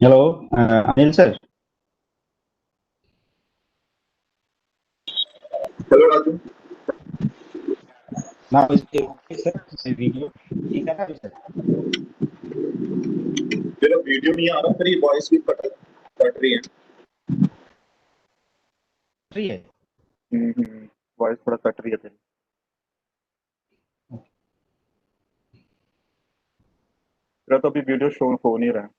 Hello, Anil sir. Hello, Raju. Now is it okay, sir? My video ठीक है ना अभी, sir? तेरा वीडियो नहीं आ रहा, तेरी वॉइस भी कट रही है। Free है? वॉइस थोड़ा कट रही है तेरी। तेरा तो अभी वीडियो शो हो नहीं रहा है।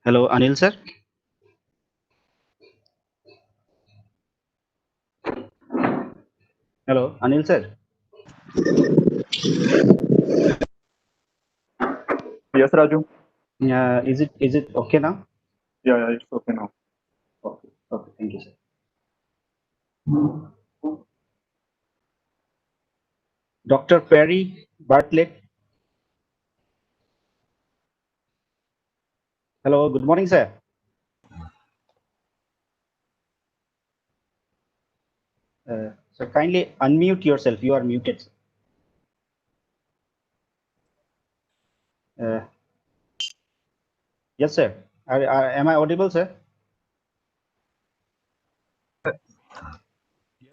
Hello, Anil sir. Hello, Anil sir. Yes, Raju. Is it okay now? Yeah, it's okay now. Okay, thank you, sir. Dr. Perry Bartlett. Hello, good morning, sir. So kindly unmute yourself. You are muted. Yes, sir. Am I audible, sir?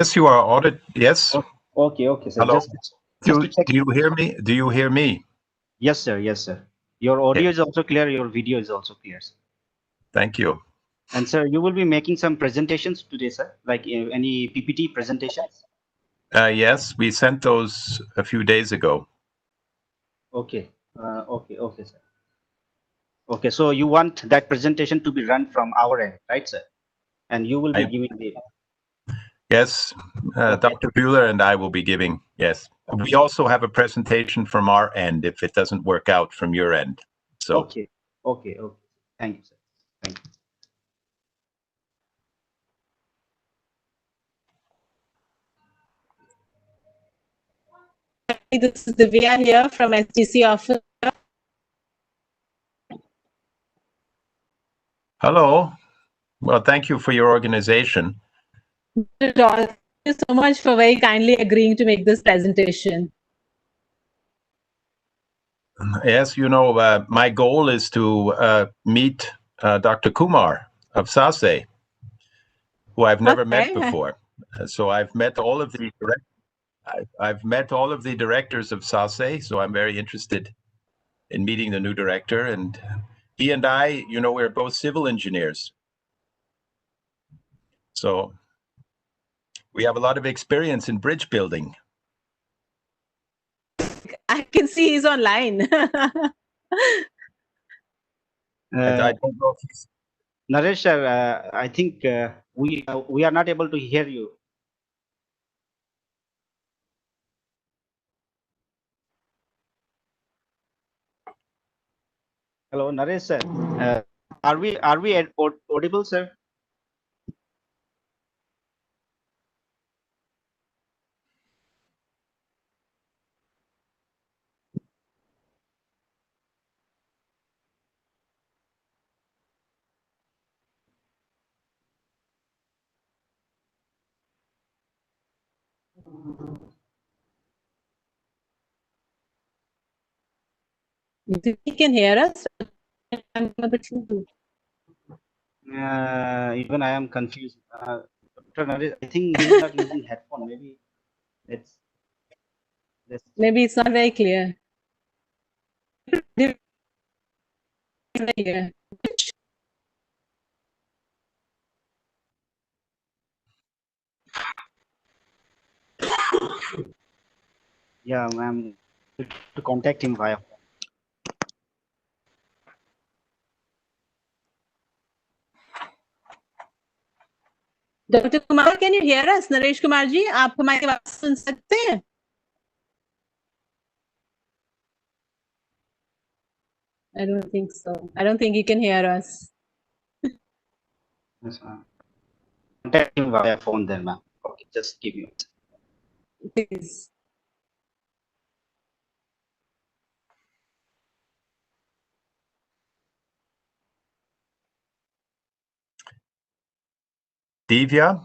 Yes, you are audited. Yes. Okay, sir. Hello. Just to check. Do you hear me? Do you hear me? Yes, sir. Yes, sir. Your audio is also clear. Your video is also clear, sir. Thank you. And sir, you will be making some presentations today, sir, like any PPT presentations? Yes, we sent those a few days ago. Okay. Okay, sir. Okay, so you want that presentation to be run from our end, right, sir? And you will be giving the Yes, Dr. Buehler and I will be giving. Yes. We also have a presentation from our end if it doesn't work out from your end. So. Okay. Okay. Okay. Thank you, sir. Thank you. This is Divya here from STC office. Hello. Well, thank you for your organization. Thank you so much for very kindly agreeing to make this presentation. Yes, you know, my goal is to meet Dr. Kumar of SASE, who I've never met before. So I've met all of the I've met all of the directors of SASE, so I'm very interested in meeting the new director. And he and I, you know, we're both civil engineers. So we have a lot of experience in bridge building. I can see he's online. I don't know if he's... Naresh, sir, I think we are not able to hear you. Hello, Naresh, sir. Are we audible, sir? If he can hear us, I'm a bit Even I am confused. Dr. Naresh, I think he's not using headphone. Maybe let's maybe it's not very clear. yeah, ma'am, to contact him via phone. Dr. Kumar, can you hear us? Naresh Kumar ji, आप हमारी बात सुन सकते हैं? I don't think so. I don't think he can hear us. Yes, ma'am. Contact him via phone then, ma'am. Okay, just give me. Please. Divya?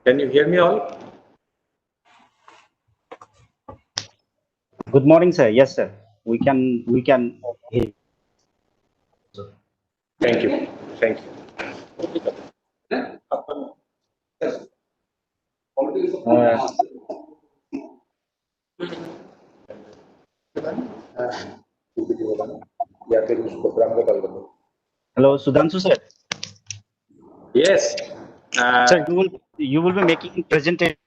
Can you hear me all? Good morning, sir. Yes, sir. We can hear you. Thank you. Thank you. Hello, Sudhanshu sir. Yes. Sir, you will be making presentation.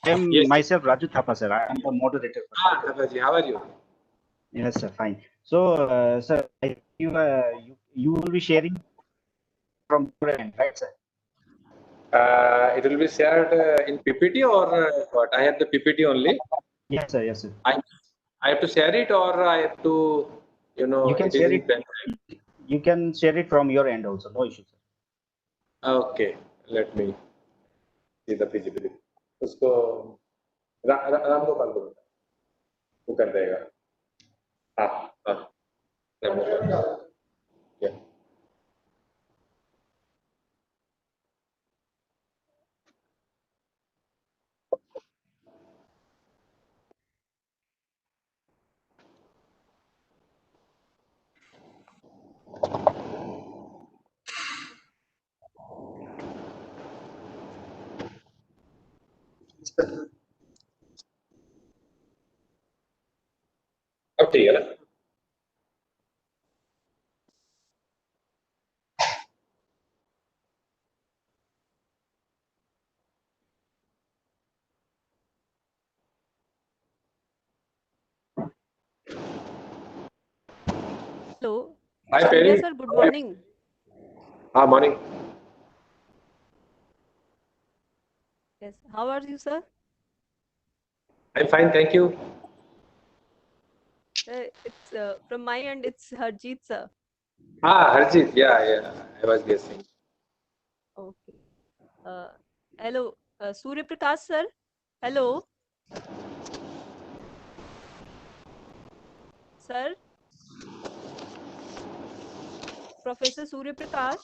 I am Yes. myself Raju Thapa, sir. I am the moderator. Thapaji, how are you? Yes, sir. Fine. So, sir, you will be sharing from your end, right, sir? It will be shared in PPT or what? I have the PPT only. Yes, sir. Yes, sir. I have to share it, or I have to, you know, You can it is share in it. pen drive. You can share it from your end also. No issue, sir. Okay, let me see the feasibility. उसको राम गोपाल को वो कर देगा. हाँ. Yeah. अब ठीक है ना? Hello. Hi, Surya Perry. sir, good morning. Morning. Yes. How are you, sir? I'm fine, thank you. It's from my end, it's Harjeet, sir. Harjeet. Yeah. I was guessing. Okay. Hello, Surya Prakash, sir. Hello. Sir. Professor Surya Prakash.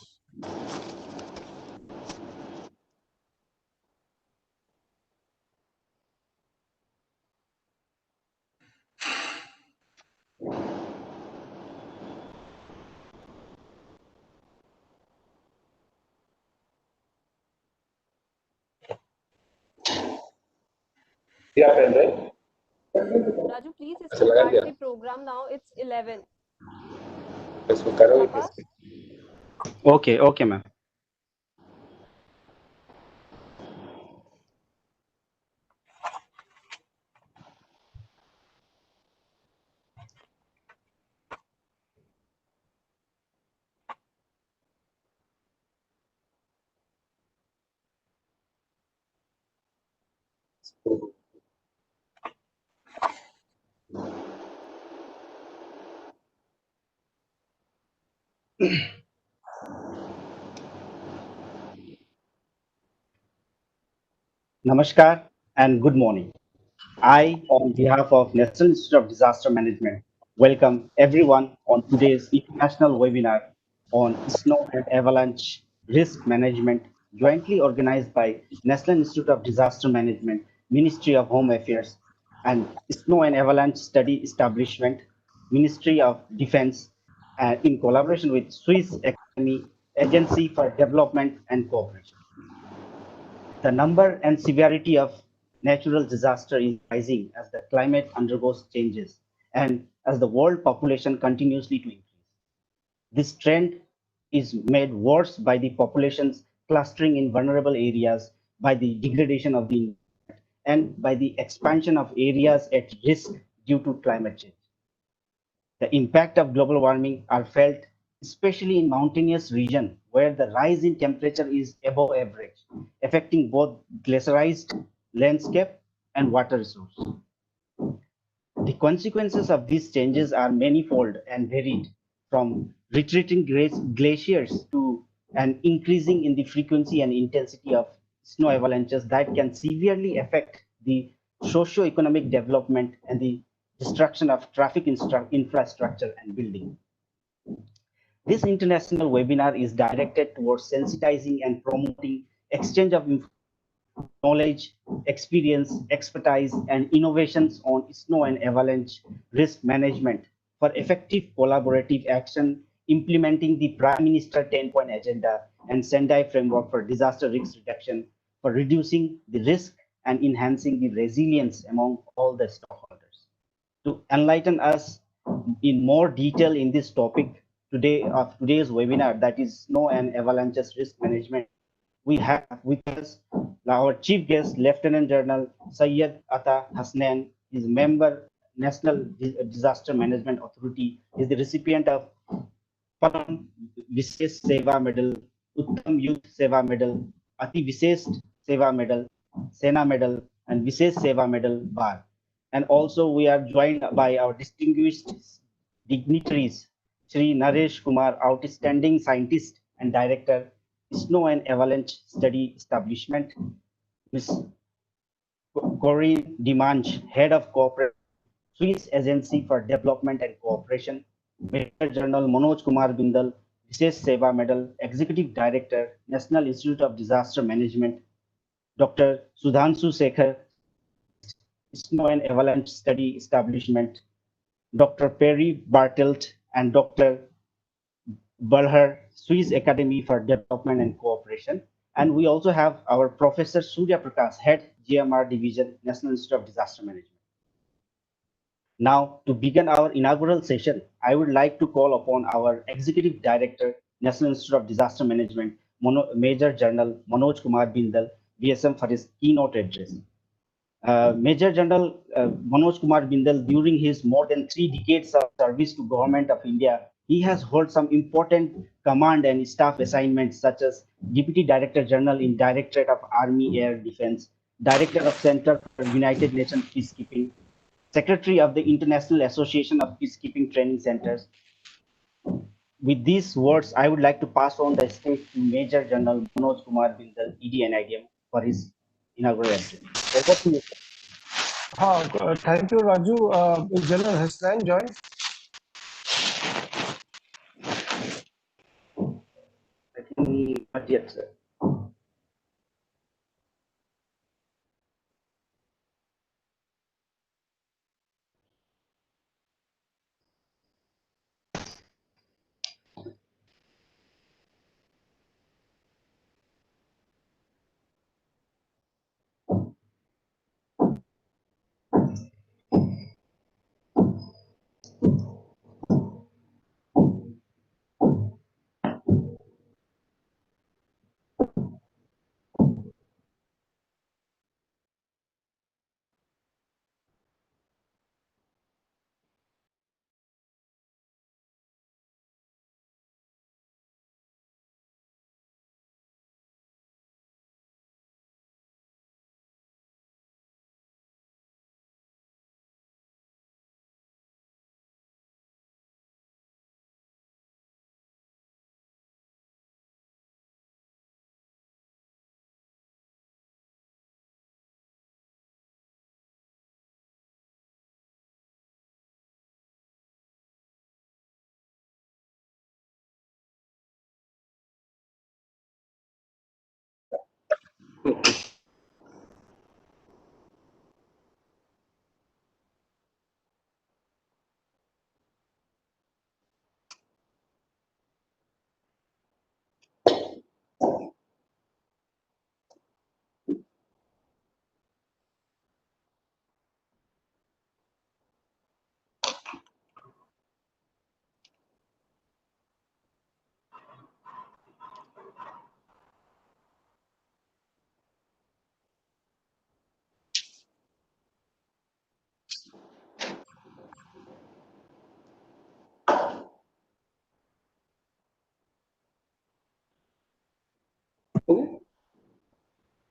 Yeah, pen drive. Raju, please अच्छा, लगा start दिया? the program now. It's 11. इसको करोगे Papa? कैसे? Okay, okay, ma'am. Namaskar and good morning. I, on behalf of National Institute of Disaster Management, welcome everyone on today's international webinar on Snow and Avalanche Risk Management, jointly organized by National Institute of Disaster Management, Ministry of Home Affairs, and Snow and Avalanche Study Establishment, Ministry of Defense, in collaboration with Swiss Academy Agency for Development and Cooperation. The number and severity of natural disaster is rising as the climate undergoes changes and as the world population continuously to increase. This trend is made worse by the populations clustering in vulnerable areas, by the degradation of the environment, and by the expansion of areas at risk due to climate change. The impact of global warming are felt especially in mountainous regions where the rise in temperature is above average, affecting both glaciarized landscape and water resource. The consequences of these changes are manifold and varied, from retreating glaciers to an increasing in the frequency and intensity of snow avalanches that can severely affect the socio-economic development and the destruction of traffic infrastructure and building. This international webinar is directed towards sensitizing and promoting exchange of information knowledge, experience, expertise, and innovations on snow and avalanche risk management for effective collaborative action, implementing the Prime Minister 10-point agenda and Sendai framework for disaster risk reduction for reducing the risk and enhancing the resilience among all the stakeholders. To enlighten us in more detail in this topic today's webinar, that is snow and avalanches risk management, we have with us our chief guest, Lieutenant General Syed Atta Hasnan. Is member National Disaster Management Authority. Is the recipient of Param Visesh Seva Medal, Uttam Youth Seva Medal, Ati Visesh Seva Medal, Sena Medal, and Visesh Seva Medal Bar. And also we are joined by our distinguished dignitaries, Shri Naresh Kumar, outstanding scientist and director, Snow and Avalanche Study Establishment, Ms. Corinne Dimanche, head of corporate Swiss Agency for Development and Cooperation, Major General Manoj Kumar Bindal, Visesh Seva Medal, Executive Director, National Institute of Disaster Management, Dr. Sudhanshu Sekhar, Snow and Avalanche Study Establishment, Dr. Perry Bartelt, and Dr. Balhar, Swiss Academy for Development and Cooperation. And we also have our Professor Surya Prakash, Head GMR Division, National Institute of Disaster Management. Now, to begin our inaugural session, I would like to call upon our Executive Director, National Institute of Disaster Management, Major General Manoj Kumar Bindal, VSM, for his keynote address. Major General Manoj Kumar Bindal, during his more than 3 decades of service to Government of India, he has held some important command and staff assignments such as Deputy Director General in Directorate of Army Air Defense, Director of Center for United Nations Peacekeeping, Secretary of the International Association of Peacekeeping Training Centers. With these words, I would like to pass on the stage to Major General Manoj Kumar Bindal, ED NIDM, for his inaugural address. Over to you. Thank you, Raju. Is General Hasnan joined? I think not yet, sir.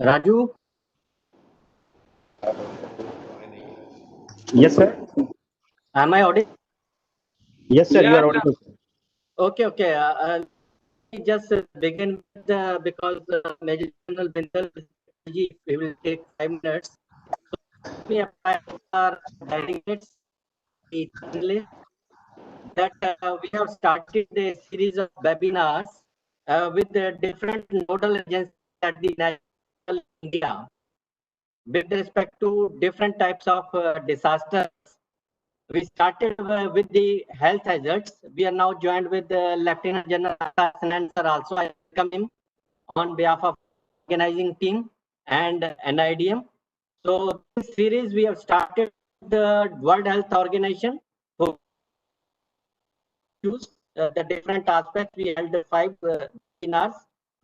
Raju? Yes, sir. Am I audible? Yes, sir. You are audible. Okay. Let me just begin with because Major General Bindal he will take 5 minutes. Let me apply our delegates that we have started a series of webinars with the different nodal agencies at the National India with respect to different types of disasters. We started with the health hazards. We are now joined with Lieutenant General Hassan sir also. I welcome him on behalf of organizing team and NIDM. So this series we have started the World Health Organization who choose the different aspects. We held 5 webinars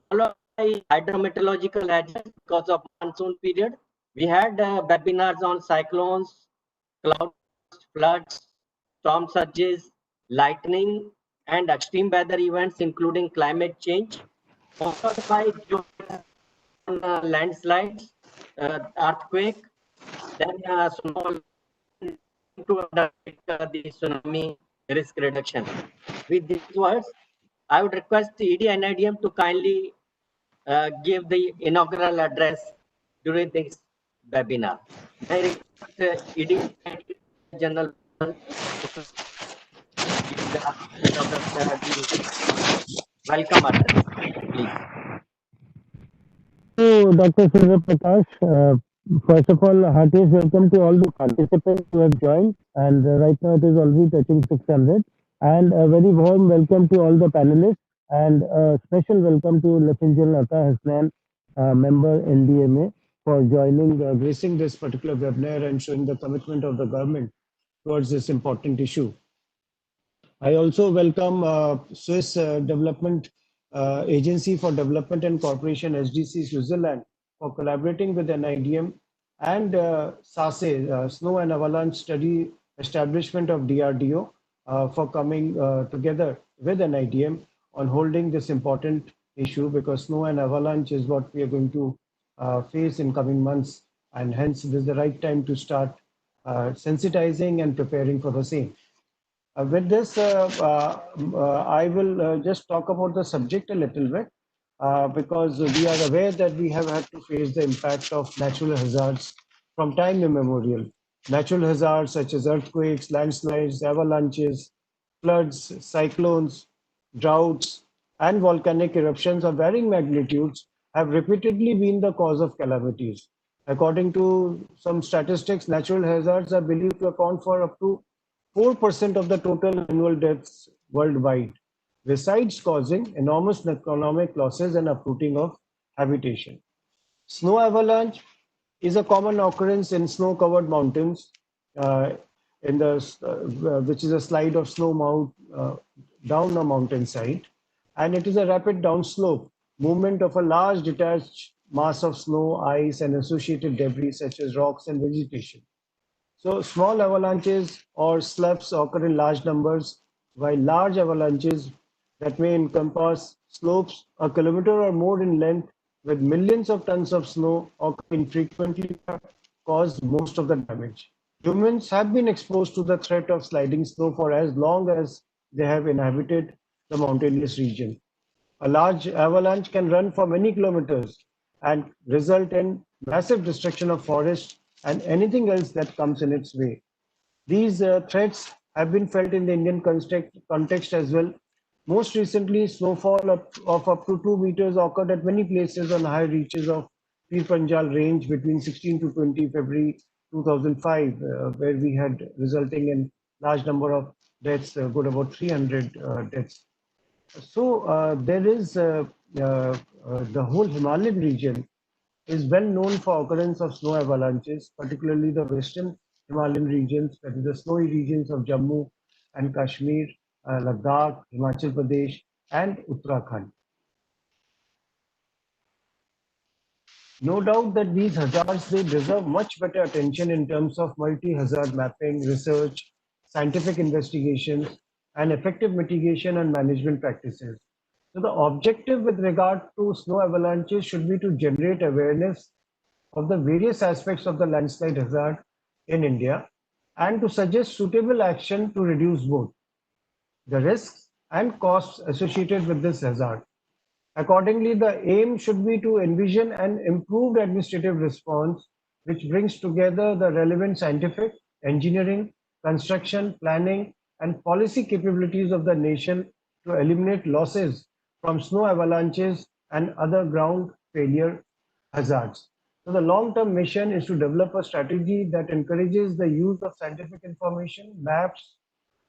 followed by hydrometeorological hazards because of monsoon period. We had webinars on cyclones, cloud floods, storm surges, lightning, and extreme weather events, including climate change, followed by landslides, earthquake, then snow to the tsunami risk reduction. With these words, I would request the ED and NIDM to kindly give the inaugural address during this webinar. I request ED and General welcome address, please. So, Dr. Surya Prakash, first of all, heartiest welcome to all the participants who have joined. And right now it is already touching 600. And a very warm welcome to all the panelists. And a special welcome to Lieutenant General Ata Hasnan, member NDMA, for joining, gracing this particular webinar and showing the commitment of the government towards this important issue. I also welcome Swiss Development Agency for Development and Cooperation, SDC Switzerland, for collaborating with NIDM and SASE, Snow and Avalanche Study Establishment of DRDO, for coming together with NIDM on holding this important issue, because snow and avalanche is what we are going to face in coming months, and hence this is the right time to start sensitizing and preparing for the same. With this, I will just talk about the subject a little bit, because we are aware that we have had to face the impact of natural hazards from time immemorial. Natural hazards such as earthquakes, landslides, avalanches, floods, cyclones, droughts, and volcanic eruptions of varying magnitudes have repeatedly been the cause of calamities. According to some statistics, natural hazards are believed to account for up to 4% of the total annual deaths worldwide, besides causing enormous economic losses and uprooting of habitation. Snow avalanche is a common occurrence in snow-covered mountains, which is a slide of snow down a mountainside, and it is a rapid downslope movement of a large detached mass of snow, ice, and associated debris such as rocks and vegetation. So small avalanches or sloughs occur in large numbers, while large avalanches that may encompass slopes a kilometer or more in length with millions of tons of snow occurring frequently cause most of the damage. Humans have been exposed to the threat of sliding snow for as long as they have inhabited the mountainous region. A large avalanche can run for many kilometers and result in massive destruction of forests and anything else that comes in its way. These threats have been felt in the Indian context as well. Most recently, snowfall of up to 2 meters occurred at many places on high reaches of Pir Panjal range between 16 to 20 February 2005, where we had resulting in large number of deaths, good about 300 deaths. So there is the whole Himalayan region is well known for occurrence of snow avalanches, particularly the western Himalayan regions, that is the snowy regions of Jammu and Kashmir, Ladakh, Himachal Pradesh, and Uttarakhand. No doubt that these hazards, they deserve much better attention in terms of multi-hazard mapping, research, scientific investigations, and effective mitigation and management practices. So the objective with regard to snow avalanches should be to generate awareness of the various aspects of the landslide hazard in India and to suggest suitable action to reduce both the risks and costs associated with this hazard. Accordingly, the aim should be to envision an improved administrative response which brings together the relevant scientific, engineering, construction, planning, and policy capabilities of the nation to eliminate losses from snow avalanches and other ground failure hazards. So the long-term mission is to develop a strategy that encourages the use of scientific information, maps,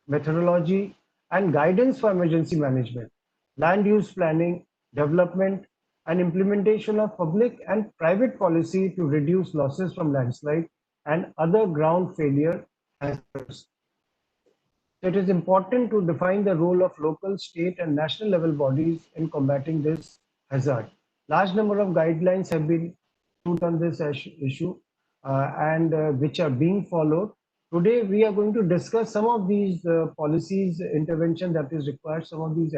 methodology, and guidance for emergency management, land use planning, development, and implementation of public and private policy to reduce losses from landslide and other ground failure hazards. So it is important to define the role of local, state, and national level bodies in combating this hazard. Large number of guidelines have been put on this issue and which are being followed. Today, we are going to discuss some of these policies, intervention that is required, some of these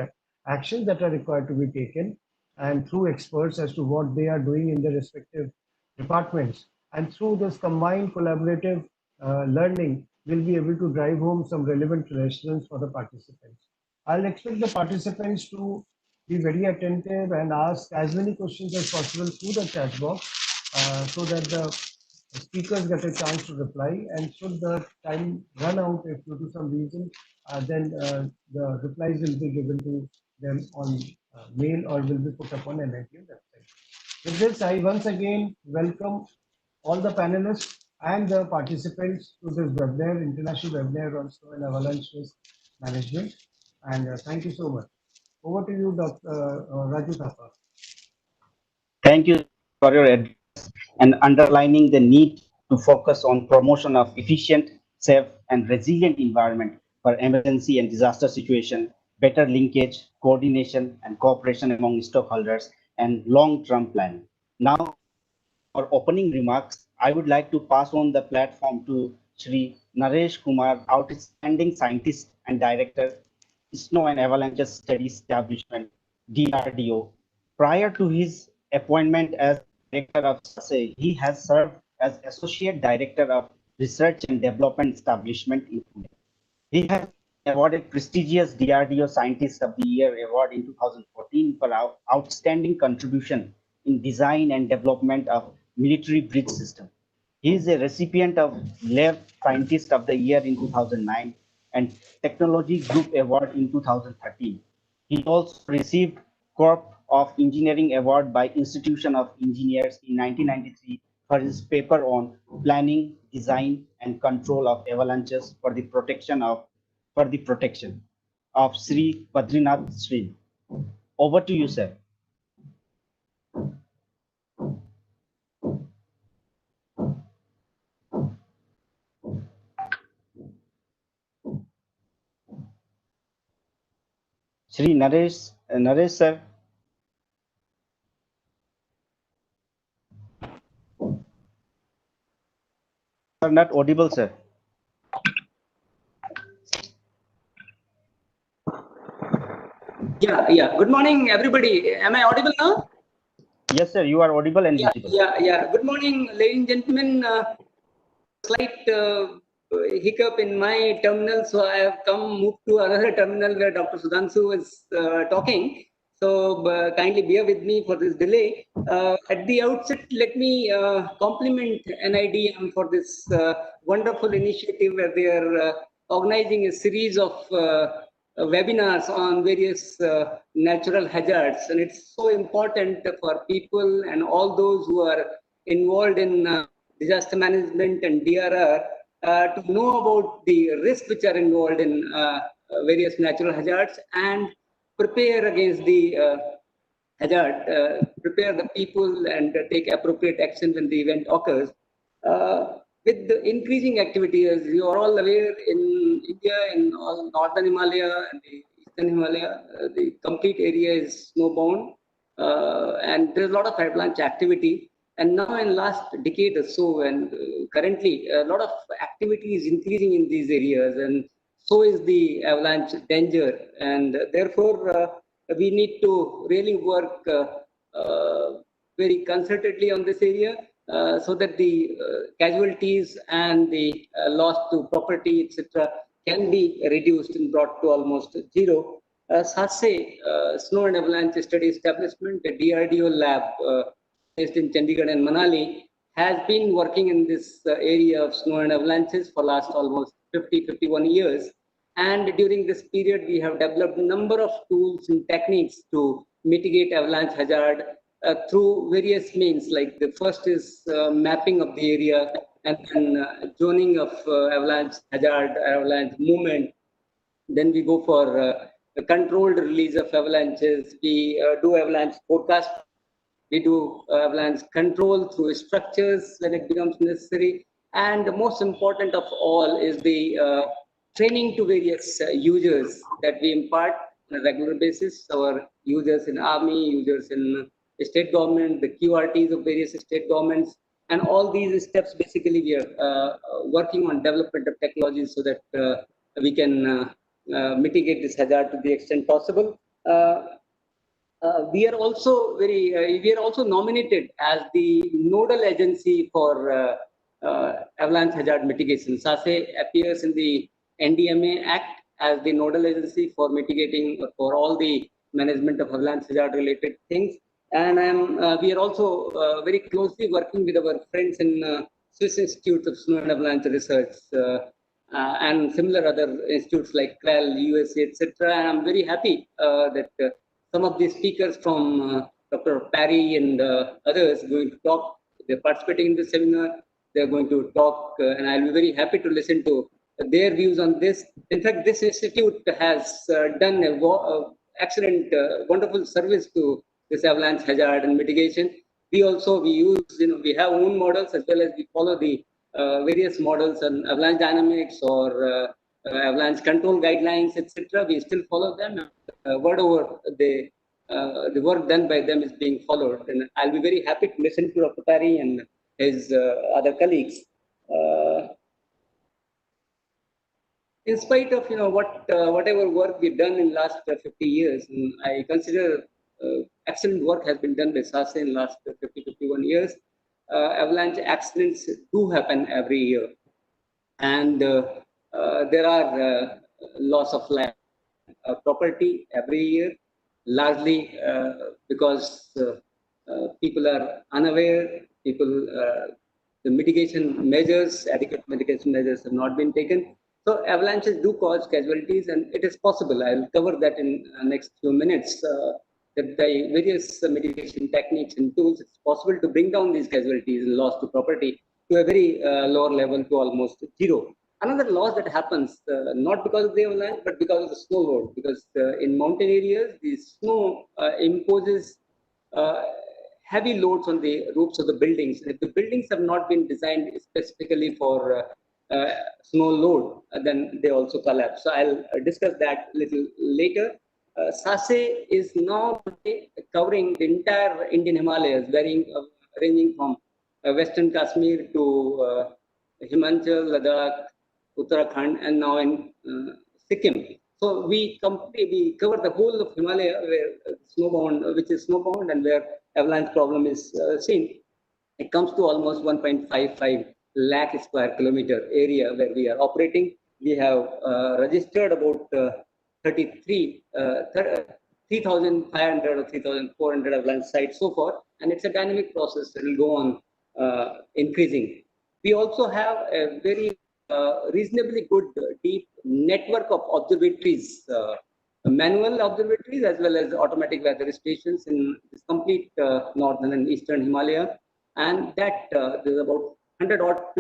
actions that are required to be taken, and through experts as to what they are doing in their respective departments. And through this combined collaborative learning, we'll be able to drive home some relevant lessons for the participants. I'll expect the participants to be very attentive and ask as many questions as possible through the chat box so that the speakers get a chance to reply. And should the time run out if due to some reason, then the replies will be given to them on mail or will be put up on NIDM website. With this, I once again welcome all the panelists and the participants to this webinar, international webinar on snow and avalanche risk management. And thank you so much. Over to you, Dr. Raju Thapa. Thank you for your address and underlining the need to focus on promotion of efficient, safe, and resilient environment for emergency and disaster situation, better linkage, coordination, and cooperation among stakeholders, and long-term planning. Now, for opening remarks, I would like to pass on the platform to Shri Naresh Kumar, outstanding scientist and director, Snow and Avalanche Studies Establishment, DRDO. Prior to his appointment as director of SASE, he has served as associate director of research and development establishment in Pune. He has awarded prestigious DRDO Scientist of the Year award in 2014 for outstanding contribution in design and development of military bridge system. He is a recipient of LEV Scientist of the Year in 2009 and Technology Group Award in 2013. He also received Corps of Engineering Award by Institution of Engineers in 1993 for his paper on planning, design, and control of avalanches for the protection of Sri Badrinath Sri. Over to you, sir. Shri Naresh sir. You are not audible, sir. Yeah. Good morning, everybody. Am I audible now? Yes, sir. You are audible and visible. Yeah. Good morning, ladies and gentlemen. Slight hiccup in my terminal, so I have moved to another terminal where Dr. Sudhanshu is talking. So kindly bear with me for this delay. At the outset, let me compliment NIDM for this wonderful initiative where they are organizing a series of webinars on various natural hazards, and it's so important for people and all those who are involved in disaster management and DRR to know about the risks which are involved in various natural hazards and prepare against the hazard, prepare the people and take appropriate action when the event occurs. With the increasing activity, as you are all aware, in India, in all northern Himalaya and the eastern Himalaya, the complete area is snowbound, and there's a lot of avalanche activity. And now, in last decade or so, and currently, a lot of activity is increasing in these areas, and so is the avalanche danger. And therefore, we need to really work very concertedly on this area. So that the casualties and the loss to property, etc., can be reduced and brought to almost zero. SASE, Snow and Avalanche Study Establishment, the DRDO lab based in Chandigarh and Manali, has been working in this area of snow and avalanches for last almost 51 years. And during this period, we have developed a number of tools and techniques to mitigate avalanche hazard, through various means. Like the first is mapping of the area, and then zoning of avalanche hazard, avalanche movement. Then we go for a controlled release of avalanches. We do avalanche forecast. We do avalanche control through structures when it becomes necessary. And the most important of all is the training to various users that we impart on a regular basis. Our users in army, users in state government, the QRTs of various state governments, and all these steps basically we are working on development of technologies so that we can mitigate this hazard to the extent possible. We are also nominated as the nodal agency for avalanche hazard mitigation. SASE appears in the NDMA Act as the nodal agency for mitigating for all the management of avalanche hazard related things. And we are also very closely working with our friends in Swiss Institute of Snow and Avalanche Research and similar other institutes like CRAL, USA, etc. And I'm very happy that some of the speakers from Dr. Parry and others are going to talk. They're participating in the seminar. They're going to talk, and I'll be very happy to listen to their views on this. In fact, this institute has done a excellent, wonderful service to this avalanche hazard and mitigation. We use, we have own models as well as we follow the various models on avalanche dynamics or avalanche control guidelines, etc. We still follow them. Word over the work done by them is being followed, and I'll be very happy to listen to Dr. Parry and his other colleagues. In spite of whatever work we've done in last 50 years, and I consider excellent work has been done by SASE in last 51 years. Avalanche accidents do happen every year, and there are loss of life, property every year, largely because people are unaware. The mitigation measures, adequate mitigation measures have not been taken. So avalanches do cause casualties, and it is possible. I'll cover that in the next few minutes. That by various mitigation techniques and tools, it's possible to bring down these casualties and loss to property to a very lower level, to almost zero. Another loss that happens, not because of the avalanche, but because of the snow load, because in mountain areas, the snow imposes heavy loads on the roofs of the buildings. If the buildings have not been designed specifically for snow load, then they also collapse. So I'll discuss that a little later. SASE is now covering the entire Indian Himalayas, ranging from Western Kashmir to Himachal, Ladakh, Uttarakhand, and now in Sikkim. So we cover the whole of Himalaya, where which is snowbound, and where avalanche problem is seen. It comes to almost 1.55 lakh square kilometer area where we are operating. We have registered about 3,500 or 3,400 avalanche sites so far, and it's a dynamic process that will go on increasing. We also have a very reasonably good deep network of observatories, manual observatories as well as automatic weather stations in this complete northern and eastern Himalaya, and that there's about 100 odd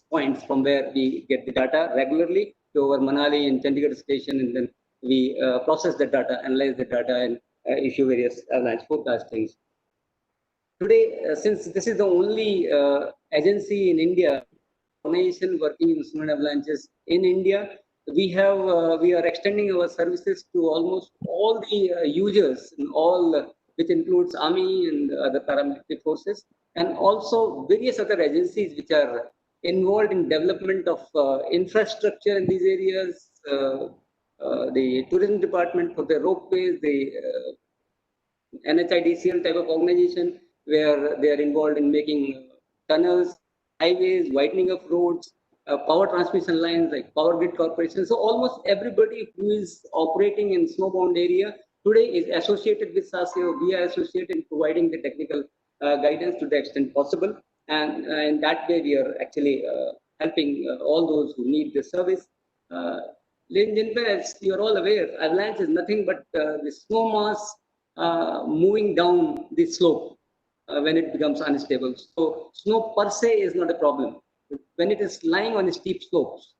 points from where we get the data regularly to our Manali and Chandigarh station, and then we process the data, analyze the data, and issue various avalanche forecastings. Today, since this is the only agency in India, formation working in snow and avalanches in India, we are extending our services to almost all the users, in all, which includes Army and other paramilitary forces, and also various other agencies which are involved in development of infrastructure in these areas. The tourism department for the ropeways, the NHIDCL type of organization, where they are involved in making tunnels, highways, widening of roads, power transmission lines like Power Grid Corporation. So almost everybody who is operating in snowbound area today is associated with SASE, or we are associated in providing the technical guidance to the extent possible. And in that way, we are actually helping all those who need the service. Ladies and gentlemen, as you are all aware, avalanche is nothing but the snow mass moving down the slope. when it becomes unstable. So snow per se is not a problem. When it is lying on steep slopes,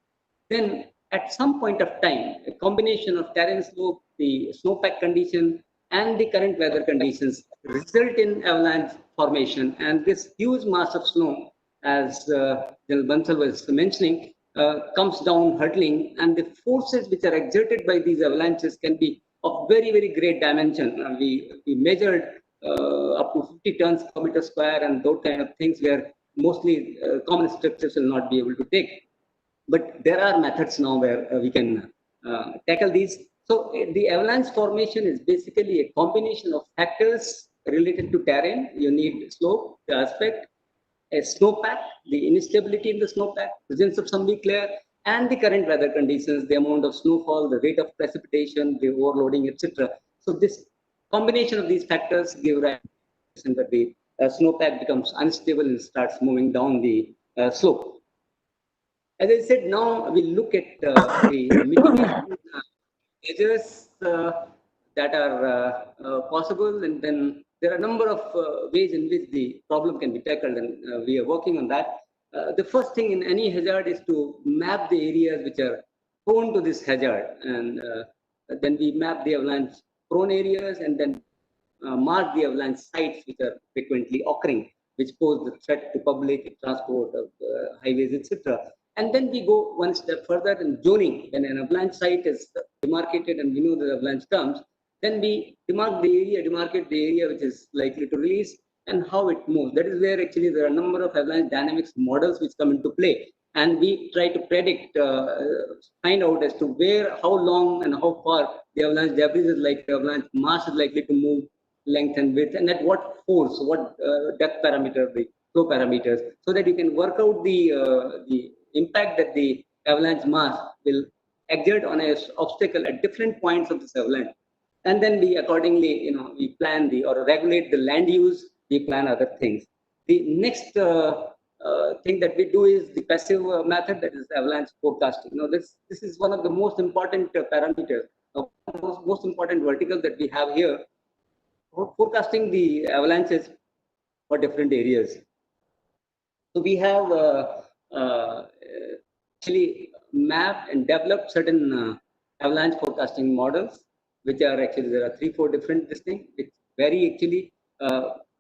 then at some point of time, a combination of terrain slope, the snowpack condition, and the current weather conditions result in avalanche formation. And this huge mass of snow, as General Bansal was mentioning, comes down hurtling, and the forces which are exerted by these avalanches can be of very, very great dimension. We measured up to 50 tons per meter square and those kind of things where mostly common structures will not be able to take. But there are methods now where we can tackle these. So the avalanche formation is basically a combination of factors related to terrain. You need slope, the aspect, a snowpack, the instability in the snowpack, presence of some weak layer, and the current weather conditions, the amount of snowfall, the rate of precipitation, the overloading, etc. So this combination of these factors give rise to that the snowpack becomes unstable and starts moving down the slope. As I said, now we look at the mitigation measures that are possible, and then there are a number of ways in which the problem can be tackled, and we are working on that. The first thing in any hazard is to map the areas which are prone to this hazard, and then we map the avalanche prone areas, and then mark the avalanche sites which are frequently occurring, which pose the threat to public transport of highways, etc. And then we go one step further in zoning. When an avalanche site is demarcated and we know the avalanche comes, then we demarcate the area which is likely to release and how it moves. That is where actually there are a number of avalanche dynamics models which come into play. And we try to predict, find out as to where, how long and how far the avalanche debris is likely, avalanche mass is likely to move, length and width, and at what force, what depth parameter, the flow parameters, so that you can work out the impact that the avalanche mass will exert on an obstacle at different points of this avalanche. And then we accordingly, we plan or regulate the land use, we plan other things. The next thing that we do is the passive method, that is avalanche forecasting. This is one of the most important parameters, most important vertical that we have here, forecasting the avalanches for different areas. So we have actually mapped and developed certain avalanche forecasting models, which are actually, there are 3-4 different distinct, which vary actually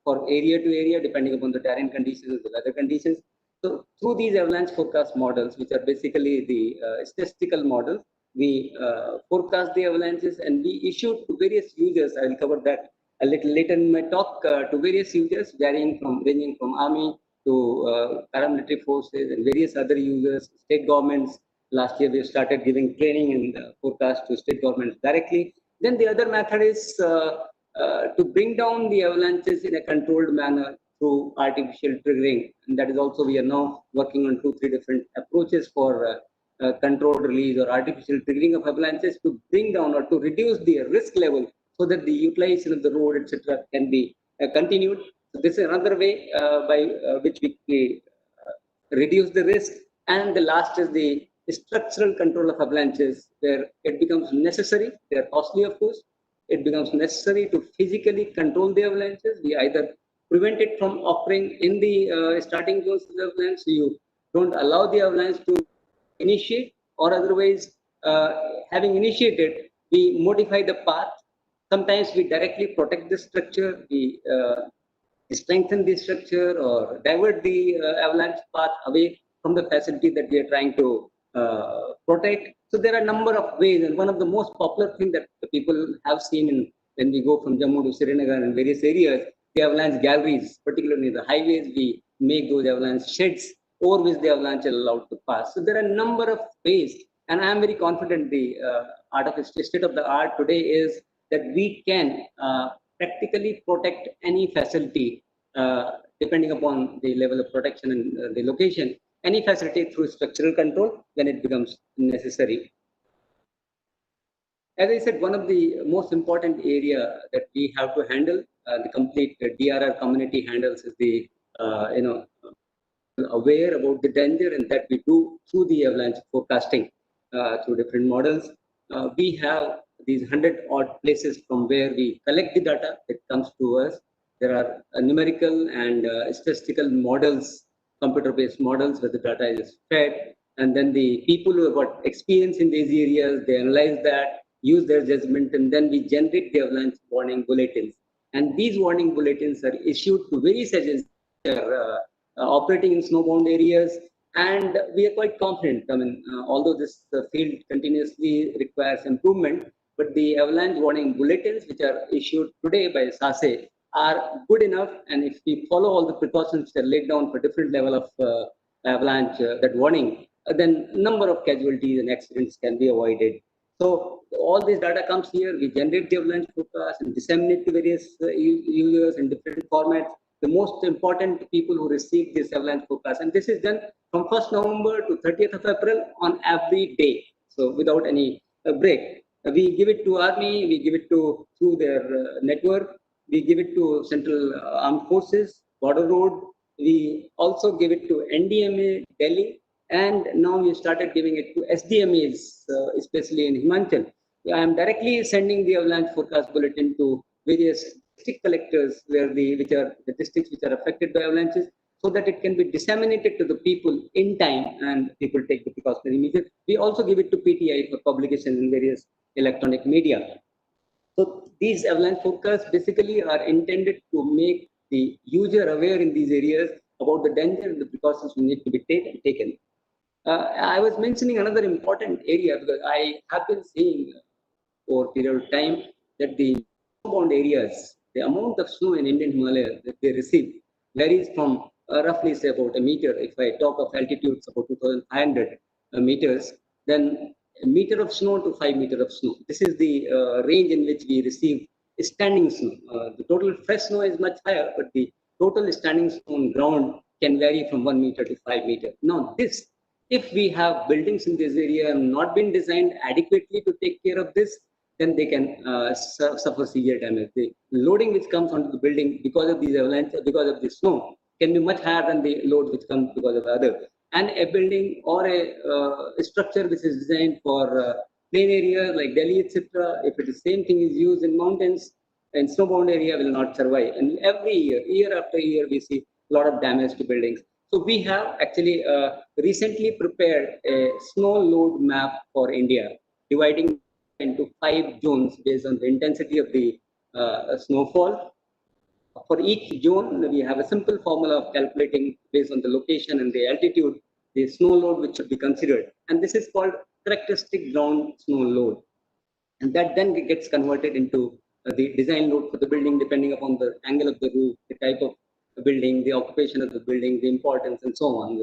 for area to area depending upon the terrain conditions, the weather conditions. So through these avalanche forecast models, which are basically the statistical models, we forecast the avalanches, and we issue to various users. I will cover that a little later in my talk, to various users ranging from army to paramilitary forces and various other users, state governments. Last year we started giving training and forecast to state governments directly. Then the other method is to bring down the avalanches in a controlled manner through artificial triggering, and that is also, we are now working on 2-3 different approaches for controlled release or artificial triggering of avalanches to bring down or to reduce the risk level so that the utilization of the road, etc., can be continued. So this is another way by which we reduce the risk. And the last is the structural control of avalanches, where it becomes necessary. They are costly, of course. It becomes necessary to physically control the avalanches. We either prevent it from occurring in the starting zones of the avalanche, so you don't allow the avalanche to initiate, or otherwise, having initiated, we modify the path. Sometimes we directly protect the structure, we strengthen the structure or divert the avalanche path away from the facility that we are trying to protect. So there are a number of ways, and one of the most popular things that the people have seen when we go from Jammu to Srinagar and various areas, the avalanche galleries, particularly the highways, we make those avalanche sheds over which the avalanche is allowed to pass. So there are a number of ways, and I am very confident the state of the art today is that we can practically protect any facility depending upon the level of protection and the location, any facility through structural control when it becomes necessary. As I said, one of the most important area that we have to handle, the complete DRR community handles, is the aware about the danger, and that we do through the avalanche forecasting through different models. We have these 100 odd places from where we collect the data that comes to us. there are numerical and statistical models, computer-based models where the data is fed, and then the people who have got experience in these areas, they analyze that, use their judgment, and then we generate the avalanche warning bulletins. And these warning bulletins are issued to various agencies that are operating in snowbound areas, and we are quite confident. I mean, although this field continuously requires improvement, but the avalanche warning bulletins which are issued today by SASE are good enough, and if we follow all the precautions that are laid down for different level of avalanche that warning, then number of casualties and accidents can be avoided. So all this data comes here, we generate the avalanche forecast and disseminate to various users in different formats. The most important people who receive this avalanche forecast, and this is done from 1st November to 30th of April on every day, so without any break. We give it to Army, we give it to through their network, we give it to Central Armed Forces, Border Road, we also give it to NDMA, Delhi, and now we started giving it to SDMAs, especially in Himachal. I am directly sending the avalanche forecast bulletin to various district collectors which are the districts which are affected by avalanches, so that it can be disseminated to the people in time and people take the precautionary measures. We also give it to PTI for publication in various electronic media. So these avalanche forecasts basically are intended to make the user aware in these areas about the danger and the precautions we need to be taken. I was mentioning another important area because I have been seeing over a period of time that the snowbound areas, the amount of snow in Indian Himalaya that they receive varies from roughly say about a meter. If I talk of altitudes about 2,500 meters, then a meter of snow to 5 meters of snow. This is the range in which we receive standing snow. The total fresh snow is much higher, but the total standing snow on ground can vary from 1 meter to 5 meters. Now this, if we have buildings in this area not been designed adequately to take care of this, then they can suffer severe damage. The loading which comes onto the building because of these avalanches, because of the snow, can be much higher than the load which comes because of other. And a building or a structure which is designed for plain areas like Delhi, etc., if it is same thing is used in mountains and snowbound area, will not survive. And every year, year after year, we see a lot of damage to buildings. So we have actually recently prepared a snow load map for India, dividing into 5 zones based on the intensity of the snowfall. For each zone, we have a simple formula of calculating based on the location and the altitude, the snow load which should be considered. And this is called characteristic ground snow load. And that then gets converted into the design load for the building, depending upon the angle of the roof, the type of the building, the occupation of the building, the importance, and so on.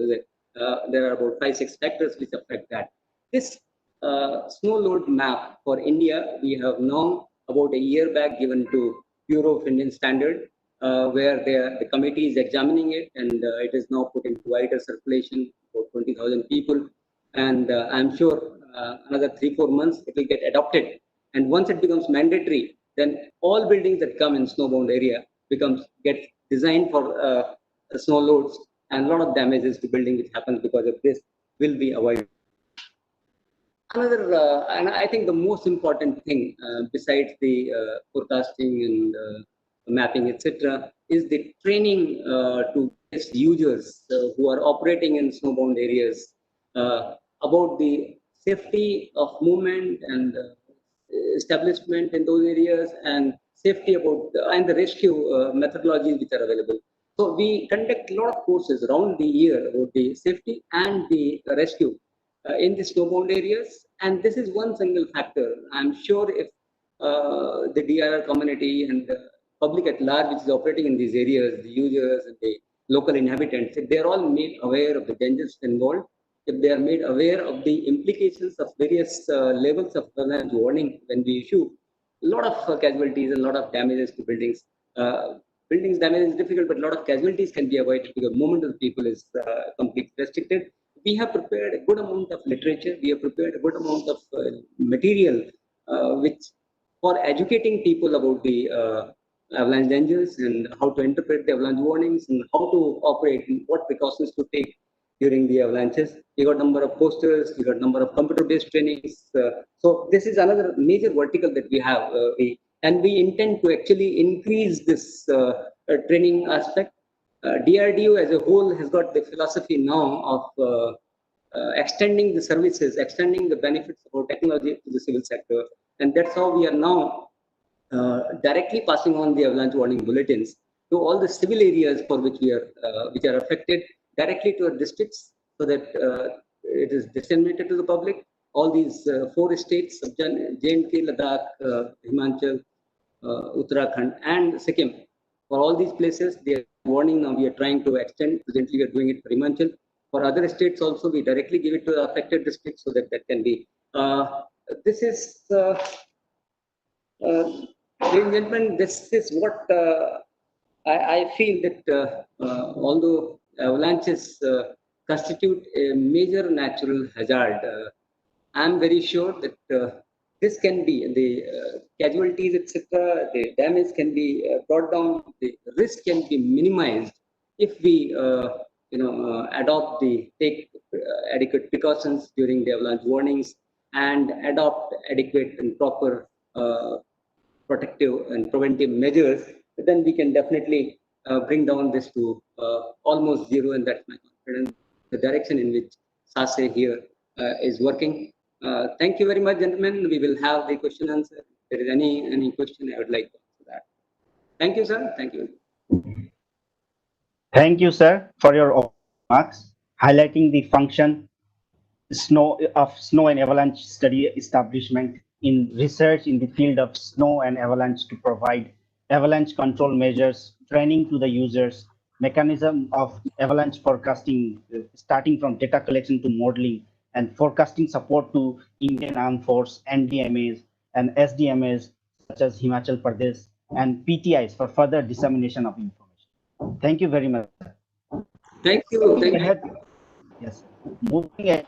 There are about 5-6 factors which affect that. This snow load map for India, we have now about a year back given to Bureau of Indian Standard, where the committee is examining it, and it is now put into wider circulation for 20,000 people. And I'm sure another 3-4 months it will get adopted. And once it becomes mandatory, then all buildings that come in snowbound area get designed for snow loads, and a lot of damages to building which happens because of this will be avoided. Another, and I think the most important thing besides the forecasting and mapping, etc., is the training to users who are operating in snowbound areas about the safety of movement and establishment in those areas, and safety about and the rescue methodologies which are available. So we conduct a lot of courses around the year about the safety and the rescue in the snowbound areas, and this is one single factor. I'm sure if the DRR community and the public at large which is operating in these areas, the users and the local inhabitants, if they're all made aware of the dangers involved, if they are made aware of the implications of various levels of avalanche warning when we issue, a lot of casualties and a lot of damages to buildings. Buildings damage is difficult, but a lot of casualties can be avoided because the movement of the people is completely restricted. We have prepared a good amount of literature. We have prepared a good amount of material which for educating people about the avalanche dangers and how to interpret the avalanche warnings and how to operate and what precautions to take during the avalanches. We got number of posters, we got number of computer-based trainings. So this is another major vertical that we have, and we intend to actually increase this training aspect. DRDO as a whole has got the philosophy now of extending the services, extending the benefits of our technology to the civil sector, and that's how we are now directly passing on the avalanche warning bulletins to all the civil areas for which which are affected, directly to our districts, so that it is disseminated to the public. All these 4 states, J&K, Ladakh, Himachal, Uttarakhand, and Sikkim. For all these places, they are warning now. We are trying to extend. Presently, we are doing it for Himachal. For other states also, we directly give it to the affected districts so that that can be. This is, ladies and gentlemen, this is what I feel that although avalanches constitute a major natural hazard, I'm very sure that this can be the casualties, etc. The damage can be brought down. The risk can be minimized if we, take adequate precautions during the avalanche warnings and adopt adequate and proper protective and preventive measures. Then we can definitely bring down this to almost zero, and that's my confidence. The direction in which SASE here is working. Thank you very much, gentlemen. We will have the question answer. If there is any question, I would like to answer that. Thank you, sir. Thank you. Thank you, sir, for your remarks, highlighting the function snow and avalanche study establishment in research in the field of snow and avalanche to provide avalanche control measures, training to the users, mechanism of avalanche forecasting, starting from data collection to modeling, and forecasting support to Indian Armed Force, NDMAs, and SDMAs such as Himachal Pradesh, and PTIs for further dissemination of information. Thank you very much. Thank you. Thank you. Yes. Moving ahead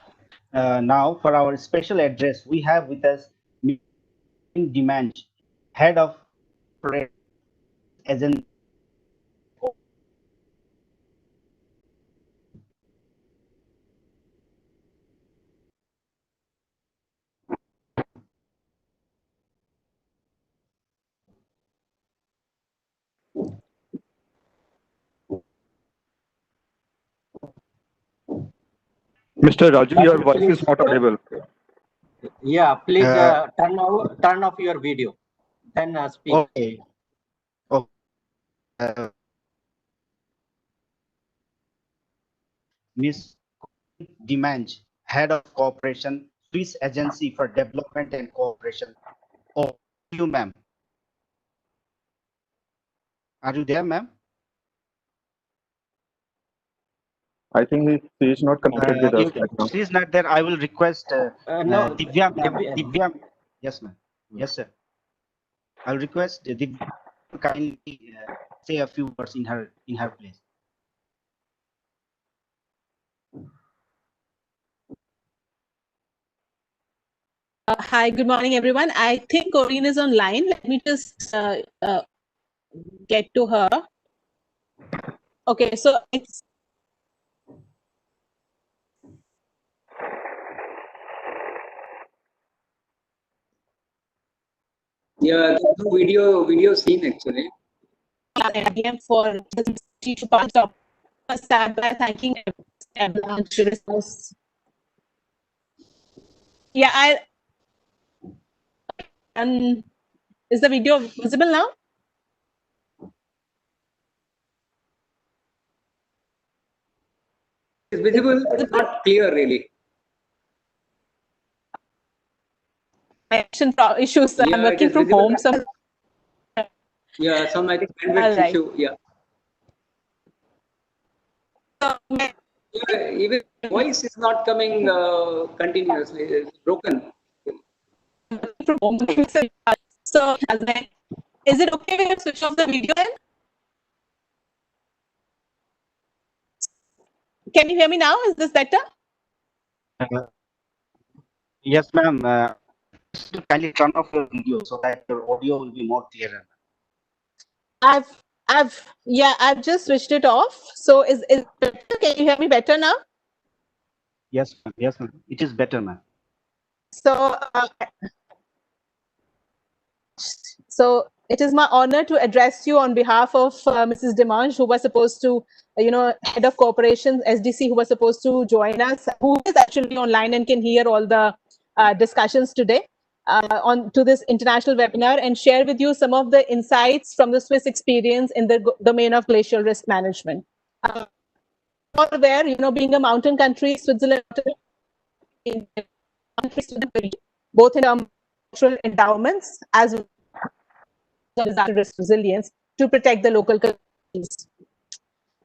now for our special address, we have with us Demand, Head of Agent. Mr. Raju, your voice is not audible. Yeah, please turn off your video, then speak. Okay. Ms. Demand, Head of Cooperation, Swiss Agency for Development and Cooperation. Oh, you, ma'am. Are you there, ma'am? I think she is not connected with us right now. She is not there. I will request No, Divya, ma'am. Divya, yes, ma'am. Yes, sir. I'll request Divya to kindly say a few words in her place. Hi, good morning, everyone. I think Corinne is online. Let me just get to her. Okay, so it's Yeah, video scene actually. NIDM for the teacher part of start by thanking Avalanche Risk. Yeah, is the video visible now? It's visible, but not clear really. Connection issues. I'm Yeah, it working is from visible. home. So Yeah, some I think bandwidth Alright. issue. Yeah. Yeah, even voice is not coming continuously. It's broken. from home. So is it okay if I switch off the video then? Can you hear me now? Is this better? Yes, ma'am. Kindly turn off your video so that your audio will be more clearer. I've just switched it off. So is it better? Can you hear me better now? Yes, ma'am. Yes, ma'am. It is better, ma'am. So It is my honor to address you on behalf of Mrs. Demange, who was supposed to, head of corporations, SDC, who was supposed to join us, who is actually online and can hear all the discussions today on to this international webinar, and share with you some of the insights from the Swiss experience in the domain of glacial risk management. All aware, being a mountain country, Switzerland, both in terms of natural endowments as well as disaster risk resilience to protect the local communities.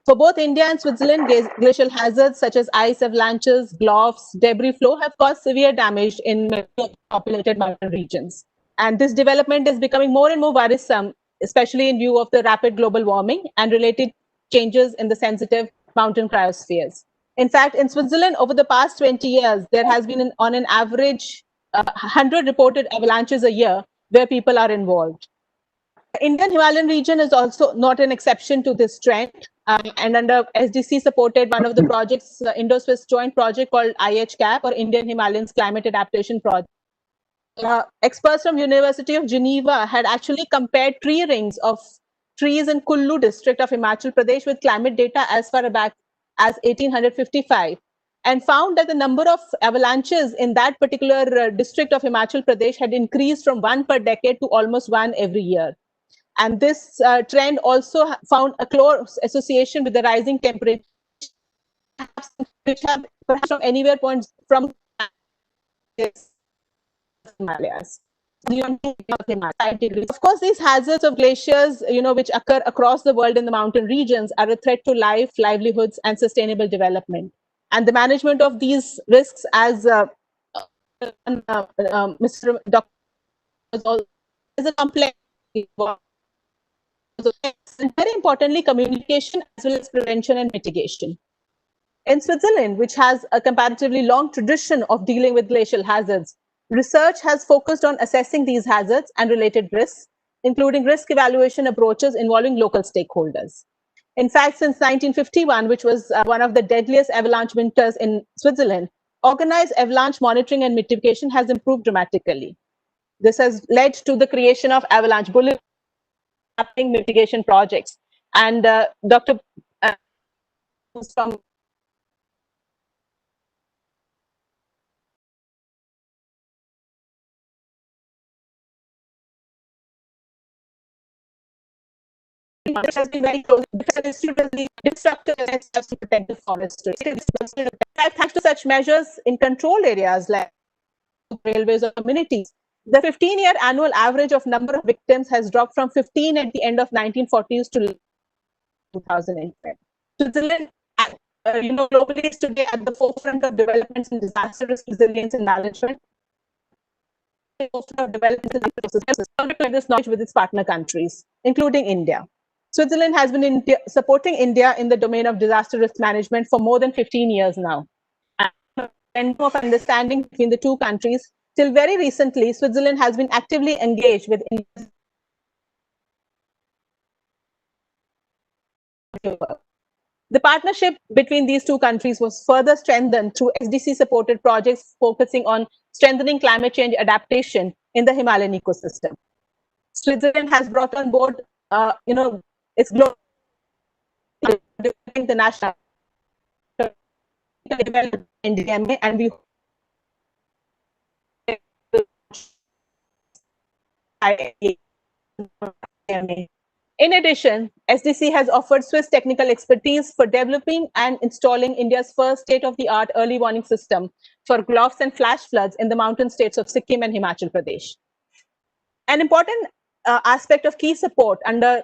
For both India and Switzerland, glacial hazards such as ice avalanches, bluffs, debris flow have caused severe damage in many populated mountain regions. And this development is becoming more and more worrisome, especially in view of the rapid global warming and related changes in the sensitive mountain cryospheres. In fact, in Switzerland, over the past 20 years, there has been on an average 100 reported avalanches a year where people are involved. The Indian Himalayan region is also not an exception to this trend. And under SDC supported one of the projects, Indo-Swiss joint project called IHCAP, or Indian Himalayan Climate Adaptation Project. Experts from University of Geneva had actually compared tree rings of trees in Kullu district of Himachal Pradesh with climate data as far back as 1855, and found that the number of avalanches in that particular district of Himachal Pradesh had increased from 1 per decade to almost 1 every year. And this trend also found a close association with the rising temperature, which have perhaps from anywhere points from Himalayas. Of course, these hazards of glaciers, which occur across the world in the mountain regions, are a threat to life, livelihoods, and sustainable development. And the management of these risks, as Mr. Dr. is a complex. And very importantly, communication as well as prevention and mitigation. In Switzerland, which has a comparatively long tradition of dealing with glacial hazards, research has focused on assessing these hazards and related risks, including risk evaluation approaches involving local stakeholders. In fact, since 1951, which was one of the deadliest avalanche winters in Switzerland, organized avalanche monitoring and mitigation has improved dramatically. This has led to the creation of Avalanche Bulletin mitigation projects. And Dr. From has been very close destructive to protect the forest. Thanks to such measures in controlled areas like railways or communities, the 15-year annual average of number of victims has dropped from 15 at the end of 1940s to 2010. Switzerland, globally is today at the forefront of developments in disaster risk resilience and management. Of development this knowledge with its partner countries, including India. Switzerland has been supporting India in the domain of disaster risk management for more than 15 years now. And of understanding between the two countries, till very recently, Switzerland has been actively engaged with India. The partnership between these two countries was further strengthened through SDC-supported projects focusing on strengthening climate change adaptation in the Himalayan ecosystem. Switzerland has brought on board, its global international NIDM, and we in addition, SDC has offered Swiss technical expertise for developing and installing India's first state-of-the-art early warning system for bluffs and flash floods in the mountain states of Sikkim and Himachal Pradesh. An important aspect of key support under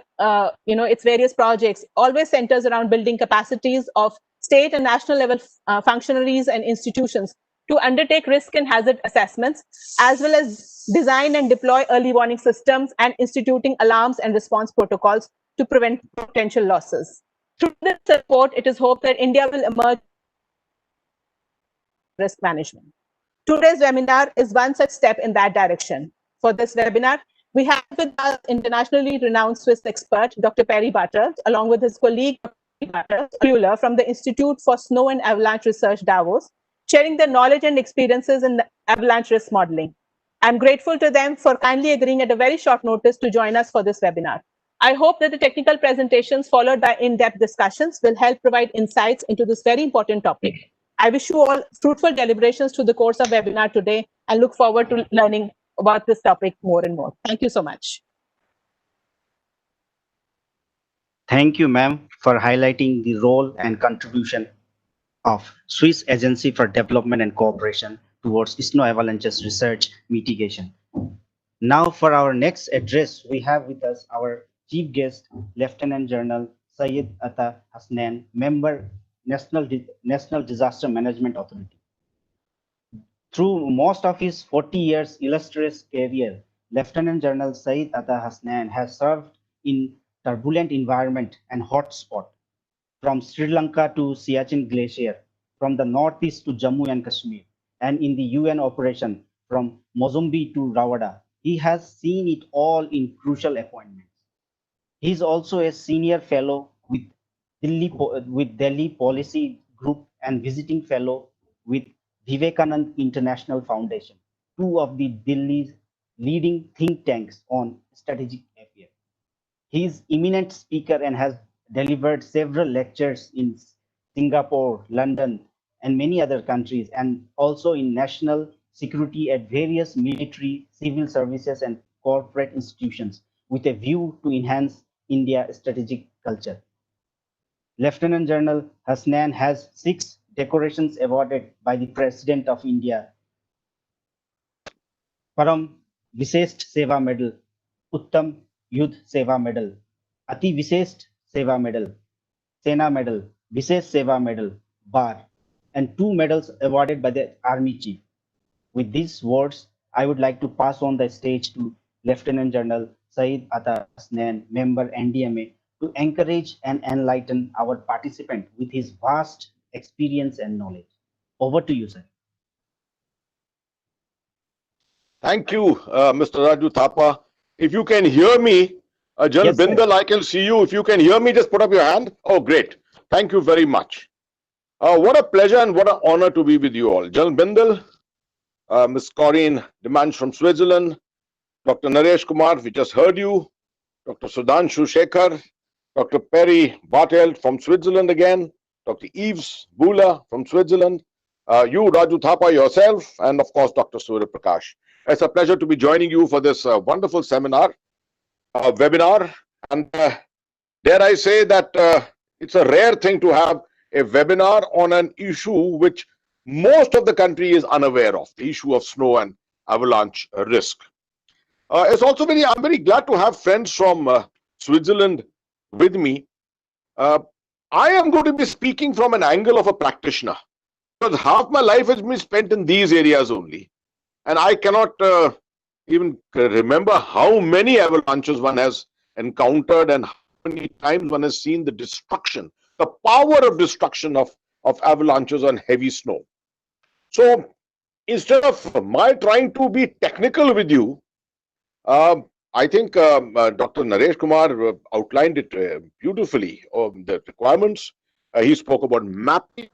its various projects always centers around building capacities of state and national level functionaries and institutions to undertake risk and hazard assessments, as well as design and deploy early warning systems and instituting alarms and response protocols to prevent potential losses. Through this support, it is hoped that India will emerge risk management. Today's webinar is one such step in that direction. For this webinar, we have with us internationally renowned Swiss expert, Dr. Perry Butter, along with his colleague, Dr. from the Institute for Snow and Avalanche Research, Davos, sharing their knowledge and experiences in avalanche risk modeling. I'm grateful to them for kindly agreeing at a very short notice to join us for this webinar. I hope that the technical presentations followed by in-depth discussions will help provide insights into this very important topic. I wish you all fruitful deliberations through the course of webinar today and look forward to learning about this topic more and more. Thank you so much. Thank you, ma'am, for highlighting the role and contribution of Swiss Agency for Development and Cooperation towards snow avalanches research mitigation. Now for our next address, we have with us our chief guest, Lieutenant General Syed Atta Hasnain, member, National Disaster Management Authority. Through most of his 40 years illustrious career, Lieutenant General Syed Atta Hasnain has served in turbulent environment and hotspot, from Sri Lanka to Siachen Glacier, from the northeast to Jammu and Kashmir, and in the UN operation from Mozambique to Rawada. He has seen it all in crucial appointments. He is also a senior fellow with Delhi Policy Group and visiting fellow with Vivekanand International Foundation, two of the Delhi's leading think tanks on strategic affairs. He is eminent speaker and has delivered several lectures in Singapore, London, and many other countries, and also in national security at various military, civil services, and corporate institutions, with a view to enhance India's strategic culture. Lieutenant General Hasnain has 6 decorations awarded by the President of India: Param Visesht Seva Medal, Uttam Yudh Seva Medal, Ati Visesht Seva Medal, Sena Medal, Visesh Seva Medal, Bar, and 2 medals awarded by the Army Chief. With these words, I would like to pass on the stage to Lieutenant General Syed Atta Hasnain, member NDMA, to encourage and enlighten our participant with his vast experience and knowledge. Over to you, sir. Thank you, Mr. Raju Thapa. If you can hear me, Jal Yes, sir. Bindal, I can see you. If you can hear me, just put up your hand. Oh, great. Thank you very much. What a pleasure and what an honor to be with you all. Jal Bindal, Ms. Corinne Demange from Switzerland, Dr. Naresh Kumar, we just heard you, Dr. Sudhanshu Shekhar, Dr. Perry Bartelt from Switzerland again, Dr. Yves Bula from Switzerland, you, Raju Thapa, yourself, and of course, Dr. Surya Prakash. It's a pleasure to be joining you for this wonderful seminar, webinar. And dare I say that it's a rare thing to have a webinar on an issue which most of the country is unaware of, the issue of snow and avalanche risk. I'm very glad to have friends from Switzerland with me. I am going to be speaking from an angle of a practitioner, because half my life has been spent in these areas only. And I cannot even remember how many avalanches one has encountered and how many times one has seen the destruction, the power of destruction of avalanches on heavy snow. So instead of my trying to be technical with you, I think Dr. Naresh Kumar outlined it beautifully, the requirements. He spoke about mapping.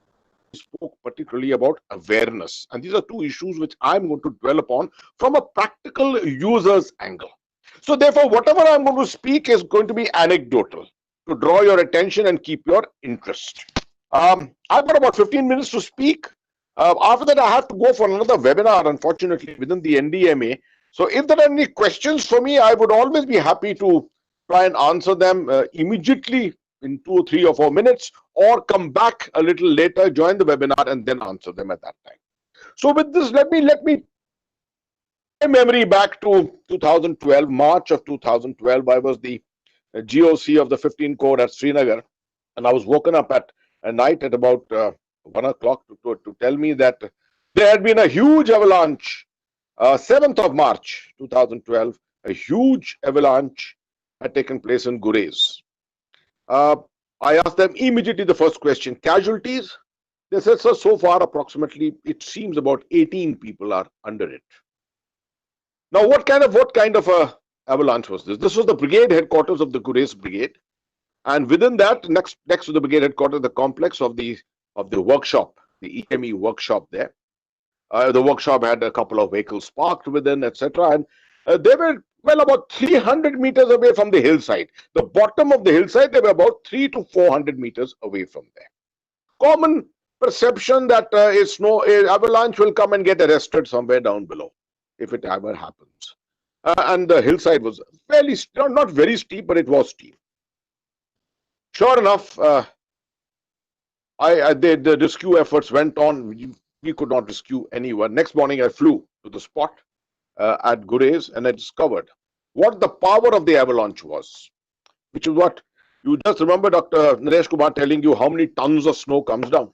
Spoke particularly about awareness, and these are 2 issues which I'm going to dwell upon from a practical user's angle. So therefore, whatever I'm going to speak is going to be anecdotal to draw your attention and keep your interest. I've got about 15 minutes to speak. After that, I have to go for another webinar, unfortunately, within the NDMA. So if there are any questions for me, I would always be happy to try and answer them immediately in 2 or 3 or 4 minutes, or come back a little later, join the webinar, and then answer them at that time. So with this, let me my memory back to 2012, March of 2012. I was the GOC of the 15 Corps at Srinagar, and I was woken up at night at about 1 o'clock to tell me that there had been a huge avalanche. 7th of March 2012, a huge avalanche had taken place in Gurez. I asked them immediately the first question: casualties? They said, sir, so far approximately it seems about 18 people are under it. Now, what kind of a avalanche was this? This was the brigade headquarters of the Gurez Brigade, and within that, next to the brigade headquarters, the complex of the workshop, the EME workshop there. The workshop had a couple of vehicles parked within, etc. And they were well about 300 meters away from the hillside. The bottom of the hillside, they were about 300 to 400 meters away from there. Common perception that a avalanche will come and get arrested somewhere down below, if it ever happens. And the hillside was fairly, not very steep, but it was steep. Sure enough, the rescue efforts went on. We could not rescue anyone. Next morning, I flew to the spot at Gurez, and I discovered what the power of the avalanche was, which is what you just remember Dr. Naresh Kumar telling you how many tons of snow comes down.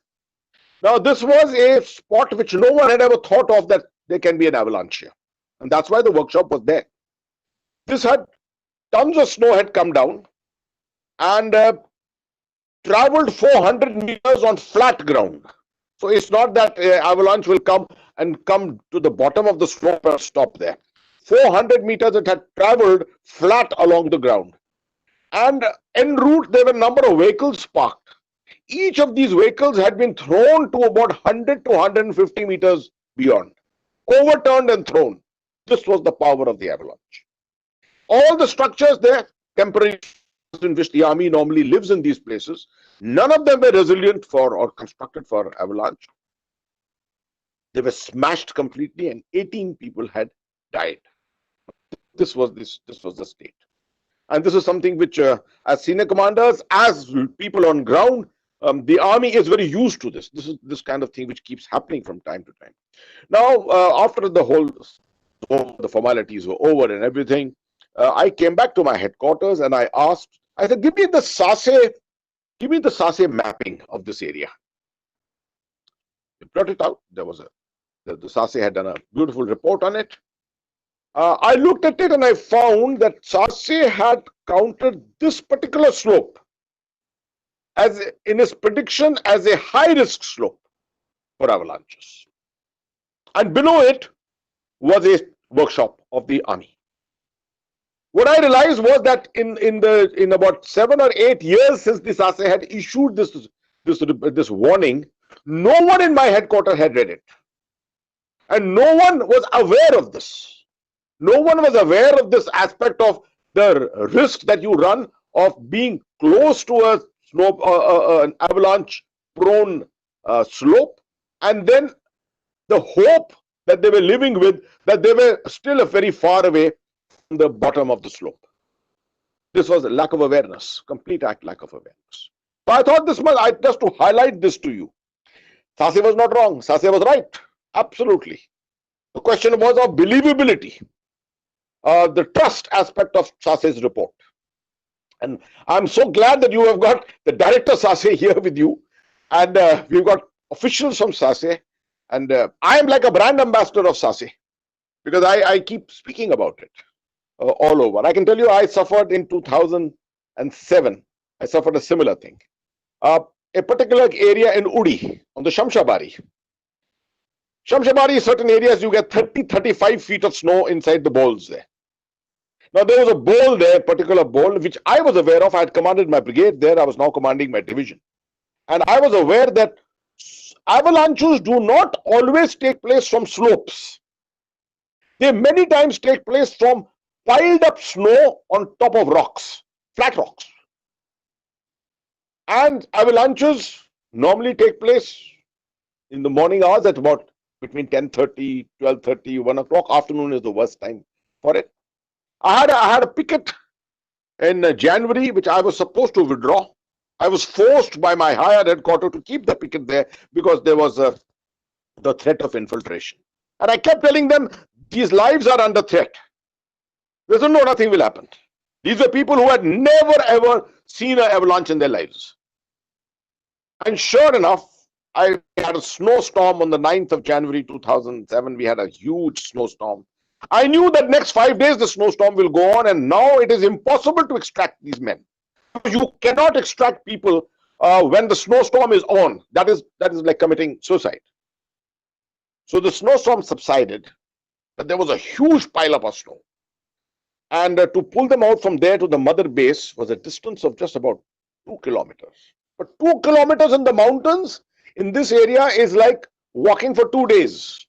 Now, this was a spot which no one had ever thought of, that there can be an avalanche here. And that's why the workshop was there. This had tons of snow had come down and traveled 400 meters on flat ground. So it's not that avalanche will come to the bottom of the slope and stop there. 400 meters it had traveled flat along the ground. And en route, there were a number of vehicles parked. Each of these vehicles had been thrown to about 100 to 150 meters beyond, overturned and thrown. This was the power of the avalanche. All the structures there, temporary, in which the army normally lives in these places, none of them were resilient for or constructed for avalanche. They were smashed completely, and 18 people had died. This was the state. And this is something which, as senior commanders, as people on ground, the army is very used to this. This is this kind of thing which keeps happening from time to time. Now, after the whole, the formalities were over and everything, I came back to my headquarters and I asked, I said, give me the SASE mapping of this area. They brought it out. There was the SASE had done a beautiful report on it. I looked at it and I found that SASE had counted this particular slope as in its prediction as a high-risk slope for avalanches. And below it was a workshop of the army. What I realized was that in about 7 or 8 years since the SASE had issued this warning, no one in my headquarters had read it. And no one was aware of this. No one was aware of this aspect of the risk that you run of being close to a slope, an avalanche-prone slope, and then the hope that they were living with, that they were still very far away from the bottom of the slope. This was a lack of awareness, complete lack of awareness. So I thought this much, just to highlight this to you. SASE was not wrong. SASE was right. Absolutely. The question was of believability. The trust aspect of SASE's report. And I'm so glad that you have got the director SASE here with you. And we've got officials from SASE. And I am like a brand ambassador of SASE, because I keep speaking about it all over. I can tell you I suffered in 2007. I suffered a similar thing. A particular area in Udi on the Shamshabari. Shamshabari, certain areas you get 30-35 feet of snow inside the bowls there. Now there was a bowl there, particular bowl, which I was aware of. I had commanded my brigade there. I was now commanding my division. And I was aware that avalanches do not always take place from slopes. They many times take place from piled up snow on top of rocks, flat rocks. And avalanches normally take place in the morning hours at about between 10:30, 12:30, 1 o'clock. Afternoon is the worst time for it. I had a picket in January, which I was supposed to withdraw. I was forced by my higher headquarters to keep the picket there because there was the threat of infiltration. And I kept telling them, these lives are under threat. They said, no, nothing will happen. These were people who had never ever seen an avalanche in their lives. And sure enough, I had a snowstorm on the 9th of January 2007. We had a huge snowstorm. I knew that next 5 days the snowstorm will go on, and now it is impossible to extract these men. You cannot extract people when the snowstorm is on. That is like committing suicide. So the snowstorm subsided, but there was a huge pileup of snow. And to pull them out from there to the mother base was a distance of just about 2 kilometers. But 2 kilometers in the mountains in this area is like walking for 2 days.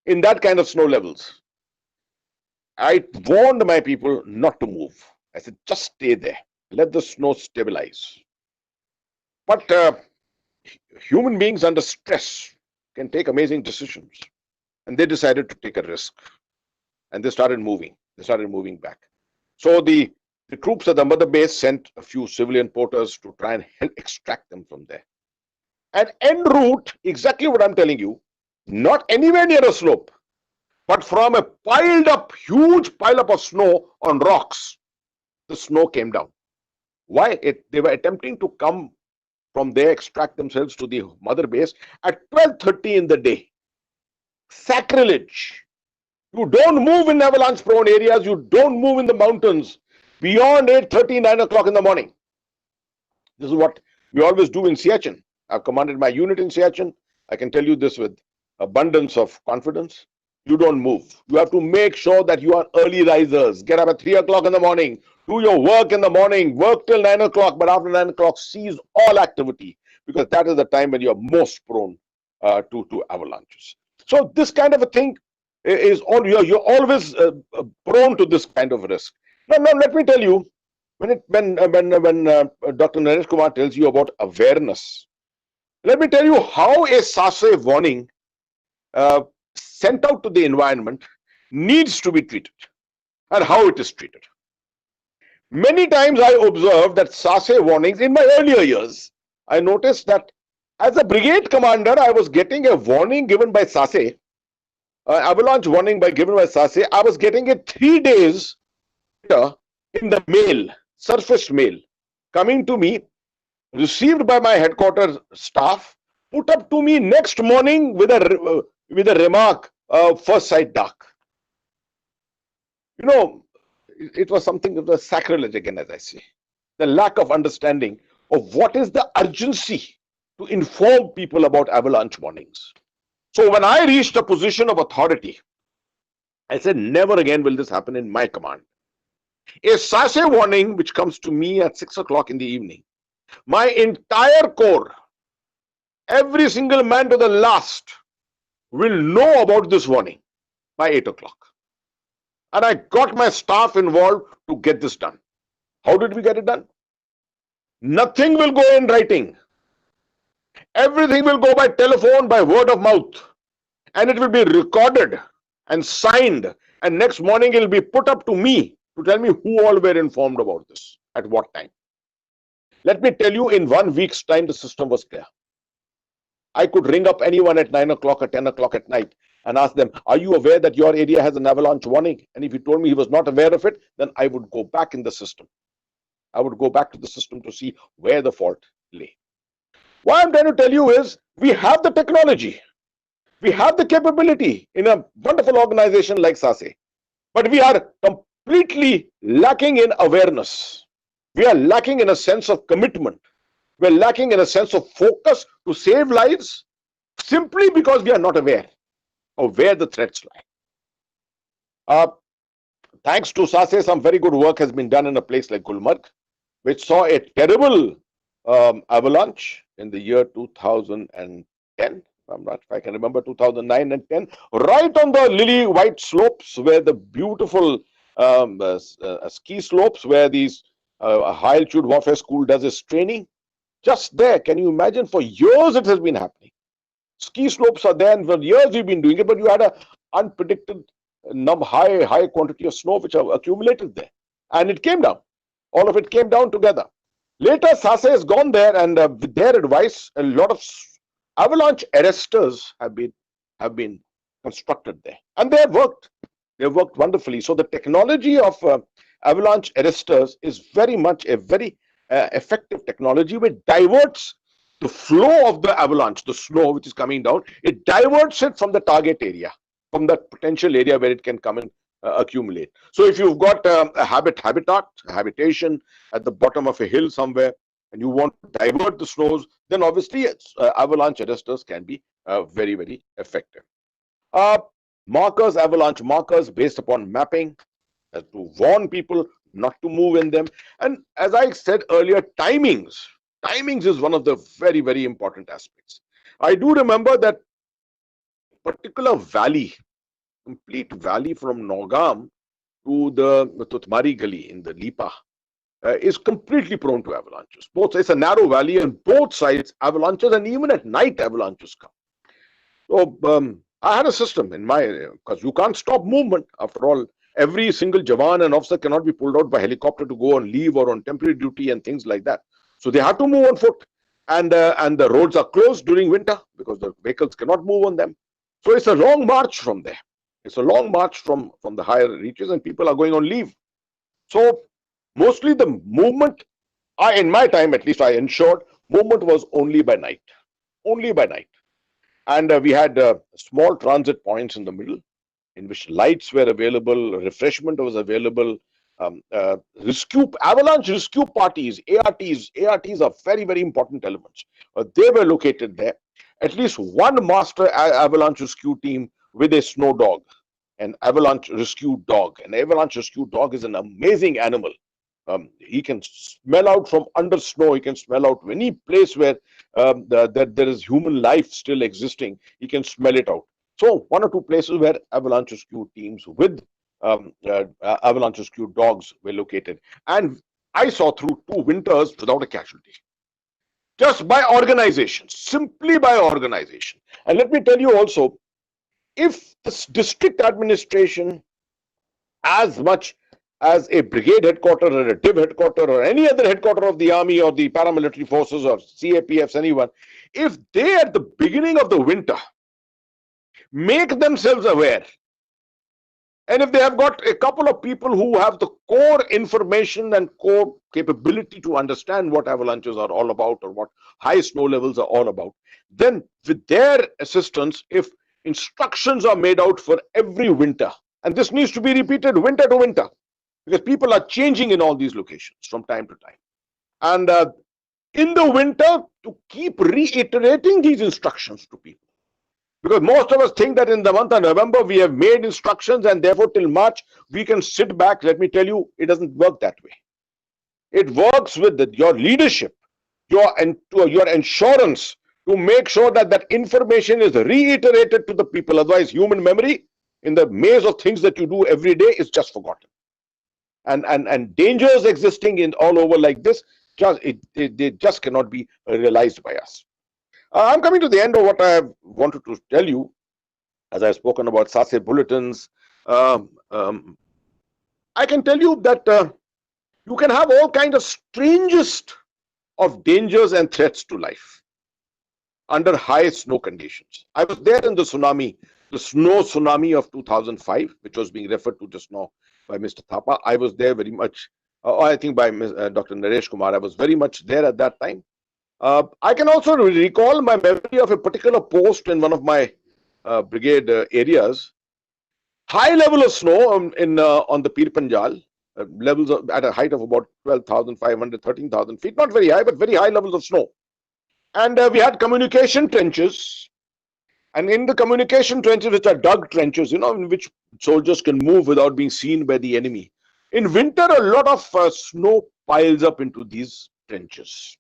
in that kind of snow levels. I warned my people not to move. I said, just stay there. Let the snow stabilize. But human beings under stress can take amazing decisions. And they decided to take a risk. And they started moving. They started moving back. So the troops at the mother base sent a few civilian porters to try and help extract them from there. And en route, exactly what I'm telling you, not anywhere near a slope, but from a huge pile up of snow on rocks, the snow came down. Why? They were attempting to come from there, extract themselves to the mother base at 12:30 in the day. Sacrilege. You don't move in avalanche prone areas. You don't move in the mountains beyond 8:30, 9 o'clock in the morning. This is what we always do in Siachen. I've commanded my unit in Siachen. I can tell you this with abundance of confidence. You don't move. You have to make sure that you are early risers. Get up at 3 o'clock in the morning. Do your work in the morning. Work till 9 o'clock. But after 9 o'clock, cease all activity, because that is the time when you're most prone to avalanches. So this kind of a thing is all you're always prone to this kind of risk. Now let me tell you, when Dr. Naresh Kumar tells you about awareness, let me tell you how a SASE warning sent out to the environment needs to be treated and how it is treated. Many times I observed that SASE warnings in my earlier years. I noticed that as a brigade commander, I was getting a warning given by SASE, avalanche warning given by SASE. I was getting it 3 days later in the mail, surfaced mail, coming to me, received by my headquarters staff, put up to me next morning with a remark, first sight dark. You know, it was something of the sacrilege again, as I say. The lack of understanding of what is the urgency to inform people about avalanche warnings. So when I reached a position of authority, I said, never again will this happen in my command. A SASE warning which comes to me at 6 o'clock in the evening, my entire corps, every single man to the last, will know about this warning by 8 o'clock. And I got my staff involved to get this done. How did we get it done? Nothing will go in writing. Everything will go by telephone, by word of mouth. And it will be recorded and signed. And next morning it will be put up to me to tell me who all were informed about this, at what time. Let me tell you, in 1 week's time, the system was clear. I could ring up anyone at 9 o'clock or 10 o'clock at night and ask them, are you aware that your area has an avalanche warning? And if he told me he was not aware of it, then I would go back in the system. I would go back to the system to see where the fault lay. What I'm trying to tell you is, we have the technology. We have the capability in a wonderful organization like SASE. But we are completely lacking in awareness. We are lacking in a sense of commitment. We're lacking in a sense of focus to save lives simply because we are not aware of where the threats lie. Thanks to SASE, some very good work has been done in a place like Gulmarg, which saw a terrible avalanche in the year 2010. If I can remember, 2009 and 10, right on the lily white slopes where the beautiful ski slopes where these high altitude warfare school does its training. Just there, can you imagine? For years it has been happening. Ski slopes are there, and for years we've been doing it, but you had a unpredicted high quantity of snow which have accumulated there, and it came down. All of it came down together. Later, SASE has gone there, and with their advice, a lot of avalanche arresters have been constructed there, and they have worked. They have worked wonderfully. So the technology of avalanche arresters is very much a very effective technology which diverts the flow of the avalanche, the snow which is coming down. It diverts it from the target area, from the potential area where it can come and accumulate. So if you've got a habitation at the bottom of a hill somewhere, and you want to divert the snows, then obviously avalanche arresters can be very, very effective. Markers, avalanche markers based upon mapping to warn people not to move in them. And as I said earlier, timings is one of the very, very important aspects. I do remember that particular valley complete valley from Nogam to the Tutmari Gali in the Lipa is completely prone to avalanches. Both, it's a narrow valley and both sides avalanches, and even at night avalanches come. So I had a system in my, because you can't stop movement. After all, every single Jawan and officer cannot be pulled out by helicopter to go on leave or on temporary duty and things like that. So they have to move on foot, and the roads are closed during winter because the vehicles cannot move on them. So it's a long march from there. It's a long march from the higher reaches, and people are going on leave. So mostly the movement, in my time at least, I ensured movement was only by night. Only by night. And we had small transit points in the middle in which lights were available, refreshment was available, avalanche rescue parties, ARTs are very, very important elements. They were located there. At least one master avalanche rescue team with a snow dog, an avalanche rescue dog. An avalanche rescue dog is an amazing animal. He can smell out from under snow. He can smell out any place where there is human life still existing. He can smell it out. So one or two places where avalanche rescue teams with avalanche rescue dogs were located. And I saw through 2 winters without a casualty. Just by organization, simply by organization. And let me tell you also, if the district administration, as much as a brigade headquarter or a div headquarter or any other headquarter of the army or the paramilitary forces or CAPFs, anyone, if they at the beginning of the winter make themselves aware, and if they have got a couple of people who have the core information and core capability to understand what avalanches are all about or what high snow levels are all about, then with their assistance, if instructions are made out for every winter, and this needs to be repeated winter to winter, because people are changing in all these locations from time to time. And in the winter, to keep reiterating these instructions to people. Because most of us think that in the month of November, we have made instructions and therefore till March, we can sit back. Let me tell you, it doesn't work that way. It works with your leadership, your insurance to make sure that that information is reiterated to the people. Otherwise, human memory in the maze of things that you do every day is just forgotten. And dangers existing in all over like this, they just cannot be realized by us. I'm coming to the end of what I wanted to tell you, as I've spoken about SASE bulletins. I can tell you that you can have all kinds of strangest of dangers and threats to life under high snow conditions. I was there in the tsunami, the Snow Tsunami of 2005, which was being referred to just now by Mr. Thapa. I was there very much, I think by Dr. Naresh Kumar. I was very much there at that time. I can also recall my memory of a particular post in one of my brigade areas. High level of snow on the Pir Panjal, levels at a height of about 12,500, 13,000 feet. Not very high, but very high levels of snow. And we had communication trenches. And in the communication trenches, which are dug trenches, in which soldiers can move without being seen by the enemy. In winter, a lot of snow piles up into these trenches.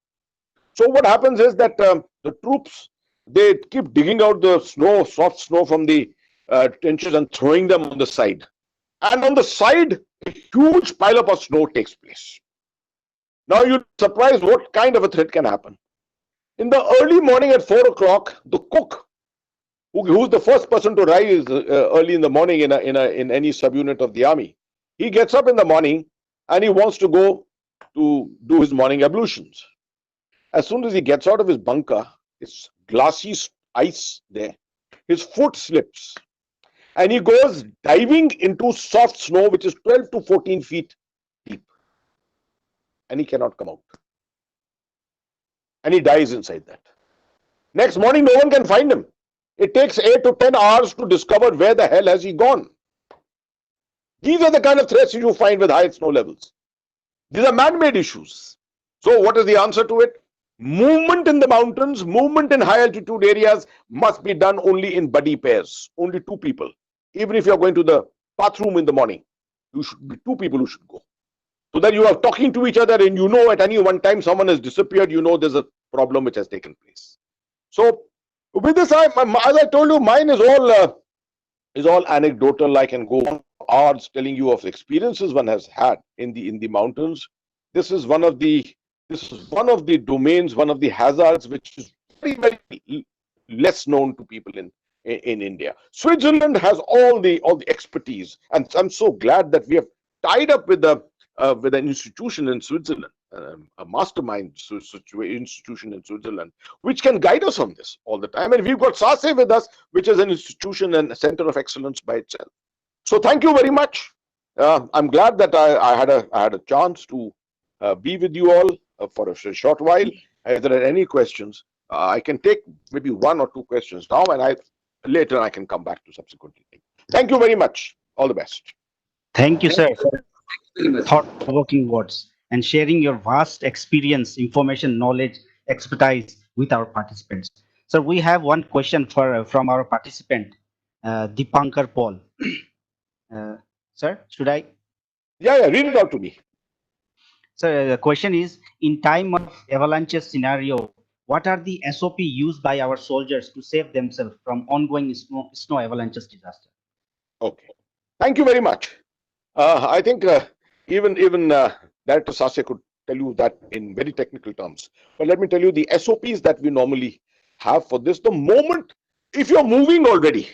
So what happens is that the troops, they keep digging out the snow, soft snow from the trenches and throwing them on the side. And on the side, a huge pileup of snow takes place. Now you're surprised what kind of a threat can happen. In the early morning at 4 o'clock, the cook, who's the first person to rise early in the morning in any subunit of the army, he gets up in the morning and he wants to go to do his morning ablutions. As soon as he gets out of his bunker, it's glassy ice there. His foot slips and he goes diving into soft snow, which is 12 to 14 feet deep. And he cannot come out. And he dies inside that. Next morning, no one can find him. It takes 8 to 10 hours to discover where the hell has he gone. These are the kind of threats you find with high snow levels. These are man-made issues. So what is the answer to it? Movement in the mountains, movement in high altitude areas must be done only in buddy pairs, only 2 people. Even if you're going to the bathroom in the morning, you should be 2 people who should go. So that you are talking to each other and you know at any one time someone has disappeared, you know there's a problem which has taken place. So with this, as I told you, mine is all is all anecdotal. I can go on hours telling you of experiences one has had in the mountains. This is one of the domains, one of the hazards which is very less known to people in India. Switzerland has all the expertise, and I'm so glad that we have tied up with an institution in Switzerland, a mastermind institution in Switzerland, which can guide us on this all the time. And we've got SASE with us, which is an institution and a center of excellence by itself. So thank you very much. I'm glad that I had a chance to be with you all for a short while. If there are any questions, I can take maybe one or two questions now, and later I can come back to subsequently. Thank you very much. All the best. Thank you, sir, for thought-provoking words and sharing your vast experience, information, knowledge, expertise with our participants. So we have one question from our participant, Dipankar Paul. Sir, should I? Yeah, read it out to me. So the question is, in time of avalanche scenario, what are the SOP used by our soldiers to save themselves from ongoing snow avalanches disaster? Okay, thank you very much. I think even Director Sase could tell you that in very technical terms. But let me tell you the SOPs that we normally have for this. The moment, if you're moving already,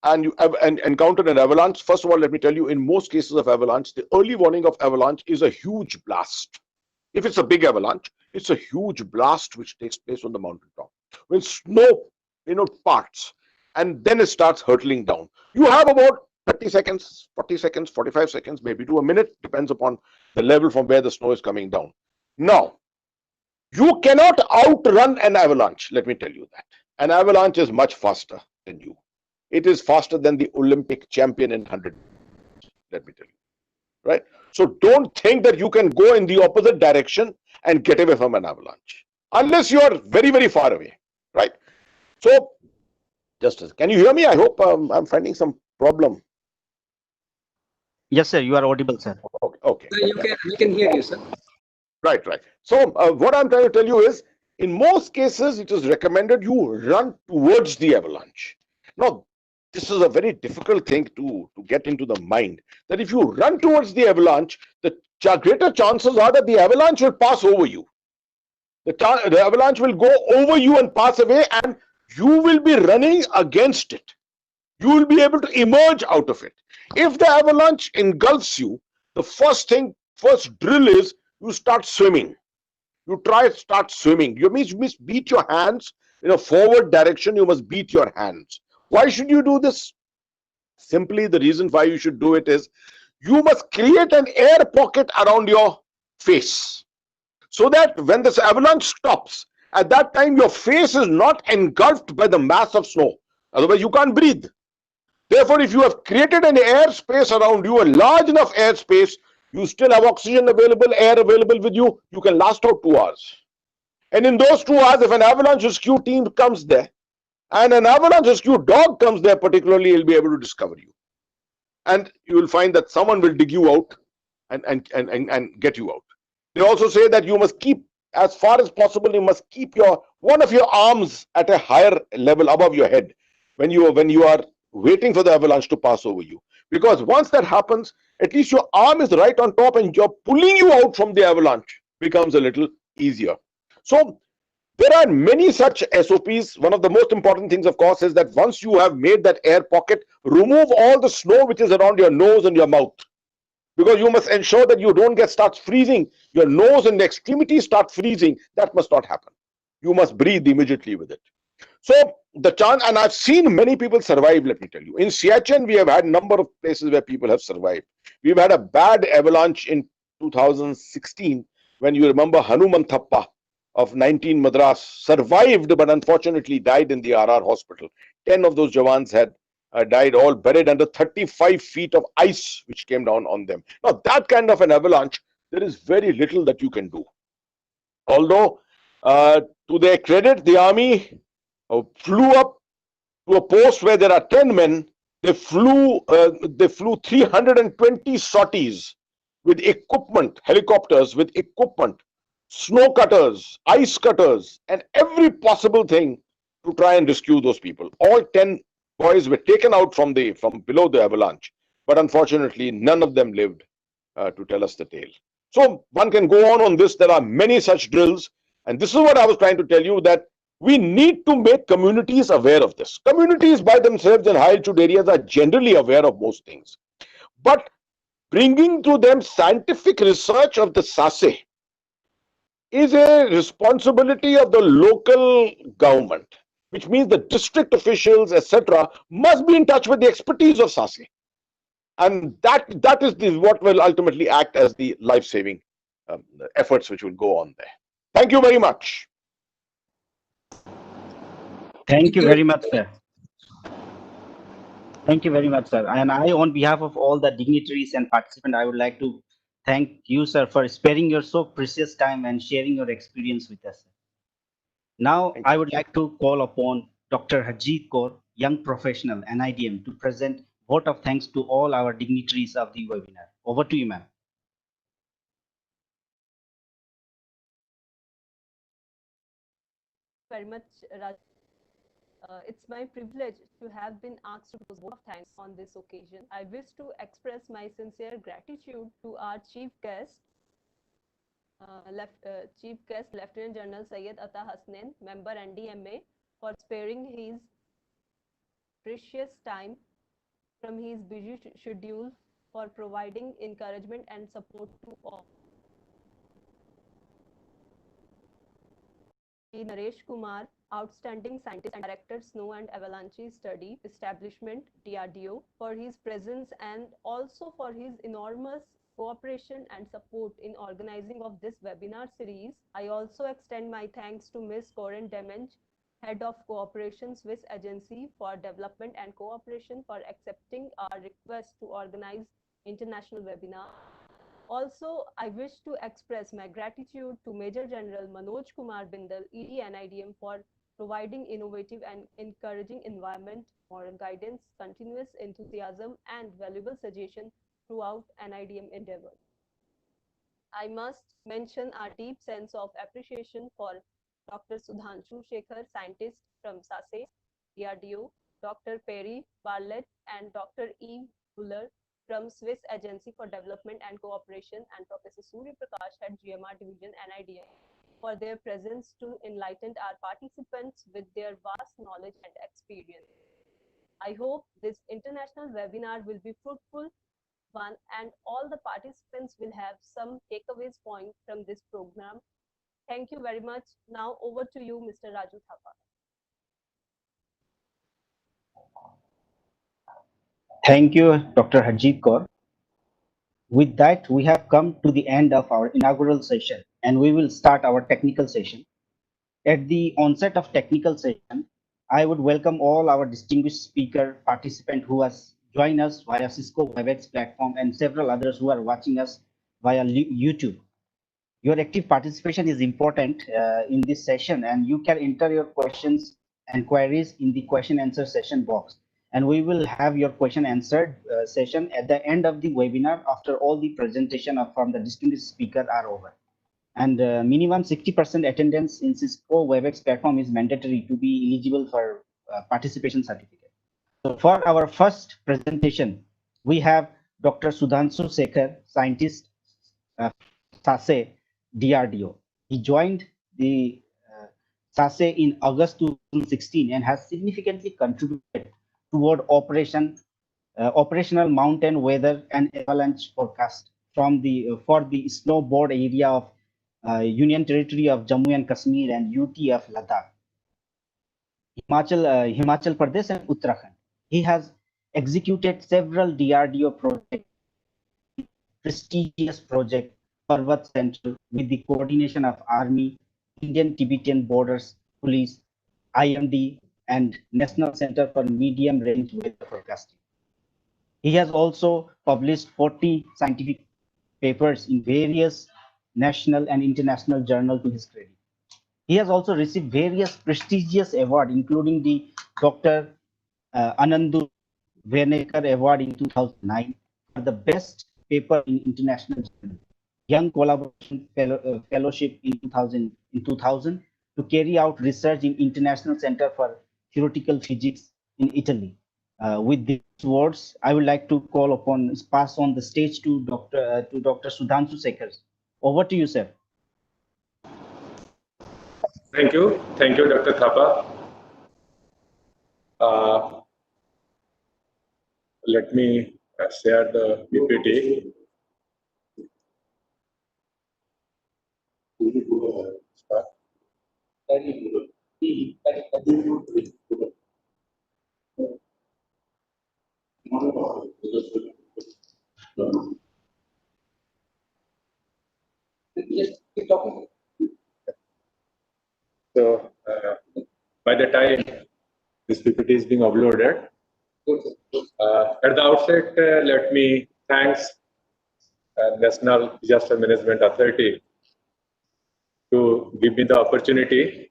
and you have encountered an avalanche, first of all, let me tell you, in most cases of avalanche, the early warning of avalanche is a huge blast. If it's a big avalanche, it's a huge blast which takes place on the mountaintop. When snow, parts, and then it starts hurtling down. You have about 30 seconds, 40 seconds, 45 seconds, maybe to a minute, depends upon the level from where the snow is coming down. Now, you cannot outrun an avalanche, let me tell you that. An avalanche is much faster than you. It is faster than the Olympic champion in 100, let me tell you, right? So don't think that you can go in the opposite direction and get away from an avalanche, unless you are very, very far away, right? So, can you hear me? I hope I'm finding some problem. Yes, sir, you are audible, sir. Okay. We can hear you, sir. Right. So what I'm trying to tell you is, in most cases, it is recommended you run towards the avalanche. Now, this is a very difficult thing to get into the mind, that if you run towards the avalanche, the greater chances are that the avalanche will pass over you. The avalanche will go over you and pass away, and you will be running against it. You will be able to emerge out of it. If the avalanche engulfs you, the first drill is you start swimming. You start swimming. You must beat your hands in a forward direction. You must beat your hands. Why should you do this? Simply, the reason why you should do it is you must create an air pocket around your face, so that when this avalanche stops, at that time your face is not engulfed by the mass of snow. Otherwise, you can't breathe. Therefore, if you have created an airspace around you, a large enough airspace, you still have oxygen available, air available with you, you can last out 2 hours. And in those 2 hours, if an avalanche rescue team comes there, and an avalanche rescue dog comes there particularly, he'll be able to discover you. And you will find that someone will dig you out and get you out. They also say that you must keep, as far as possible, you must keep one of your arms at a higher level above your head when you are waiting for the avalanche to pass over you. Because once that happens, at least your arm is right on top and you're pulling you out from the avalanche becomes a little easier. So there are many such SOPs. One of the most important things, of course, is that once you have made that air pocket, remove all the snow which is around your nose and your mouth. Because you must ensure that you don't start freezing. Your nose and the extremities start freezing. That must not happen. You must breathe immediately with it. So the chance, and I've seen many people survive, let me tell you. In Siachen, we have had a number of places where people have survived. We've had a bad avalanche in 2016, when you remember Hanumanthappa of 19 Madras survived, but unfortunately died in the RR hospital. 10 of those Jawans had died, all buried under 35 feet of ice which came down on them. Now, that kind of an avalanche, there is very little that you can do. Although, to their credit, the army flew up to a post where there are 10 men. They flew 320 sorties with equipment, helicopters with equipment, snow cutters, ice cutters, and every possible thing to try and rescue those people. All 10 boys were taken out from below the avalanche, but unfortunately, none of them lived to tell us the tale. So one can go on this. There are many such drills, and this is what I was trying to tell you, that we need to make communities aware of this. Communities by themselves in high altitude areas are generally aware of most things, but bringing to them scientific research of the SASE is a responsibility of the local government, which means the district officials, etc., must be in touch with the expertise of SASE. And that is what will ultimately act as the life-saving efforts which will go on there. Thank you very much. Thank you very much, sir. Thank you very much, sir. And I, on behalf of all the dignitaries and participants, I would like to thank you, sir, for sparing your so precious time and sharing your experience with us. Now, I would like to call upon Dr. Harjeet Kaur, young professional, NIDM, to present vote of thanks to all our dignitaries of the webinar. Over to you, ma'am. Very much, Raj. It's my privilege to have been asked to propose vote of thanks on this occasion. I wish to express my sincere gratitude to our chief guest, Lieutenant General Syed Atta Hasnain, member NDMA, for sparing his precious time from his busy schedule for providing encouragement and support to all. Naresh Kumar, outstanding scientist and director, Snow and Avalanche Study Establishment, DRDO, for his presence and also for his enormous cooperation and support in organizing of this webinar series. I also extend my thanks to Ms. Corinne Demenge, Head of Cooperation, Swiss Agency for Development and Cooperation, for accepting our request to organize international webinar. Also, I wish to express my gratitude to Major General Manoj Kumar Bindal, ED NIDM, for providing innovative and encouraging environment, moral guidance, continuous enthusiasm, and valuable suggestion throughout NIDM endeavor. I must mention our deep sense of appreciation for Dr. Sudhanshu Shekhar, scientist from SASE, DRDO, Dr. Perry Barlett, and Dr. E. Buller from Swiss Agency for Development and Cooperation, and Professor Surya Prakash, Head GMR Division, NIDM, for their presence to enlighten our participants with their vast knowledge and experience. I hope this international webinar will be fruitful one, and all the participants will have some takeaways point from this program. Thank you very much. Now over to you, Mr. Raju Thapa. Thank you, Dr. Harjeet Kaur. With that, we have come to the end of our inaugural session, and we will start our technical session. At the onset of technical session, I would welcome all our distinguished speaker participant who has joined us via Cisco WebEx platform and several others who are watching us via YouTube. Your active participation is important in this session, and you can enter your questions and queries in the question answer session box. And we will have your question answered session at the end of the webinar after all the presentation from the distinguished speaker are over. And minimum 60% attendance in Cisco WebEx platform is mandatory to be eligible for participation certificate. So for our first presentation, we have Dr. Sudhanshu Shekhar, scientist, SASE, DRDO. He joined the SASE in August 2016 and has significantly contributed toward operational mountain weather and avalanche forecast for the snowboard area of Union Territory of Jammu and Kashmir and UT of Ladakh, Himachal Pradesh and Uttarakhand. He has executed several DRDO projects, prestigious project Parvat Center with the coordination of Army, Indian Tibetan Borders Police, IMD, and National Center for Medium Range Weather Forecasting. He has also published 40 scientific papers in various national and international journals to his credit. He has also received various prestigious awards, including the Dr. Anandu Venekar Award in 2009 for the best paper in international journal, Young Collaboration Fellowship in 2000 to carry out research in International Center for Theoretical Physics in Italy, With these words, I would like to pass on the stage to Dr. Sudhanshu Sekhar. Over to you, sir. Thank you, Dr. Thapa. Let me share the PPT. So, by the time this PPT is being uploaded, at the outset, let me thanks National Disaster Management Authority to give me the opportunity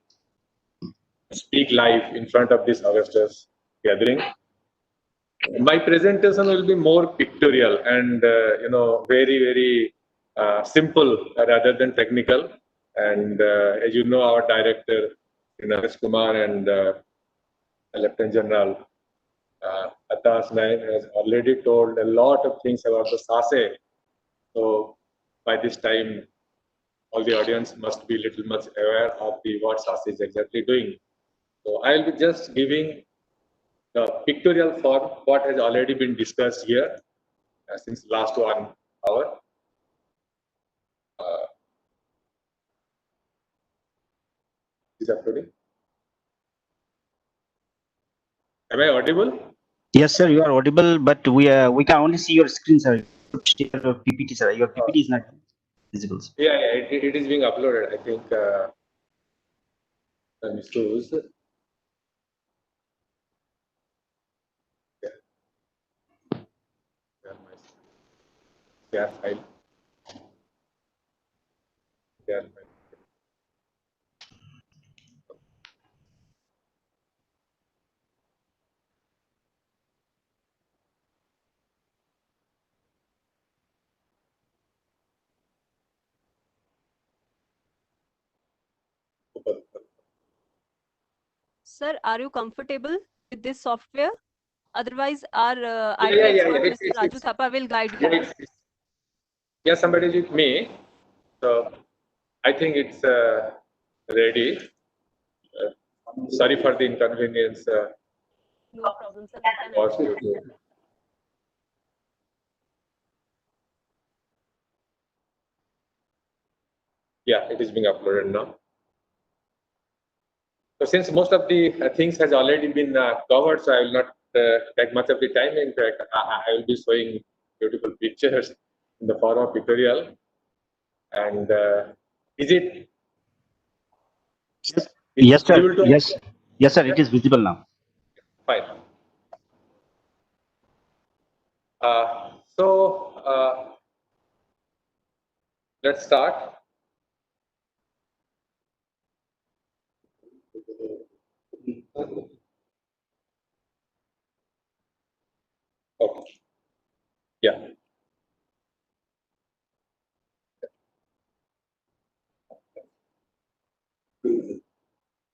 to speak live in front of this Augustus gathering. My presentation will be more pictorial and very simple rather than technical. And as you know, our director Naresh Kumar and Lieutenant General Atas Naik has already told a lot of things about the SASE. So by this time, all the audience must be little much aware of what SASE is exactly doing. So I'll be just giving the pictorial form what has already been discussed here since last 1 hour. Is that ready? Am I audible? Yes, sir, you are audible, but we can only see your screen, sir. Share your PPT, sir. Your PPT is not visible, sir. Yeah, it is being uploaded. I think let me choose. Share file. Share file. Sir, are you comfortable with this software? Otherwise, our IT expert, Mr. Raju Thapa, will guide you. Yeah, somebody is with me. So I think it's ready. Sorry for the inconvenience. No problem, sir. We can Yeah, it is being uploaded now. So since most of the things has already been covered, so I will not take much of the time. In fact, I will be showing beautiful pictures in the form of pictorial. And is it? Yes, sir. Yes, sir. It is visible now. Fine. So let's start. Okay. Yeah.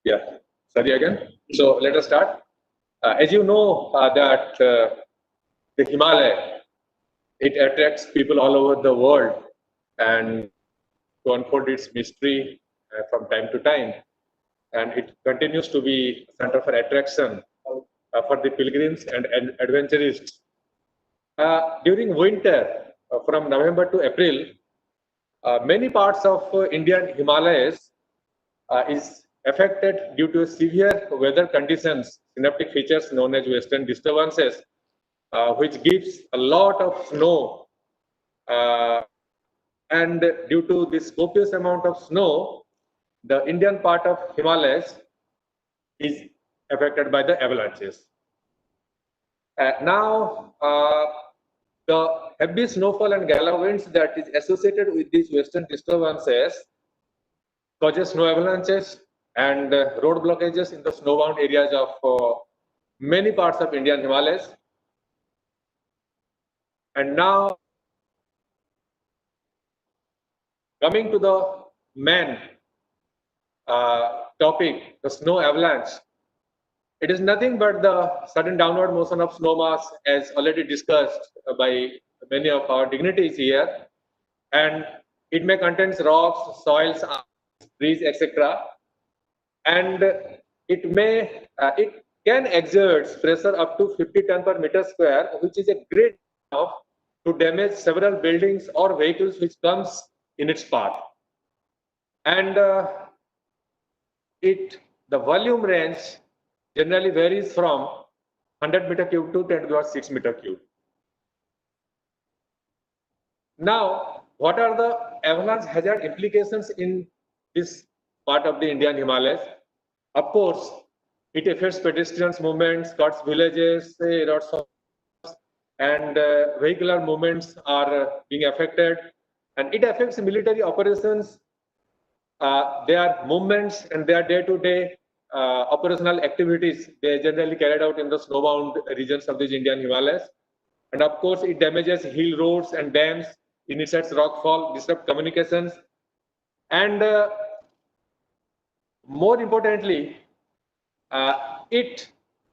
Yeah. Sorry again. So let us start. As you know, that the Himalaya, it attracts people all over the world, and to unfold its mystery from time to time, and it continues to be a center for attraction for the pilgrims and adventurers. During winter, from November to April, many parts of Indian Himalayas is affected due to severe weather conditions, synaptic features known as western disturbances, which gives a lot of snow. And due to this copious amount of snow, the Indian part of Himalayas is affected by the avalanches. Now, the heavy snowfall and gale winds that is associated with these western disturbances causes snow avalanches and road blockages in the snowbound areas of many parts of Indian Himalayas. And now, coming to the main topic, the snow avalanche. It is nothing but the sudden downward motion of snow mass, as already discussed by many of our dignitaries here, and it may contain rocks, soils, trees, etc. And it can exert pressure up to 50 ton per meter square, which is a great enough to damage several buildings or vehicles which comes in its path. And the volume range generally varies from 100 meter cube to 10⁶ meter cube. Now, what are the avalanche hazard implications in this part of the Indian Himalayas? Of course, it affects pedestrians' movements, cuts villages, erodes, and vehicular movements are being affected, and it affects military operations, their movements and their day-to-day operational activities. They generally carried out in the snowbound regions of these Indian Himalayas. And of course, it damages hill roads and dams, initiates rockfall, disrupts communications, and more importantly, it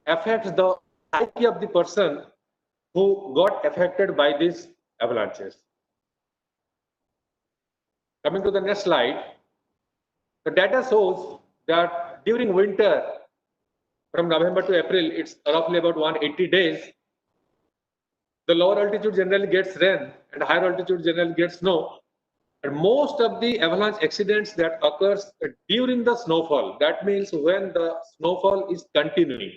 affects the psyche of the person who got affected by these avalanches. Coming to the next slide, the data shows that during winter, from November to April, it's roughly about 180 days. The lower altitude generally gets rain and higher altitude generally gets snow. And most of the avalanche accidents that occurs during the snowfall, that means when the snowfall is continuing.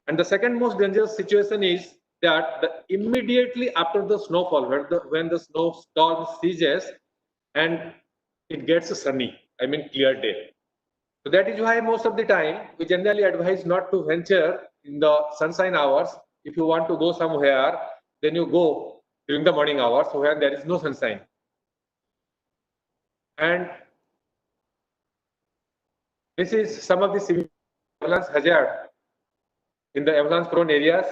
And the second most dangerous situation is that immediately after the snowfall, when the snowstorm ceases and it gets sunny, I mean clear day. So that is why most of the time we generally advise not to venture in the sunshine hours. If you want to go somewhere, then you go during the morning hours when there is no sunshine. And this is some of the severe avalanche hazard in the avalanche prone areas.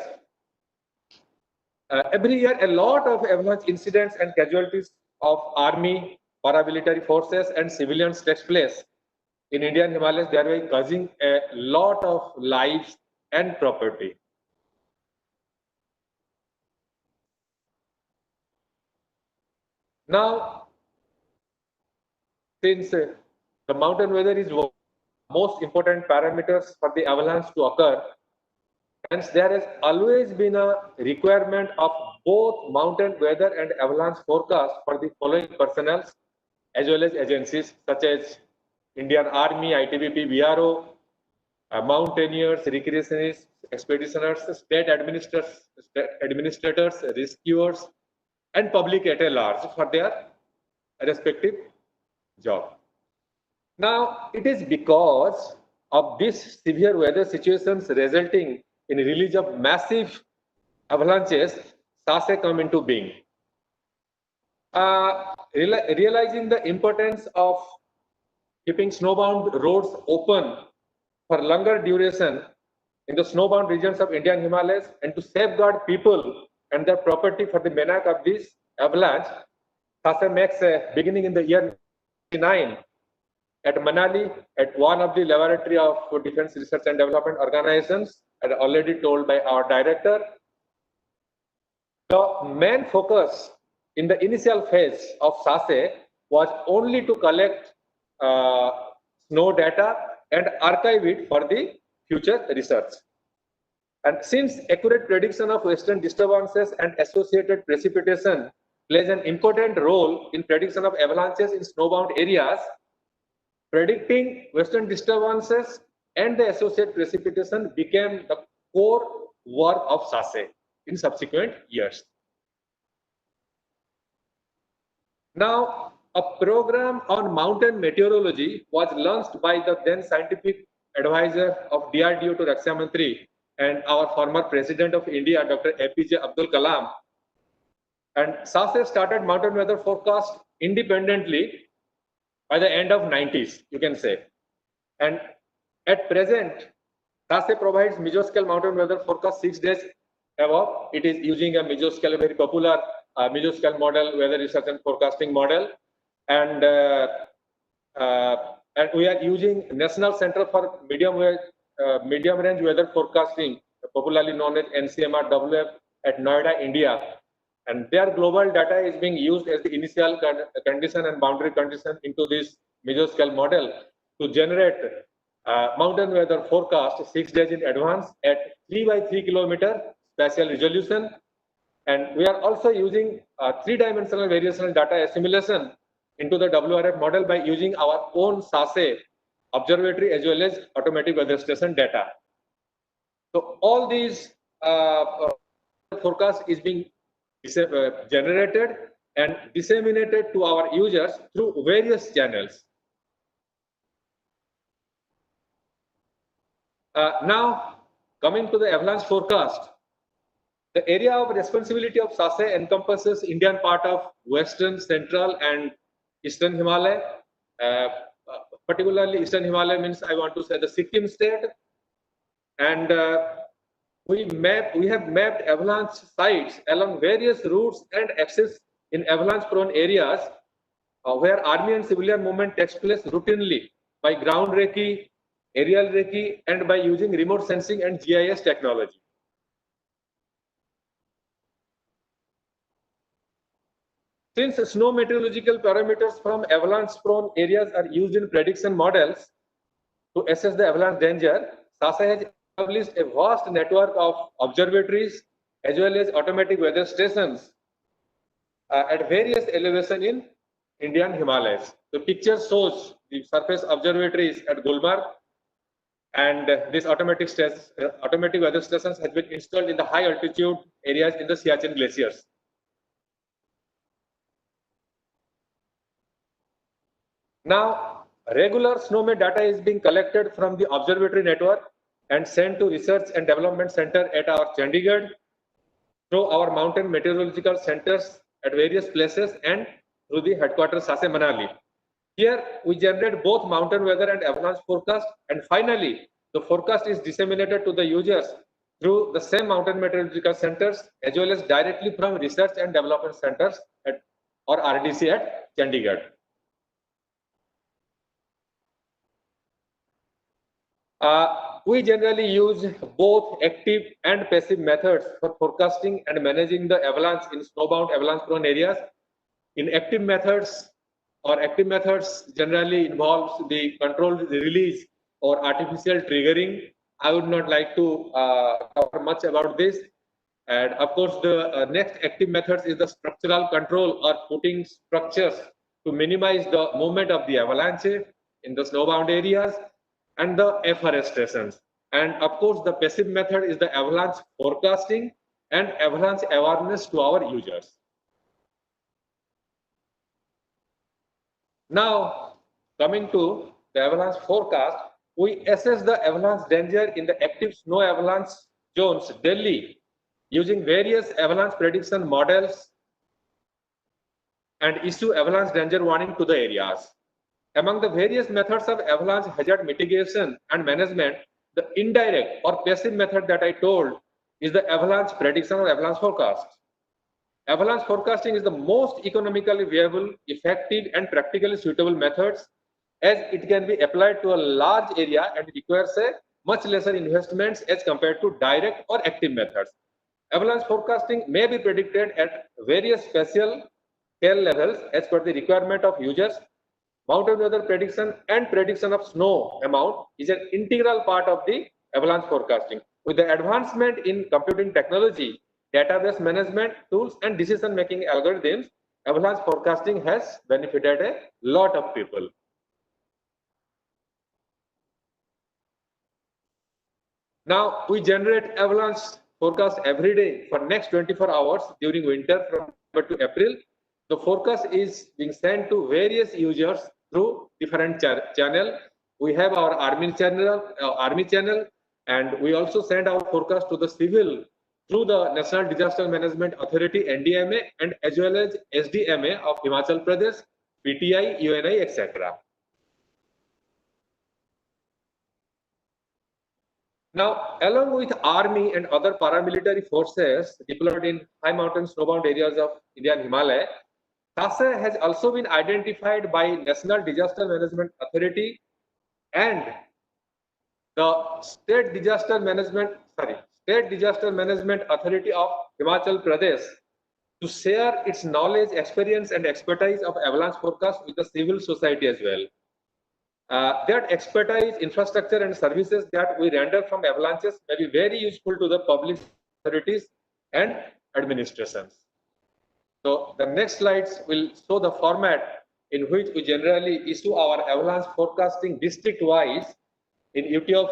Every year, a lot of avalanche incidents and casualties of army, paramilitary forces and civilians takes place in Indian Himalayas, thereby causing a lot of lives and property. Now, since the mountain weather is one of the most important parameters for the avalanche to occur, hence there has always been a requirement of both mountain weather and avalanche forecast for the following personnel as well as agencies such as Indian Army, ITBP, BRO, mountaineers, recreationists, expeditioners, state administrators, rescuers, and public at large for their respective job. Now, it is because of these severe weather situations resulting in release of massive avalanches, SASE come into being. Realizing the importance of keeping snowbound roads open for longer duration in the snowbound regions of Indian Himalayas and to safeguard people and their property for the menace of this avalanche, SASE makes a beginning in the year 1999 at Manali at one of the laboratory of Defense Research and Development Organizations, as already told by our director. The main focus in the initial phase of SASE was only to collect snow data and archive it for the future research. And since accurate prediction of western disturbances and associated precipitation plays an important role in prediction of avalanches in snowbound areas, predicting western disturbances and the associated precipitation became the core work of SASE in subsequent years. Now, a program on mountain meteorology was launched by the then scientific advisor of DRDO to Raksha Mantri and our former President of India, Dr. APJ Abdul Kalam. And SASE started mountain weather forecast independently by the end of 90s, you can say. And at present, SASE provides mesoscale mountain weather forecast 6 days above. It is using a mesoscale, a very popular mesoscale model, weather research and forecasting model. And we are using National Center for Medium Wave medium range weather forecasting, popularly known as NCMR-WF, at Noida, India. And their global data is being used as the initial condition and boundary condition into this mesoscale model to generate mountain weather forecast 6 days in advance at 3 by 3 kilometer spatial resolution. And we are also using 3-dimensional variational data assimilation into the WRF model by using our own SASE observatory as well as automatic weather station data. So all these forecasts is being generated and disseminated to our users through various channels. Now, coming to the avalanche forecast, the area of responsibility of SASE encompasses Indian part of Western, Central, and Eastern Himalaya. Particularly Eastern Himalaya means I want to say the Sikkim state, and we have mapped avalanche sites along various routes and axes in avalanche-prone areas where army and civilian movement takes place routinely by ground recce, aerial recce, and by using remote sensing and GIS technology. Since snow meteorological parameters from avalanche-prone areas are used in prediction models to assess the avalanche danger, SASE has established a vast network of observatories as well as automatic weather stations at various elevations in Indian Himalayas. The picture shows the surface observatories at Gulmarg, and these automatic weather stations have been installed in the high altitude areas in the Siachen glaciers. Now, regular snowmelt data is being collected from the observatory network and sent to Research and Development Center at our Chandigarh through our mountain meteorological centers at various places and through the headquarters SASE Manali. Here, we generate both mountain weather and avalanche forecast, and finally, the forecast is disseminated to the users through the same mountain meteorological centers as well as directly from Research and Development Centers at, or RDC at Chandigarh. We generally use both active and passive methods for forecasting and managing the avalanche in snowbound avalanche-prone areas. In active methods generally involves the controlled release or artificial triggering. I would not like to cover much about this. And of course, the next active methods is the structural control or putting structures to minimize the movement of the avalanche in the snowbound areas, and the afforestations. And of course, the passive method is the avalanche forecasting and avalanche awareness to our users. Now, coming to the avalanche forecast, we assess the avalanche danger in the active snow avalanche zones daily using various avalanche prediction models and issue avalanche danger warning to the areas. Among the various methods of avalanche hazard mitigation and management, the indirect or passive method that I told is the avalanche prediction or avalanche forecast. Avalanche forecasting is the most economically viable, effective, and practically suitable methods, as it can be applied to a large area and requires a much lesser investments as compared to direct or active methods. Avalanche forecasting may be predicted at various spatial scale levels as per the requirement of users. Mountain weather prediction and prediction of snow amount is an integral part of the avalanche forecasting. With the advancement in computing technology, database management tools, and decision-making algorithms, avalanche forecasting has benefited a lot of people. Now, we generate avalanche forecast every day for next 24 hours during winter from November to April. The forecast is being sent to various users through different channel. We have our army channel, and we also send our forecast to the civil through the National Disaster Management Authority (NDMA) and as well as SDMA of Himachal Pradesh, PTI, UNI, etc. Now, along with army and other paramilitary forces deployed in high mountain snowbound areas of India and Himalaya, SASE has also been identified by National Disaster Management Authority and The State Disaster Management Authority of Himachal Pradesh to share its knowledge, experience, and expertise of avalanche forecast with the civil society as well. That expertise, infrastructure, and services that we render from avalanches may be very useful to the public authorities and administrations. So the next slides will show the format in which we generally issue our avalanche forecasting district-wise in UT of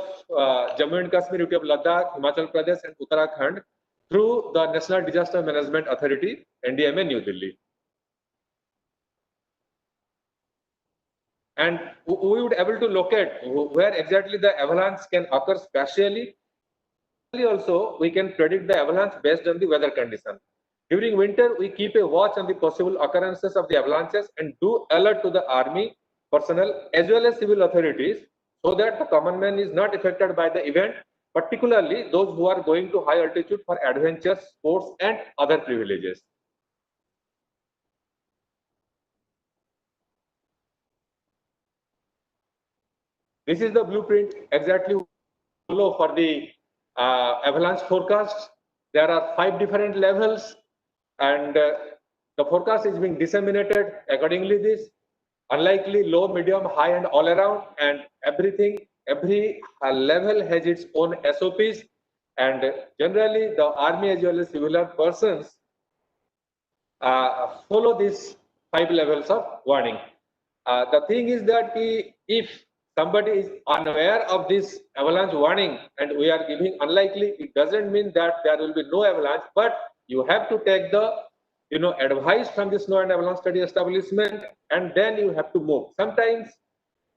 Jammu and Kashmir, UT of Ladakh, Himachal Pradesh, and Uttarakhand through the National Disaster Management Authority, NDMA, New Delhi. And we would able to locate where exactly the avalanche can occur spatially. Also, we can predict the avalanche based on the weather condition. During winter, we keep a watch on the possible occurrences of the avalanches and do alert to the army personnel as well as civil authorities so that the common man is not affected by the event, particularly those who are going to high altitude for adventure, sports, and other privileges. This is the blueprint exactly follow for the avalanche forecast. There are 5 different levels, and the forecast is being disseminated accordingly. This unlikely, low, medium, high, and all around, and every level has its own SOPs, and generally the army as well as civil persons follow these 5 levels of warning. The thing is that if somebody is unaware of this avalanche warning and we are giving unlikely, it doesn't mean that there will be no avalanche, but you have to take the advice from the Snow and Avalanche Study Establishment, and then you have to move. Sometimes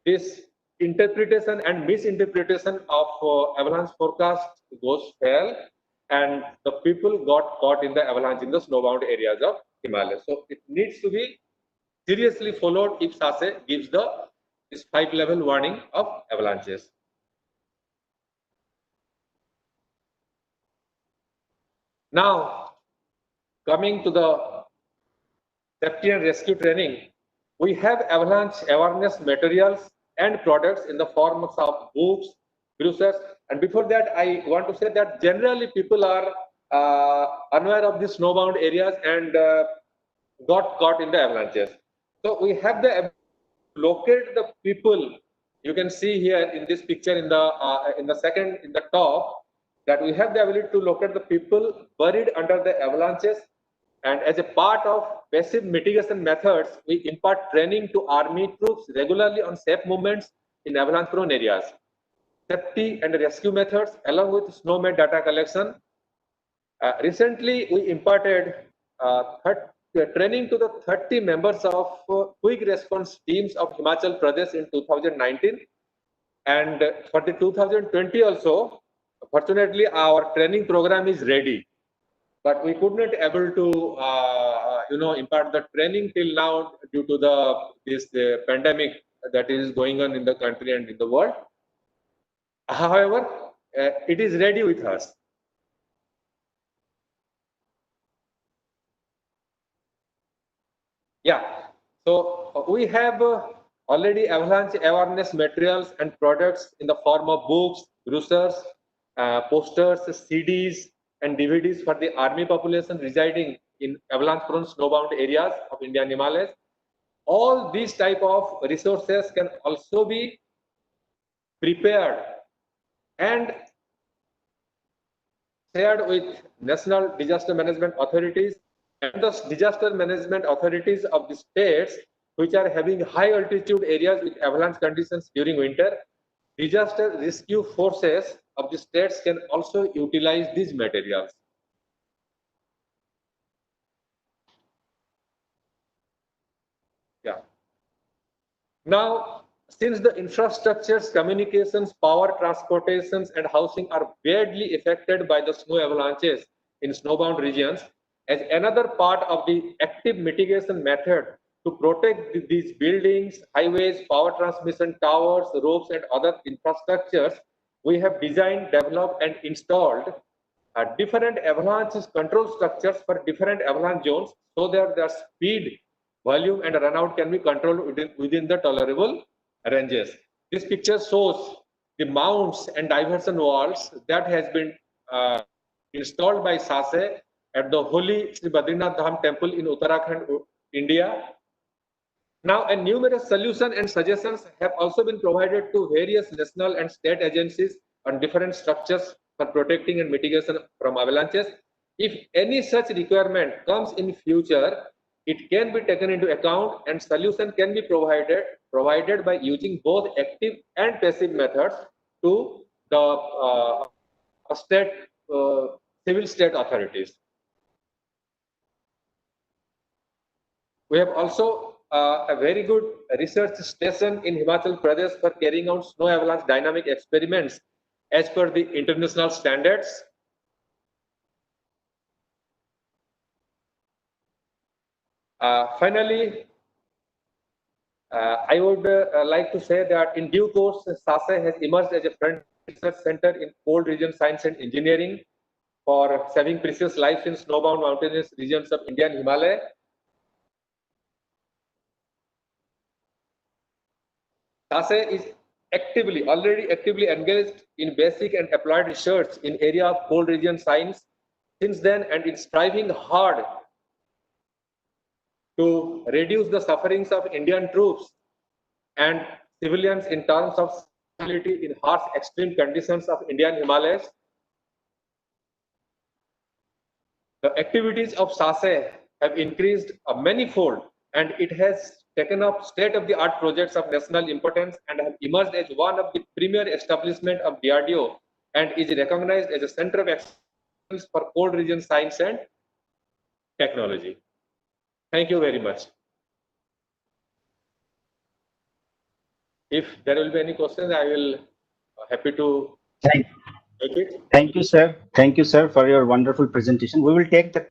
this interpretation and misinterpretation of avalanche forecast goes fail, and the people got caught in the avalanche in the snowbound areas of Himalaya. So it needs to be seriously followed if SASE gives this 5-level warning of avalanches. Now, coming to the safety and rescue training, we have avalanche awareness materials and products in the forms of books, brochures, and before that, I want to say that generally people are unaware of the snowbound areas and got caught in the avalanches. So we have the ability to locate the people. You can see here in this picture in the top that we have the ability to locate the people buried under the avalanches. And as a part of passive mitigation methods, we impart training to army troops regularly on safe movements in avalanche-prone areas, safety and rescue methods, along with snowmelt data collection. Recently, we imparted training to the 30 members of quick response teams of Himachal Pradesh in 2019. And for the 2020 also, fortunately, our training program is ready. But we could not able to, impart the training till now due to the pandemic that is going on in the country and in the world. However, it is ready with us. Yeah, so we have already avalanche awareness materials and products in the form of books, brochures, posters, CDs, and DVDs for the army population residing in avalanche-prone snowbound areas of India and Himalayas. All these type of resources can also be prepared and shared with national disaster management authorities and the disaster management authorities of the states which are having high altitude areas with avalanche conditions during winter. Disaster rescue forces of the states can also utilize these materials. Yeah. Now, since the infrastructures, communications, power, transportations, and housing are badly affected by the snow avalanches in snowbound regions, as another part of the active mitigation method to protect these buildings, highways, power transmission towers, ropes, and other infrastructures, we have designed, developed, and installed different avalanche control structures for different avalanche zones so that their speed, volume, and runout can be controlled within the tolerable ranges. This picture shows the mounts and diversion walls that has been installed by SASE at the holy Sri Badrinath Dham temple in Uttarakhand, India. Now, a numerous solutions and suggestions have also been provided to various national and state agencies on different structures for protecting and mitigation from avalanches. If any such requirement comes in future, it can be taken into account and solution can be provided by using both active and passive methods to the civil state authorities. We have also a very good research station in Himachal Pradesh for carrying out snow avalanche dynamic experiments as per the international standards. Finally, I would like to say that in due course, SASE has emerged as a front research center in cold region science and engineering for saving precious lives in snowbound mountainous regions of India and Himalaya. SASE is already actively engaged in basic and applied research in area of cold region science since then, and is striving hard to reduce the sufferings of Indian troops and civilians in terms of stability in harsh extreme conditions of Indian Himalayas. The activities of SASE have increased many-fold, and it has taken up state-of-the-art projects of national importance and have emerged as one of the premier establishment of DRDO and is recognized as a center of excellence for cold region science and technology. Thank you very much. If there will be any questions, I will happy to take it. Thank you, sir. Thank you, sir, for your wonderful presentation. We will take the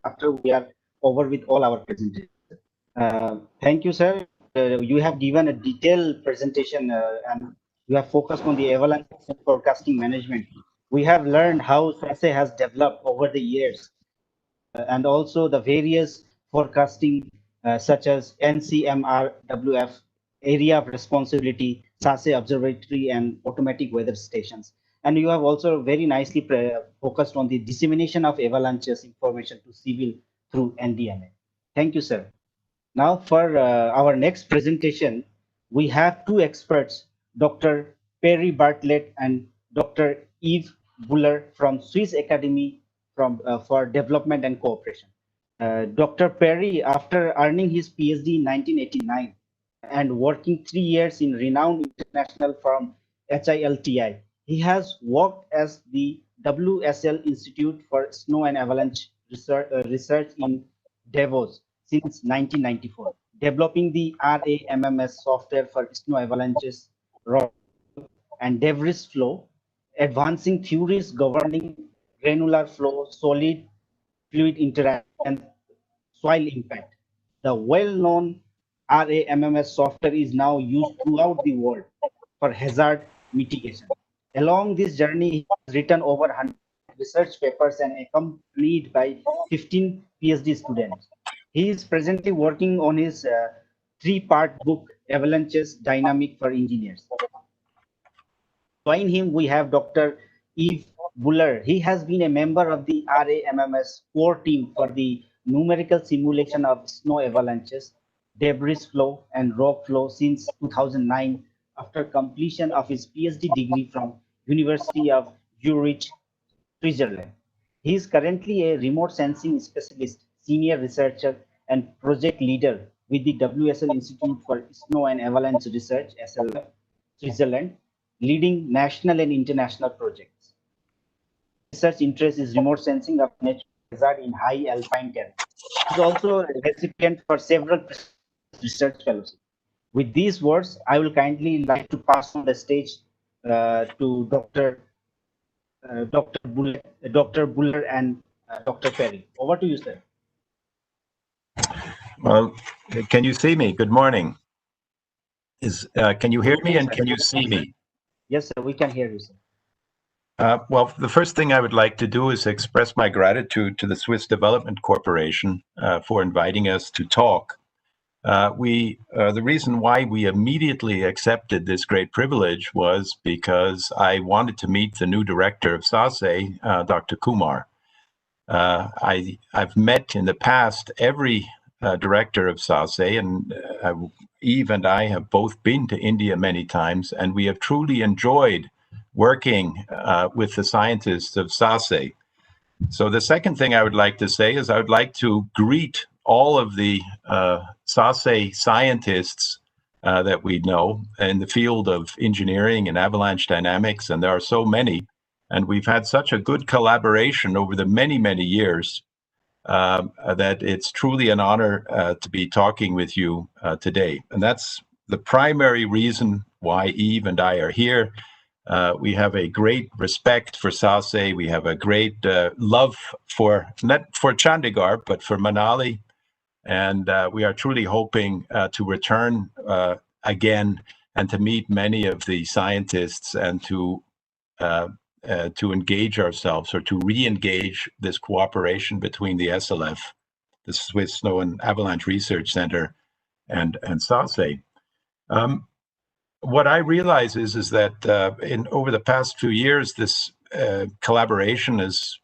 after we are over with all our presentations. Thank you, sir. You have given a detailed presentation and you have focused on the avalanche forecasting management. We have learned how SASE has developed over the years and also the various forecasting such as NCMRWF, area of responsibility, SASE observatory and automatic weather stations. And you have also very nicely focused on the dissemination of avalanches information to civil through NDMA. Thank you, sir. Now for our next presentation, we have two experts, Dr. Perry Bartlett and Dr. Yves Buller from Swiss Academy for Development and Cooperation. Dr. Perry, after earning his PhD in 1989 and working 3 years in renowned international firm HILTI, he has worked as the WSL Institute for Snow and Avalanche Research in Davos since 1994, developing the RAMMS software for snow avalanches, rock, and debris flow, advancing theories governing granular flow, solid fluid interaction, and soil impact. The well-known RAMMS software is now used throughout the world for hazard mitigation. Along this journey, he has written over 100 research papers and accompanied by 15 PhD students. He is presently working on his 3-part book, Avalanches Dynamic for Engineers. Join him, we have Dr. Yves Buller. He has been a member of the RAMMS core team for the numerical simulation of snow avalanches, debris flow, and rock flow since 2009 after completion of his PhD degree from University of Zurich, Switzerland. He is currently a remote sensing specialist, senior researcher, and project leader with the WSL Institute for Snow and Avalanche Research, SLF, Switzerland, leading national and international projects. Research interest is remote sensing of natural hazard in high alpine terrain. He is also a recipient for several research fellowships. With these words, I will kindly like to pass on the stage to Dr. Buller and Dr. Perry. Over to you, sir. Well, can you see me? Good morning. Can you hear me and can you see me? Yes, sir, we can hear you, sir. Well, the first thing I would like to do is express my gratitude to the Swiss Development Corporation for inviting us to talk The reason why we immediately accepted this great privilege was because I wanted to meet the new director of SASE, Dr. Kumar. I've met in the past every director of SASE, and Eve and I have both been to India many times, and we have truly enjoyed working with the scientists of SASE. So the second thing I would like to say is I would like to greet all of the SASE scientists that we know in the field of engineering and avalanche dynamics, and there are so many. And we've had such a good collaboration over the many, many years that it's truly an honor to be talking with you today. And that's the primary reason why Eve and I are here. We have a great respect for SASE. We have a great love for, not for Chandigarh, but for Manali. And we are truly hoping to return again and to meet many of the scientists and to engage ourselves, or to re-engage this cooperation between the SLF, the Swiss Snow and Avalanche Research Center, and SASE. What I realize is that over the past few years, this collaboration has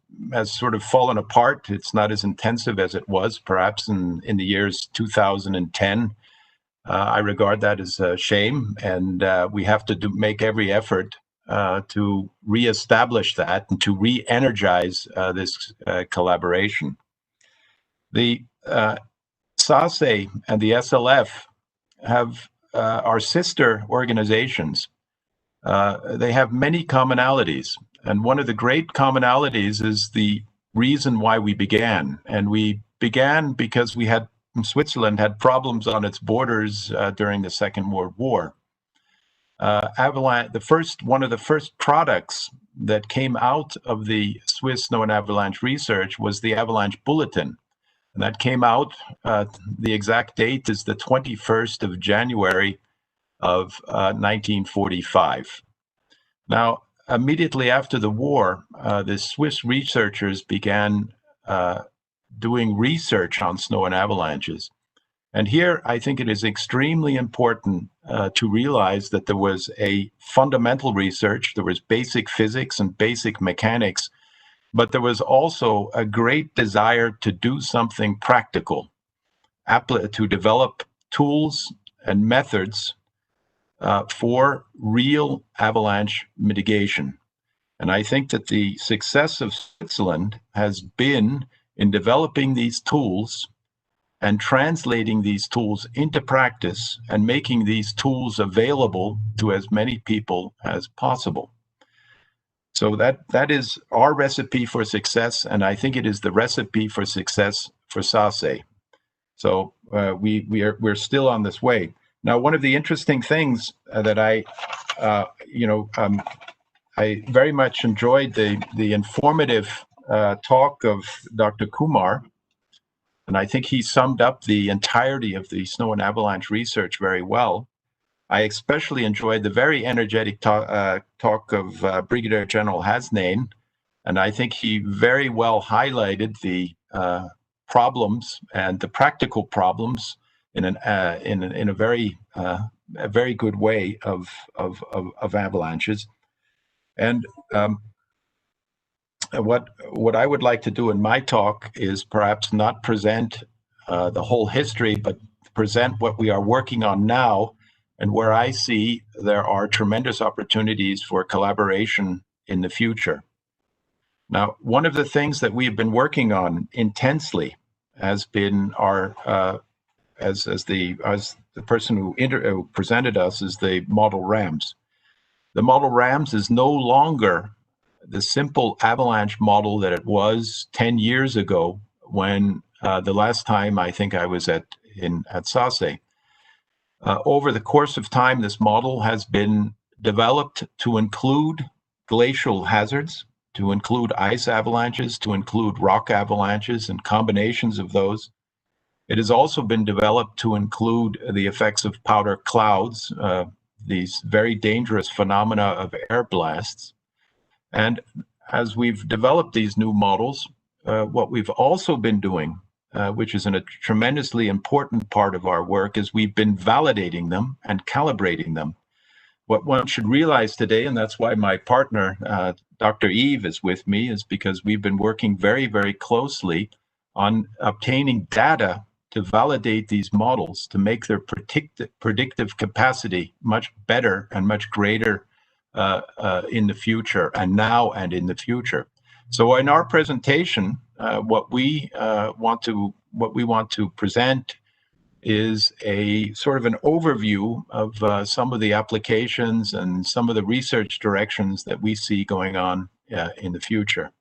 sort of fallen apart. It's not as intensive as it was perhaps in the years 2010. I regard that as a shame, and we have to make every effort to re-establish that and to re-energize this collaboration. The SASE and the SLF are sister organizations. They have many commonalities, and one of the great commonalities is the reason why we began. And we began because Switzerland had problems on its borders during the Second World War. One of the first products that came out of the Swiss Snow and Avalanche research was the Avalanche Bulletin. And that came out, the exact date is the 21st of January of 1945. Now, immediately after the war, the Swiss researchers began doing research on snow and avalanches. And here, I think it is extremely important to realize that there was a fundamental research, there was basic physics and basic mechanics, but there was also a great desire to do something practical, to develop tools and methods for real avalanche mitigation. And I think that the success of Switzerland has been in developing these tools and translating these tools into practice and making these tools available to as many people as possible. So that is our recipe for success, and I think it is the recipe for success for SASE. So we're still on this way. Now, one of the interesting things that I very much enjoyed the informative talk of Dr. Kumar, and I think he summed up the entirety of the snow and avalanche research very well. I especially enjoyed the very energetic talk of Brigadier General Hasnain, and I think he very well highlighted the problems and the practical problems in a very good way of avalanches. And what I would like to do in my talk is perhaps not present the whole history, but present what we are working on now, and where I see there are tremendous opportunities for collaboration in the future. Now, one of the things that we've been working on intensely has been our, as the person who presented us, is the model RAMS. The model RAMS is no longer the simple avalanche model that it was 10 years ago when the last time I think I was at SASE. Over the course of time, this model has been developed to include glacial hazards, to include ice avalanches, to include rock avalanches and combinations of those. It has also been developed to include the effects of powder clouds, these very dangerous phenomena of air blasts. And as we've developed these new models, what we've also been doing which is a tremendously important part of our work, is we've been validating them and calibrating them. What one should realize today, and that's why my partner, Dr. Eve, is with me, is because we've been working very, very closely on obtaining data to validate these models, to make their predictive capacity much better and much greater in the future, and now and in the future. So in our presentation, what we want to present is a sort of an overview of some of the applications and some of the research directions that we see going on in the future.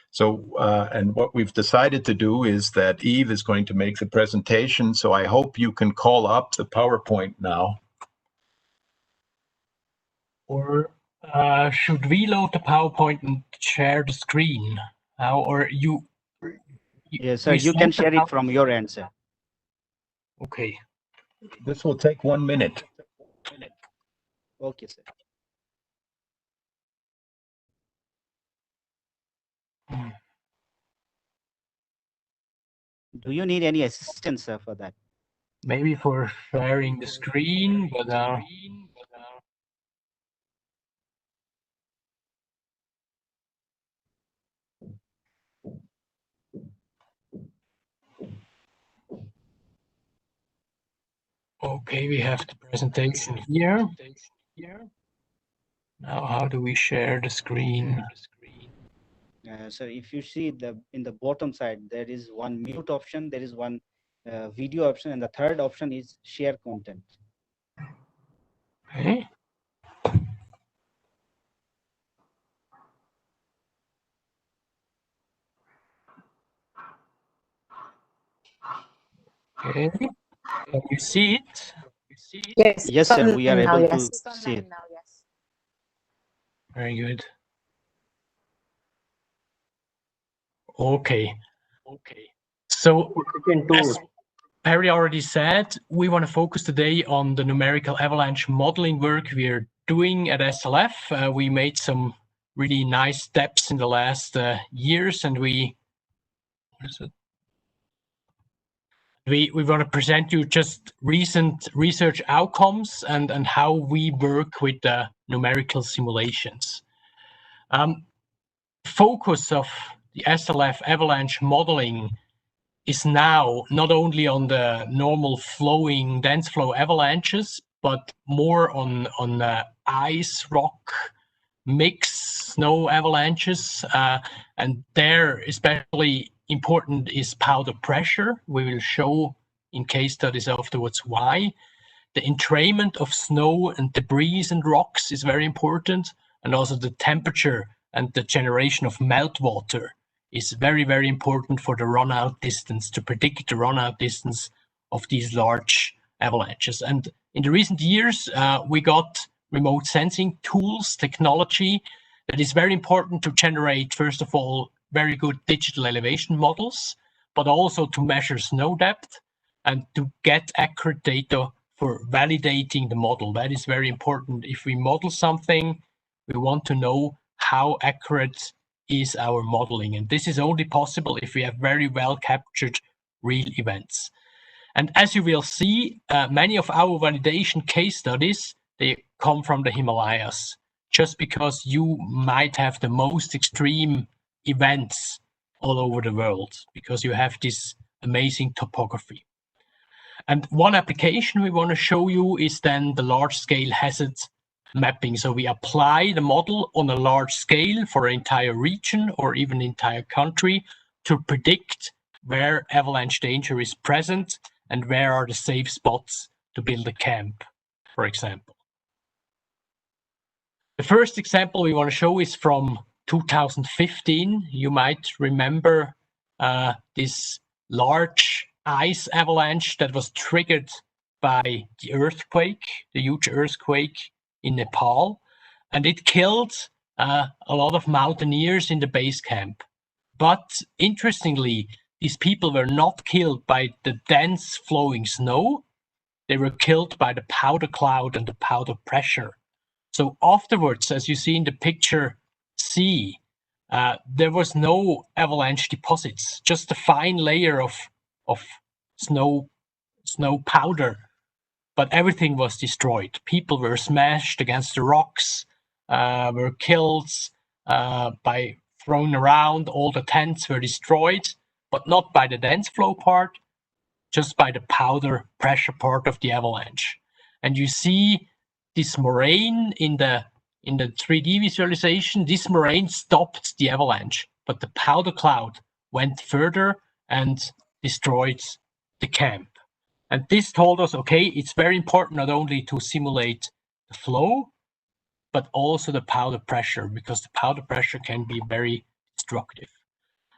So, and what we've decided to do is that Eve is going to make the presentation. So I hope you can call up the PowerPoint now. Or should we load the PowerPoint and share the screen? Or you? Yes, sir. You can share it from your end, sir. Okay. This will take 1 minute. Okay, sir. Do you need any assistance, sir, for that? Maybe for sharing the screen, but okay, we have the presentation here. Now, how do we share the screen? So if you see in the bottom side, there is one mute option, there is one video option, and the third option is share content. Okay. Okay. Can you see it? Yes, Yes, sir. We are able to see it. Very good. Okay. So, as Perry already said, we want to focus today on the numerical avalanche modeling work we are doing at SLF. We made some really nice steps in the last years, and we want to present you just recent research outcomes and how we work with the numerical simulations. Focus of the SLF avalanche modeling is now not only on the normal flowing dense flow avalanches, but more on ice, rock, mix, snow avalanches. And there especially important is powder pressure. We will show in case studies afterwards why. The entrainment of snow and debris and rocks is very important, and also the temperature and the generation of meltwater is very, very important for the run-out distance, to predict the run-out distance of these large avalanches. And in the recent years, we got remote sensing tools, technology that is very important to generate, first of all, very good digital elevation models, but also to measure snow depth and to get accurate data for validating the model. That is very important. If we model something, we want to know how accurate is our modeling. And this is only possible if we have very well captured real events. And as you will see, many of our validation case studies, they come from the Himalayas, just because you might have the most extreme events all over the world, because you have this amazing topography. And one application we want to show you is then the large-scale hazard mapping. So we apply the model on a large scale for an entire region or even entire country to predict where avalanche danger is present and where are the safe spots to build a camp, for example. The first example we want to show is from 2015. You might remember this large ice avalanche that was triggered by the earthquake, the huge earthquake in Nepal, and it killed a lot of mountaineers in the base camp. But interestingly, these people were not killed by the dense flowing snow. They were killed by the powder cloud and the powder pressure. So afterwards, as you see in the picture C, there was no avalanche deposits, just a fine layer of of snow powder, but everything was destroyed. People were smashed against the rocks, were killed by thrown around. All the tents were destroyed, but not by the dense flow part, just by the powder pressure part of the avalanche. And you see this moraine in the 3D visualization. This moraine stopped the avalanche, but the powder cloud went further and destroyed the camp. And this told us, okay, it's very important not only to simulate the flow, but also the powder pressure, because the powder pressure can be very destructive.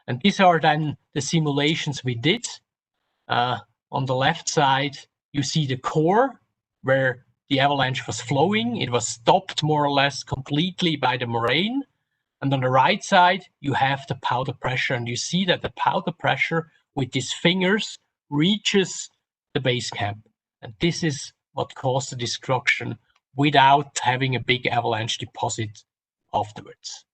And these are then the simulations we did. On the left side, you see the core where the avalanche was flowing. It was stopped more or less completely by the moraine. And on the right side, you have the powder pressure. And you see that the powder pressure with these fingers reaches the base camp. And this is what caused the destruction without having a big avalanche deposit afterwards.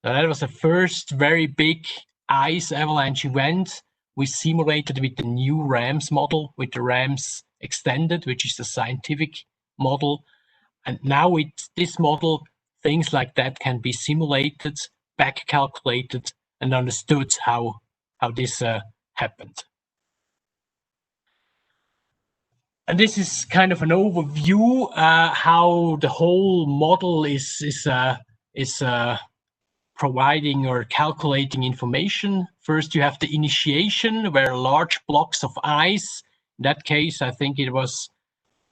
Now, that was the first very big ice avalanche event we simulated with the new RAMS model, with the RAMS extended, which is the scientific model. And now with this model, things like that can be simulated, back calculated, and understood how this happened. And this is kind of an overview how the whole model is providing or calculating information. First, you have the initiation, where large blocks of ice, in that case, I think it was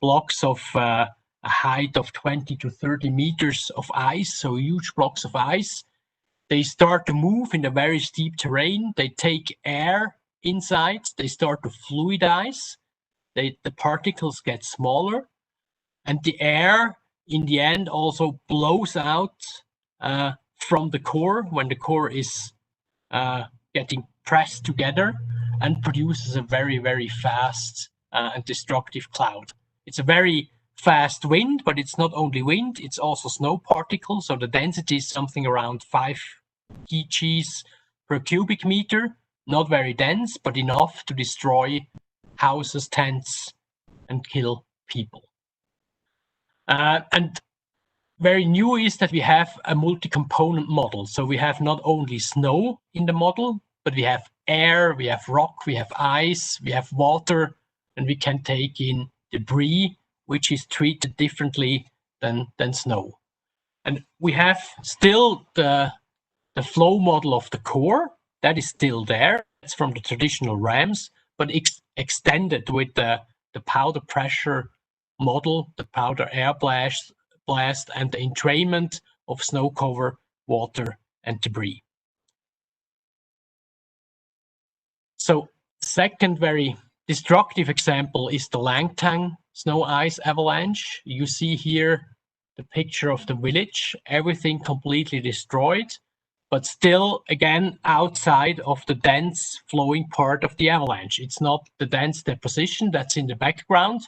blocks of a height of 20 to 30 meters of ice, so huge blocks of ice. They start to move in a very steep terrain. They take air inside. They start to fluidize. The particles get smaller, and the air in the end also blows out from the core when the core is getting pressed together and produces a very, very fast and destructive cloud. It's a very fast wind, but it's not only wind, it's also snow particles. So the density is something around 5 kgs per cubic meter, not very dense, but enough to destroy houses, tents, and kill people. And very new is that we have a multi-component model. So we have not only snow in the model, but we have air, we have rock, we have ice, we have water, and we can take in debris, which is treated differently than snow. And we have still the flow model of the core, that is still there. It's from the traditional RAMS, but extended with the powder pressure model, the powder air blast, and the entrainment of snow cover, water, and debris. So, second very destructive example is the Langtang snow ice avalanche. You see here the picture of the village, everything completely destroyed, but still, again, outside of the dense flowing part of the avalanche. It's not the dense deposition that's in the background,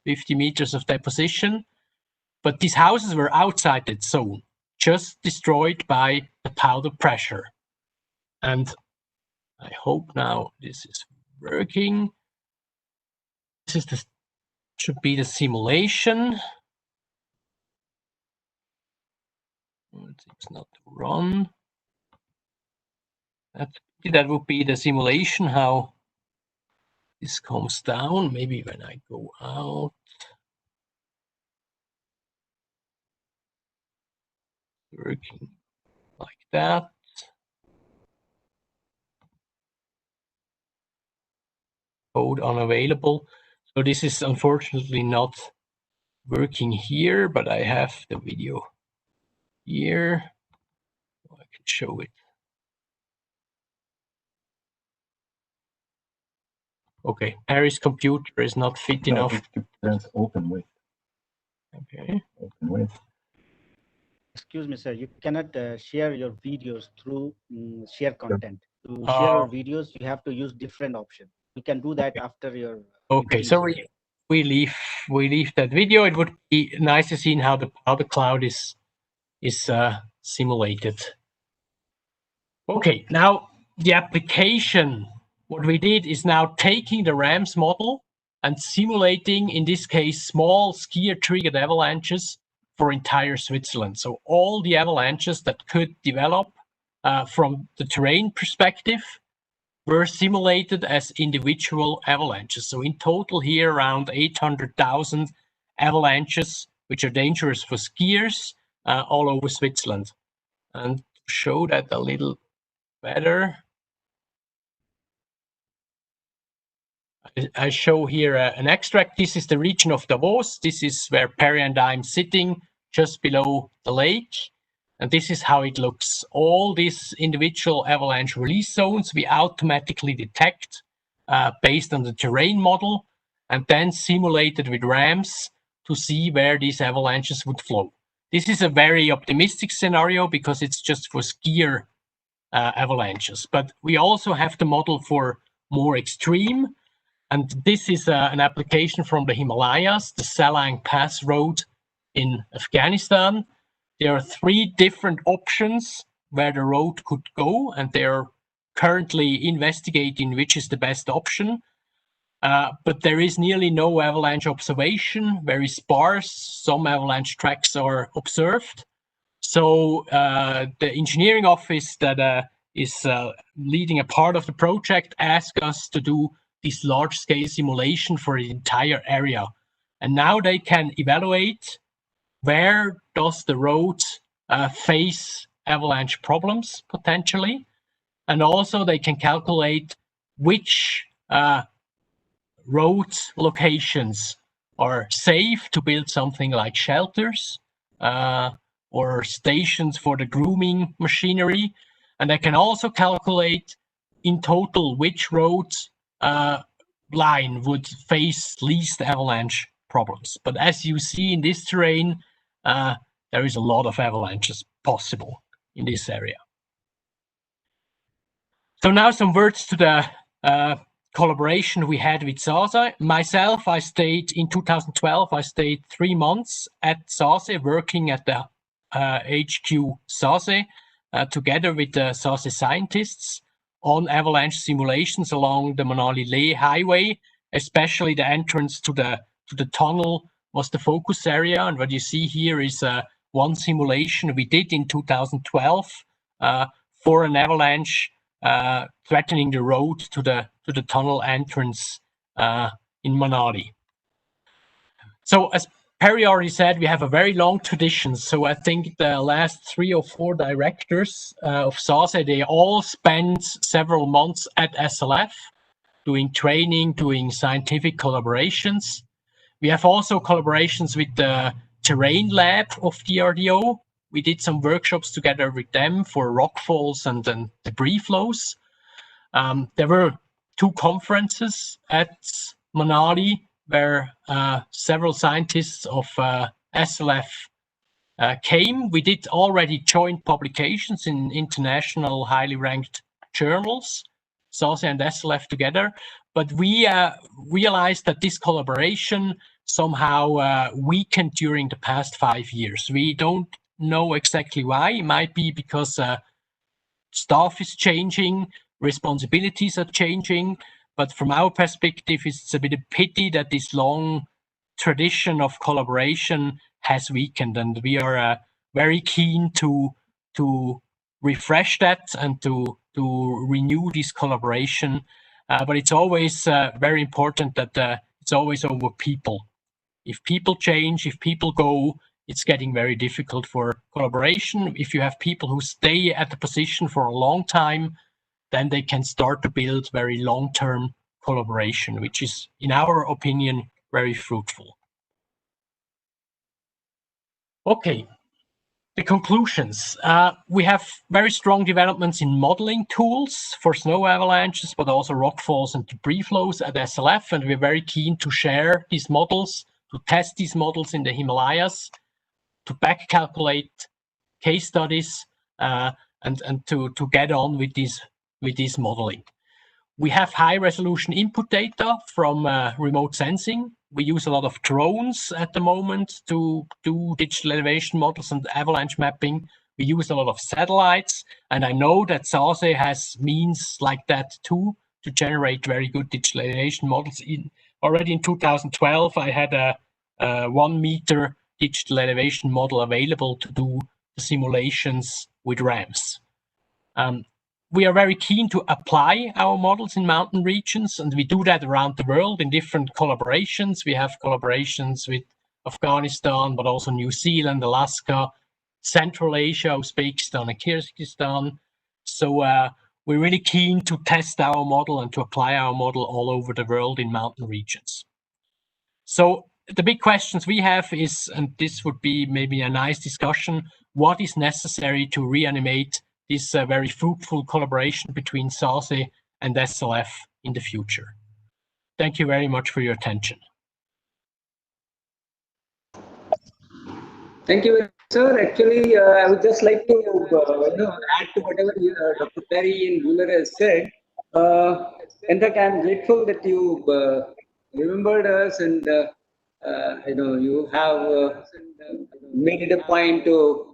50 meters of deposition, but these houses were outside that zone, just destroyed by the powder pressure. And I hope now this is working. This is should be the simulation. It's not run. That would be the simulation, how this comes down. Maybe when I go out. Working like that. Code unavailable. So this is unfortunately not working here, but I have the video here. I can show it. Okay, Paris computer is not fit enough. That's open with. Okay. Open with. Excuse me, sir. You cannot share your videos through share content. To share your videos, you have to use different option. You can do that after your. Okay, so we leave that video. It would be nice to see how the cloud is simulated. Okay, now the application what we did is now taking the RAMS model and simulating, in this case, small skier-triggered avalanches for entire Switzerland. So all the avalanches that could develop from the terrain perspective were simulated as individual avalanches. So in total here, around 800,000 avalanches, which are dangerous for skiers all over Switzerland. And to show that a little better, I show here an extract. This is the region of Davos. This is where Perry and I'm sitting, just below the lake. And this is how it looks. All these individual avalanche release zones we automatically detect based on the terrain model, and then simulated with RAMS to see where these avalanches would flow. This is a very optimistic scenario because it's just for skier avalanches. But we also have the model for more extreme. And this is an application from the Himalayas, the Salang Pass Road in Afghanistan. There are 3 different options where the road could go, and they're currently investigating which is the best option. But there is nearly no avalanche observation, very sparse. Some avalanche tracks are observed. So the engineering office that is leading a part of the project asked us to do this large-scale simulation for the entire area. And now they can evaluate where does the road face avalanche problems potentially. And also they can calculate which road locations are safe to build something like shelters or stations for the grooming machinery. And they can also calculate in total which roads line would face least avalanche problems. But as you see in this terrain, there is a lot of avalanches possible in this area. So now some words to the collaboration we had with SASE. Myself, I stayed in 2012, I stayed 3 months at SASE, working at the HQ SASE, together with the SASE scientists on avalanche simulations along the Manali-Leh highway, especially the entrance to the tunnel was the focus area. And what you see here is one simulation we did in 2012 for an avalanche threatening the road to the tunnel entrance in Manali. So as Perry already said, we have a very long tradition. So I think the last 3 or 4 directors of SASE, they all spent several months at SLF doing training, doing scientific collaborations. We have also collaborations with the terrain lab of DRDO. We did some workshops together with them for rockfalls and then debris flows. There were 2 conferences at Manali where several scientists of SLF came. We did already joint publications in international highly ranked journals, SASE and SLF together. But we realized that this collaboration somehow weakened during the past 5 years. We don't know exactly why. It might be because staff is changing, responsibilities are changing. But from our perspective, it's a bit of pity that this long tradition of collaboration has weakened, and we are very keen to refresh that and to renew this collaboration. But it's always very important that it's always over people. If people change, if people go, it's getting very difficult for collaboration. If you have people who stay at the position for a long time, then they can start to build very long-term collaboration, which is, in our opinion, very fruitful. Okay, the conclusions. We have very strong developments in modeling tools for snow avalanches, but also rockfalls and debris flows at SLF, and we're very keen to share these models, to test these models in the Himalayas, to back calculate case studies, and to get on with this modeling. We have high resolution input data from remote sensing. We use a lot of drones at the moment to do digital elevation models and avalanche mapping. We use a lot of satellites, and I know that SASE has means like that too to generate very good digital elevation models. Already in 2012, I had a 1 meter digital elevation model available to do the simulations with RAMs. We are very keen to apply our models in mountain regions, and we do that around the world in different collaborations. We have collaborations with Afghanistan, but also New Zealand, Alaska, Central Asia, Uzbekistan, and Kyrgyzstan. So we're really keen to test our model and to apply our model all over the world in mountain regions. So the big questions we have is, and this would be maybe a nice discussion, what is necessary to reanimate this very fruitful collaboration between SASE and SLF in the future? Thank you very much for your attention. Thank you, sir. Actually, I would just like to add to whatever Dr. Perry and Buller has said. In fact, I'm grateful that you remembered us, and you have made it a point to.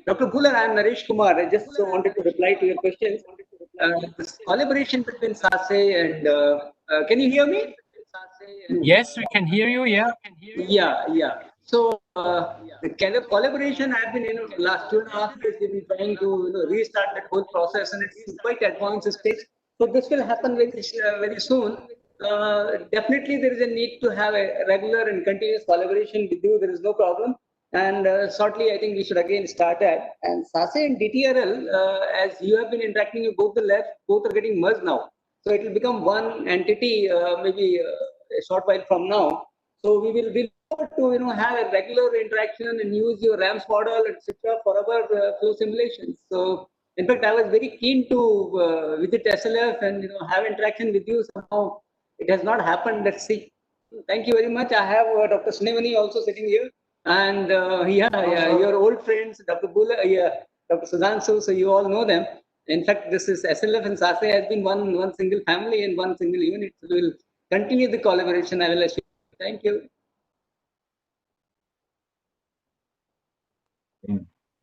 Dr. Buller, I'm Naresh Kumar. I just wanted to reply to your questions. This collaboration between SASE and can you hear me? Yes, we can hear you. Yeah. Yeah. So the collaboration I've been last 2.5 years we've been trying to restart that whole process, and it's quite advanced stage. So this will happen very soon. Definitely there is a need to have a regular and continuous collaboration with you. There is no problem. And shortly, I think we should again start that. And SASE and DTRL, as you have been interacting with both the labs, both are getting merged now. So it will become one entity maybe a short while from now. So we will be able to have a regular interaction and use your RAMS model, etc. for our flow simulations. So in fact, I was very keen to visit SLF and have interaction with you. Somehow it has not happened. Let's see. Thank you very much. I have Dr. Snevani also sitting here. And your old friends, Dr. Buller, Dr. Sudhanshu, so you all know them. In fact, this is SLF and SASE has been one single family and one single unit. So we will continue the collaboration. I will assure you. Thank you.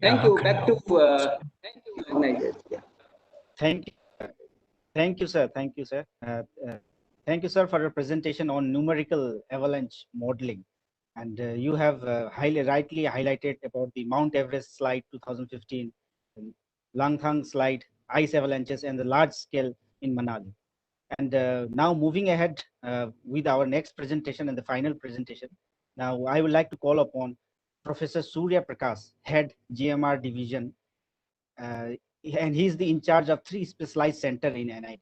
Thank you. Back to Thank you, sir. Thank you, sir. Thank you, sir, for your presentation on numerical avalanche modeling. And you have rightly highlighted about the Mount Everest slide 2015, Langtang slide, ice avalanches, and the large scale in Manali. And now moving ahead with our next presentation and the final presentation. Now I would like to call upon Professor Surya Prakash, Head GMR Division, and he's the in charge of 3 specialized centers in NIDM.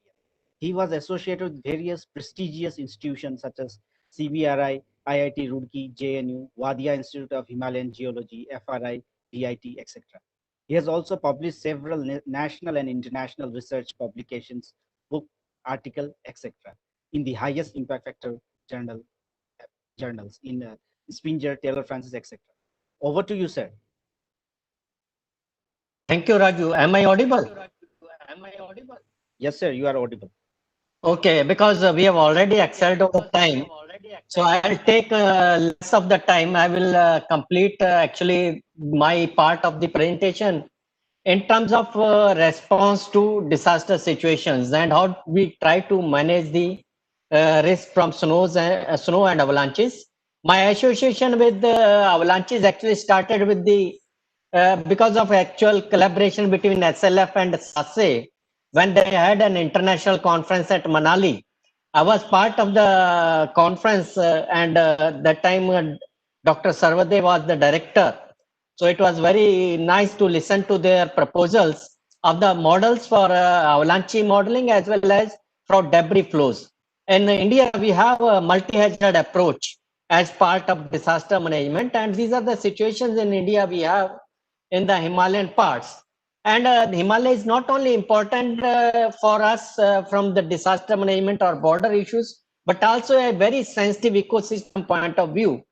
He was associated with various prestigious institutions such as CBRI, IIT Roorkee, JNU, Wadia Institute of Himalayan Geology, FRI, DIT, etc. He has also published several national and international research publications, book, article, etc. in the highest impact factor journals in Springer, Taylor Francis, etc. Over to you, sir. Thank you, Raju. Am I audible? Yes, sir, you are audible. Okay, because we have already excelled over time. So I'll take less of the time. I will complete actually my part of the presentation in terms of response to disaster situations and how we try to manage the risk from snow and avalanches. My association with the avalanches actually started with the because of actual collaboration between SLF and SASE when they had an international conference at Manali. I was part of the conference and that time Dr. Sarvade was the director. So it was very nice to listen to their proposals of the models for avalanche modeling as well as for debris flows. In India, we have a multi-hazard approach as part of disaster management, and these are the situations in India we have in the Himalayan parts. And the Himalaya is not only important for us from the disaster management or border issues, but also a very sensitive ecosystem point of view,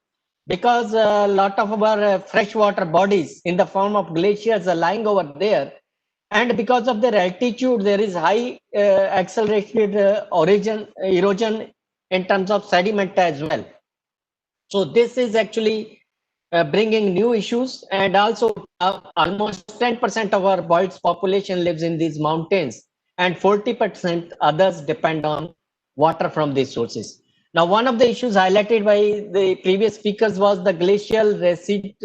because a lot of our freshwater bodies in the form of glaciers are lying over there. And because of their altitude, there is high accelerated erosion in terms of sediment as well. So this is actually bringing new issues, and also almost 10% of our world's population lives in these mountains, and 40% others depend on water from these sources. Now, one of the issues highlighted by the previous speakers was the glacial recede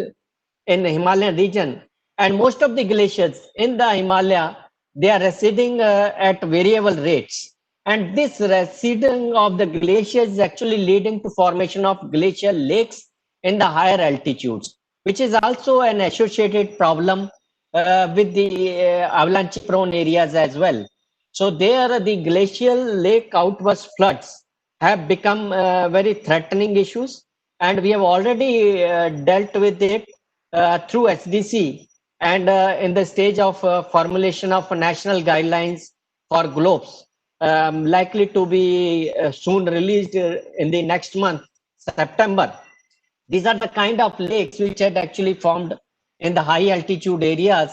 in the Himalayan region, and most of the glaciers in the Himalaya, they are receding at variable rates, and this receding of the glaciers is actually leading to formation of glacial lakes in the higher altitudes, which is also an associated problem with the avalanche prone areas as well. So there the glacial lake outburst floods have become very threatening issues, and we have already dealt with it through SDC and in the stage of formulation of national guidelines for globes, likely to be soon released in the next month, September. These are the kind of lakes which had actually formed in the high altitude areas,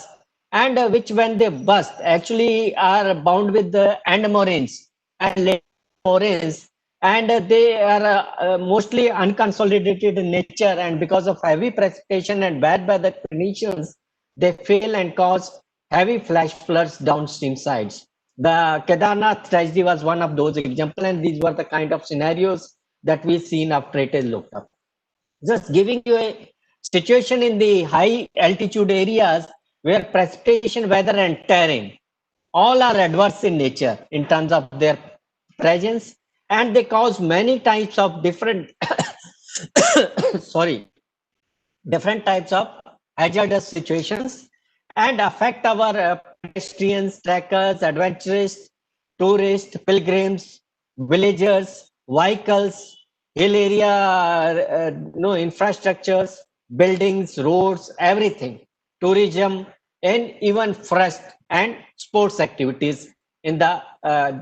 and which when they burst actually are bound with the end moraines and moraines, and they are mostly unconsolidated in nature, and because of heavy precipitation and bad weather conditions, they fail and cause heavy flash floods downstream sides. The Kedarnath tragedy was one of those examples, and these were the kind of scenarios that we seen after it is looked up. Just giving you a situation in the high altitude areas where precipitation, weather, and terrain all are adverse in nature in terms of their presence, and they cause many types of different different types of hazardous situations, and affect our pedestrians, trekkers, adventurers, tourists, pilgrims, villagers, vehicles, hill area, infrastructures, buildings, roads, everything, tourism, and even forest and sports activities in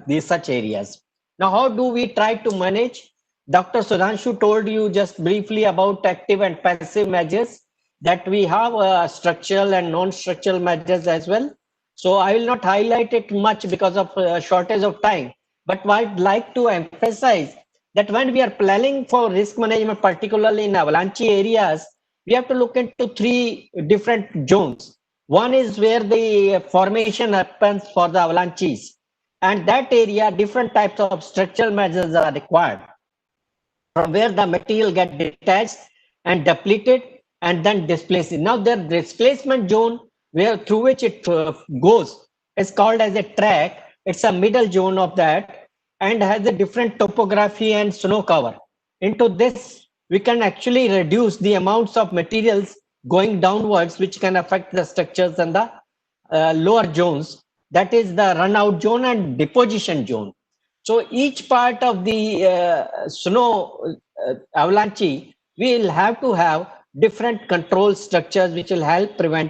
these such areas. Now, how do we try to manage? Dr. Sudhanshu told you just briefly about active and passive measures, that we have structural and non-structural measures as well. So I will not highlight it much because of shortage of time, but I'd like to emphasize that when we are planning for risk management, particularly in avalanche areas, we have to look into three different zones. One is where the formation happens for the avalanches, and that area different types of structural measures are required, from where the material gets detached and depleted and then displaced. Now the displacement zone where through which it goes is called as a track. It's a middle zone of that and has a different topography and snow cover. Into this, we can actually reduce the amounts of materials going downwards, which can affect the structures and the lower zones. That is the run out zone and deposition zone. So each part of the snow avalanche, we will have to have different control structures which will help prevent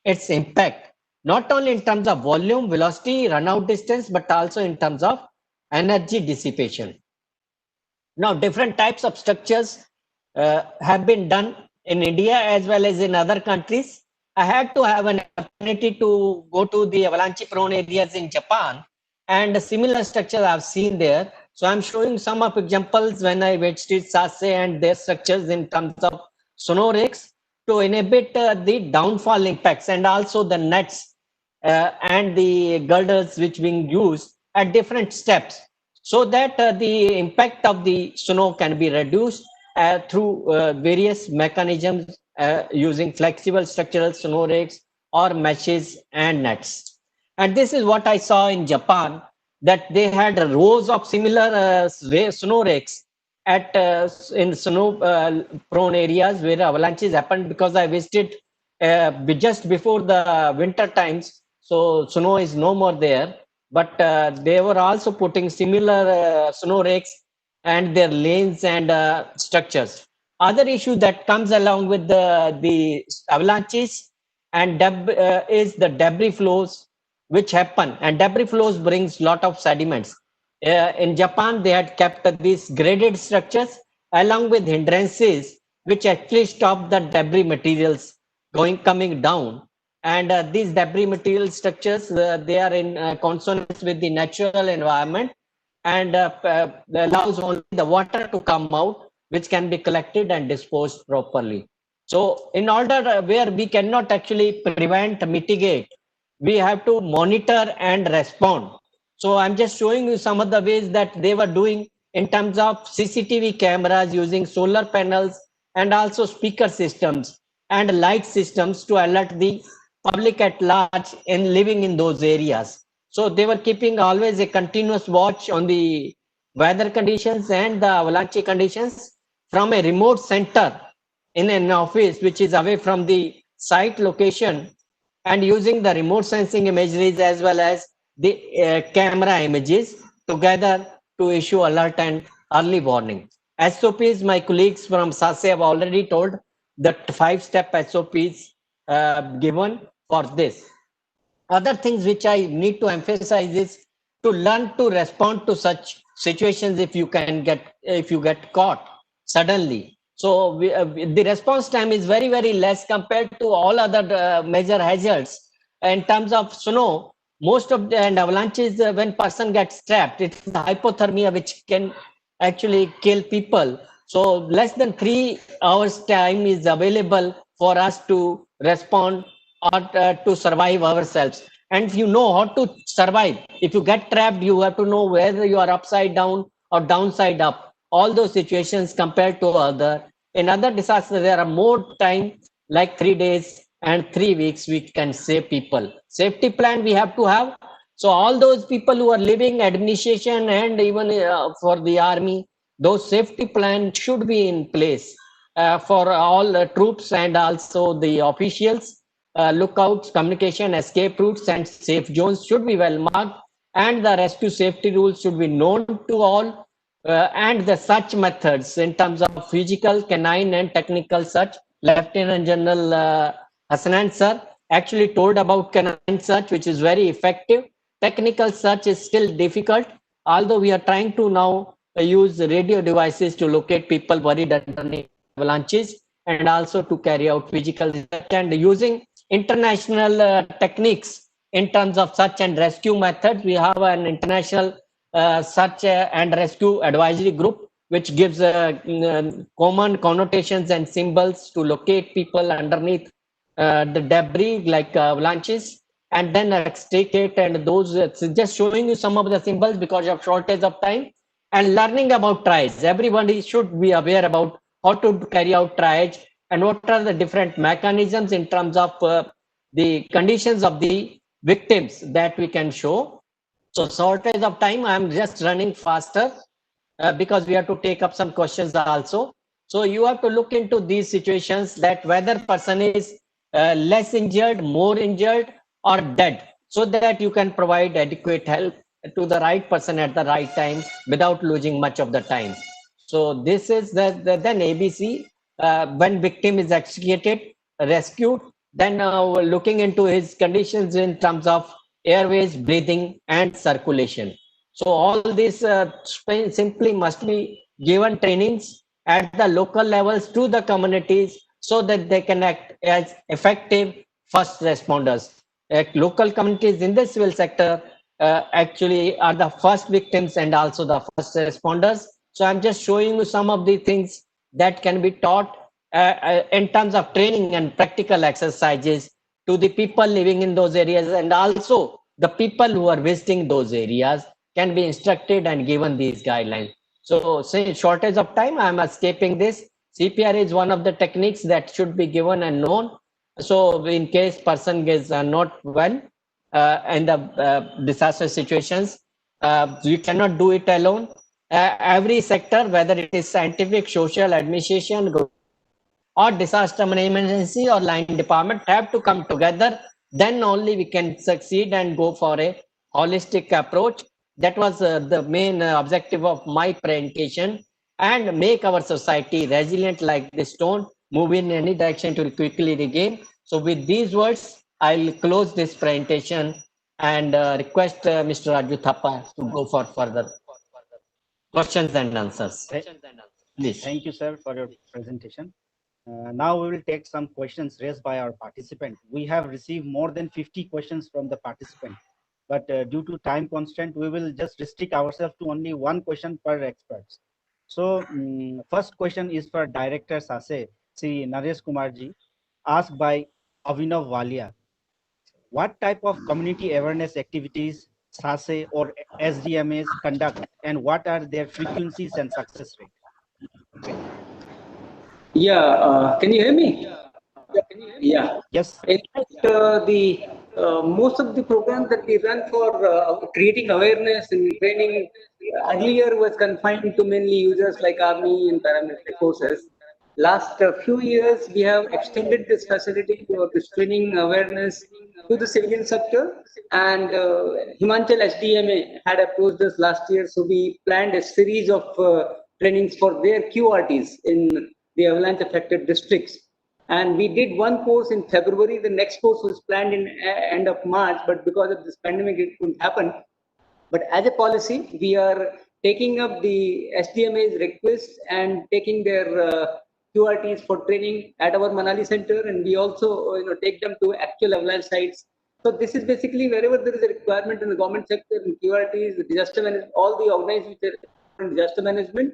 its impact, not only in terms of volume, velocity, run out distance, but also in terms of energy dissipation. Now, different types of structures have been done in India as well as in other countries. I had to have an opportunity to go to the avalanche prone areas in Japan, and similar structures I've seen there. So I'm showing some of examples when I visited Sase and their structures in terms of snow rakes to inhibit the downfall impacts, and also the nets and the girders which being used at different steps, so that the impact of the snow can be reduced through various mechanisms using flexible structural snow rakes or meshes and nets. And this is what I saw in Japan, that they had rows of similar snow rakes at in snow prone areas where avalanches happened, because I visited just before the winter times, so snow is no more there, but they were also putting similar snow rakes and their lanes and structures. Other issue that comes along with the avalanches and is the debris flows which happen, and debris flows brings lot of sediments. In Japan, they had kept these graded structures along with hindrances which actually stop the debris materials coming down. And these debris material structures, they are in consonance with the natural environment, and allows only the water to come out, which can be collected and disposed properly. So in order where we cannot actually prevent, mitigate, we have to monitor and respond. So I'm just showing you some of the ways that they were doing in terms of CCTV cameras using solar panels and also speaker systems and light systems to alert the public at large in living in those areas. So they were keeping always a continuous watch on the weather conditions and the avalanche conditions from a remote center in an office which is away from the site location, and using the remote sensing imageries as well as the camera images together to issue alert and early warning. SOPs, my colleagues from SASE have already told that 5-step SOPs given for this. Other things which I need to emphasize is to learn to respond to such situations if you get caught suddenly. So the response time is very less compared to all other major hazards. In terms of snow, most of the avalanches, when person gets trapped, it's the hypothermia which can actually kill people. So less than 3 hours time is available for us to respond or to survive ourselves. And if you know how to survive, if you get trapped, you have to know whether you are upside down or downside up. All those situations compared to other. In other disasters, there are more time, like 3 days and 3 weeks, which can save people. Safety plan we have to have. So all those people who are living, administration, and even for the army, those safety plans should be in place for all troops and also the officials. Lookouts, communication, escape routes, and safe zones should be well marked, and the rescue safety rules should be known to all, and the search methods in terms of physical, canine, and technical search. Lieutenant General Hasanan sir actually told about canine search, which is very effective. Technical search is still difficult, although we are trying to now use radio devices to locate people buried underneath avalanches, and also to carry out physical research and using international techniques in terms of search and rescue methods. We have an international search and rescue advisory group which gives common connotations and symbols to locate people underneath the debris like avalanches, and then extricate, and those just showing you some of the symbols because of shortage of time, and learning about triage. Everybody should be aware about how to carry out triage and what are the different mechanisms in terms of the conditions of the victims that we can show. So shortage of time, I'm just running faster because we have to take up some questions also. So you have to look into these situations, that whether person is less injured, more injured, or dead, so that you can provide adequate help to the right person at the right time without losing much of the time. So this is then ABC. When victim is extricated, rescued, then looking into his conditions in terms of airways, breathing, and circulation. So all this simply must be given trainings at the local levels to the communities so that they can act as effective first responders. Local communities in the civil sector actually are the first victims and also the first responders. So I'm just showing you some of the things that can be taught in terms of training and practical exercises to the people living in those areas, and also the people who are visiting those areas can be instructed and given these guidelines. So say shortage of time, I'm escaping this. CPR is one of the techniques that should be given and known. So in case person is not well in the disaster situations, you cannot do it alone. Every sector, whether it is scientific, social, administration, or disaster management agency or line department, have to come together. Then only we can succeed and go for a holistic approach. That was the main objective of my presentation, and make our society resilient like the stone, move in any direction to quickly regain. So with these words, I'll close this presentation and request Mr. Raju Thapa to go for further questions and answers. Please. Thank you, sir, for your presentation. Now we will take some questions raised by our participant. We have received more than 50 questions from the participant, but due to time constraint, we will just restrict ourselves to only one question per expert. So first question is for Director SASE, Sri Naresh Kumarji, asked by Avinav Walia. What type of community awareness activities SASE or SDMAs conduct, and what are their frequencies and success rate? Yeah, can you hear me? Yeah. Yes. In fact, most of the programs that we run for creating awareness and training earlier was confined to mainly users like Army and paramilitary forces. Last few years, we have extended this facility for this training awareness to the civilian sector, and Himachal SDMA had approached us last year, so we planned a series of trainings for their QRTs in the avalanche affected districts. And we did one course in February. The next course was planned in end of March, but because of this pandemic, it couldn't happen. But as a policy, we are taking up the SDMA's request and taking their QRTs for training at our Manali center, and we also take them to actual avalanche sites. So this is basically wherever there is a requirement in the government sector, in QRTs, the disaster management, all the organizations which are in disaster management,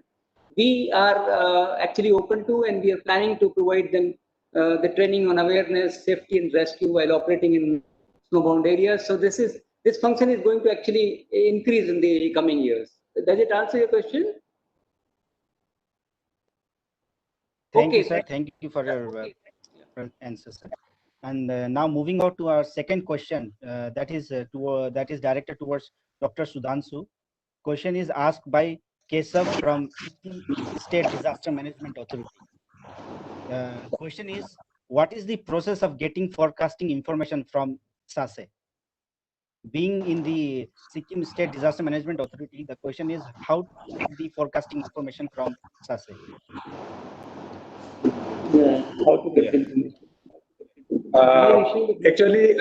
we are actually open to, and we are planning to provide them the training on awareness, safety, and rescue while operating in snowbound areas. So this function is going to actually increase in the coming years. Does it answer your question? Thank you, sir. Thank you for your answer, sir. And now moving on to our second question, that is directed towards Dr. Sudhanshu. Question is asked by Kesav from Sikkim State Disaster Management Authority. Question is, what is the process of getting forecasting information from SASE? Being in the Sikkim State Disaster Management Authority, the question is how to get the forecasting information from SASE? Yeah, how to get information? Actually,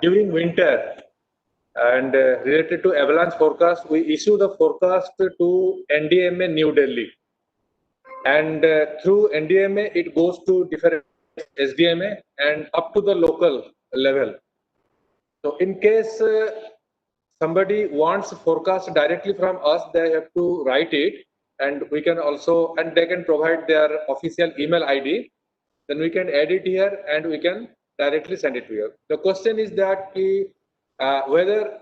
during winter and related to avalanche forecast, we issue the forecast to NDMA New Delhi. And through NDMA, it goes to different SDMA and up to the local level. So in case somebody wants forecast directly from us, they have to write it, and we can also, and they can provide their official email ID. Then we can add it here and we can directly send it to you. The question is that whether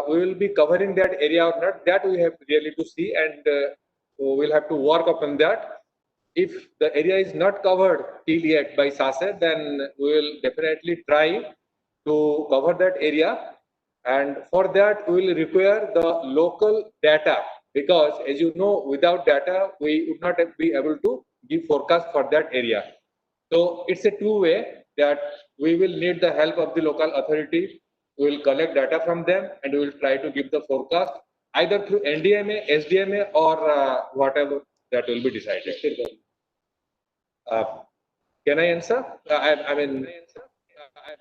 we will be covering that area or not, that we have really to see, and we'll have to work upon that. If the area is not covered till yet by SASE, then we will definitely try to cover that area. And for that, we will require the local data, because as you know, without data, we would not be able to give forecast for that area. So it's a two-way, that we will need the help of the local authority. We will collect data from them and we will try to give the forecast either through NDMA, SDMA, or whatever that will be decided. Can I answer? I mean,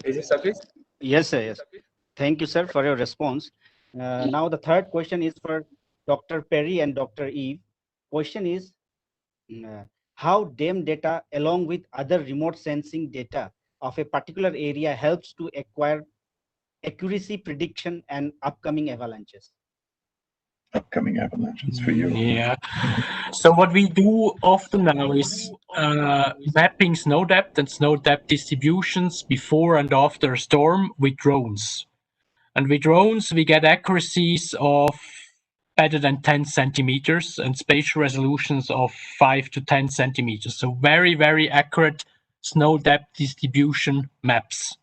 is it sufficient? Yes, sir. Yes. Thank you, sir, for your response. Now the third question is for Dr. Perry and Dr. Eve. Question is, how DEM data along with other remote sensing data of a particular area helps to acquire accuracy prediction and upcoming avalanches? Upcoming avalanches for you. Yeah. So what we do often now is mapping snow depth and snow depth distributions before and after a storm with drones. And with drones, we get accuracies of better than 10 centimeters and spatial resolutions of 5 to 10 centimeters. So very, very accurate snow depth distribution maps.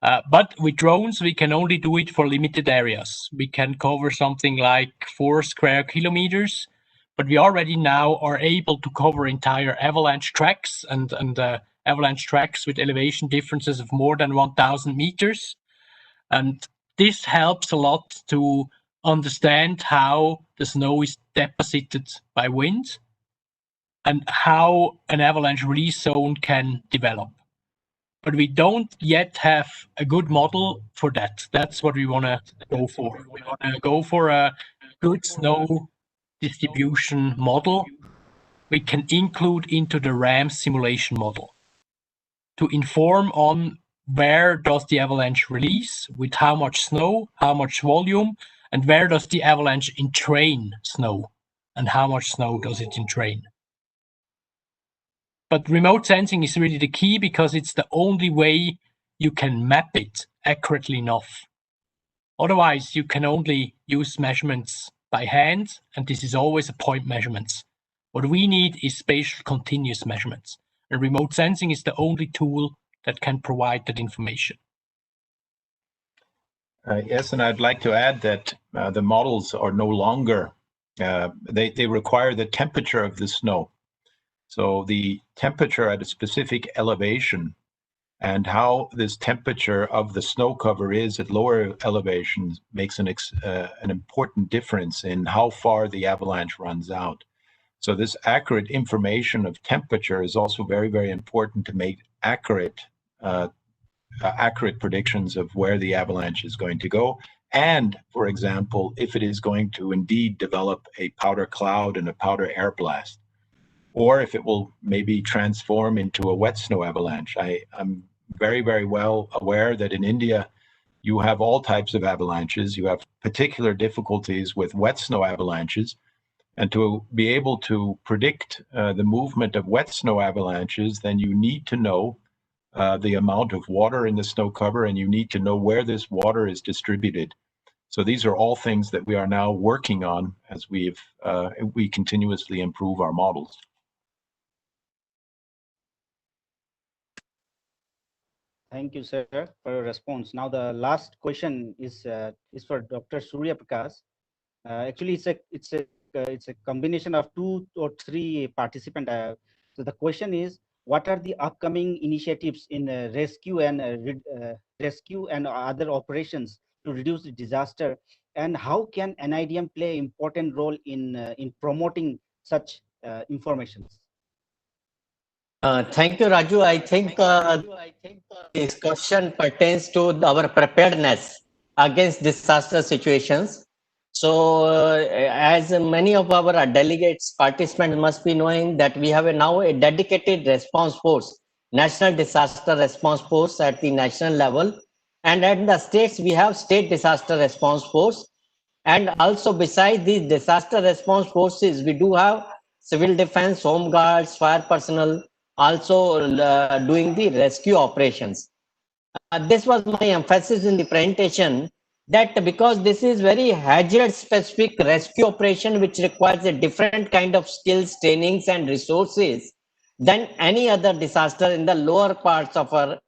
But with drones, we can only do it for limited areas. We can cover something like 4 square kilometers, but we already now are able to cover entire avalanche tracks and avalanche tracks with elevation differences of more than 1,000 meters. And this helps a lot to understand how the snow is deposited by wind and how an avalanche release zone can develop. But we don't yet have a good model for that. That's what we want to go for. We want to go for a good snow distribution model we can include into the RAM simulation model to inform on where does the avalanche release, with how much snow, how much volume, and where does the avalanche entrain snow, and how much snow does it entrain. But remote sensing is really the key, because it's the only way you can map it accurately enough. Otherwise, you can only use measurements by hand, and this is always a point measurements. What we need is spatial continuous measurements, and remote sensing is the only tool that can provide that information. Yes, and I'd like to add that the models are no longer, they require the temperature of the snow. So the temperature at a specific elevation and how this temperature of the snow cover is at lower elevations makes an important difference in how far the avalanche runs out. So this accurate information of temperature is also very, very important to make accurate predictions of where the avalanche is going to go. And, for example, if it is going to indeed develop a powder cloud and a powder air blast, or if it will maybe transform into a wet snow avalanche. I'm very, very well aware that in India, you have all types of avalanches. You have particular difficulties with wet snow avalanches. And to be able to predict the movement of wet snow avalanches, then you need to know the amount of water in the snow cover, and you need to know where this water is distributed. So these are all things that we are now working on as we continuously improve our models. Thank you, sir, for your response. Now, the last question is for Dr. Surya Prakash. Actually, it's a combination of 2 or 3 participants. So the question is, what are the upcoming initiatives in rescue and other operations to reduce the disaster, and how can NIDM play an important role in promoting such informations? Thank you, Raju. I think this question pertains to our preparedness against disaster situations. So, as many of our delegates, participants must be knowing that we have now a dedicated response force, National Disaster Response Force at the national level. And at the states, we have State Disaster Response Force. And also beside these disaster response forces, we do have civil defense, home guards, fire personnel, also doing the rescue operations. This was my emphasis in the presentation, that because this is very hazard specific rescue operation which requires a different kind of skills, trainings and resources than any other disaster in the lower parts of our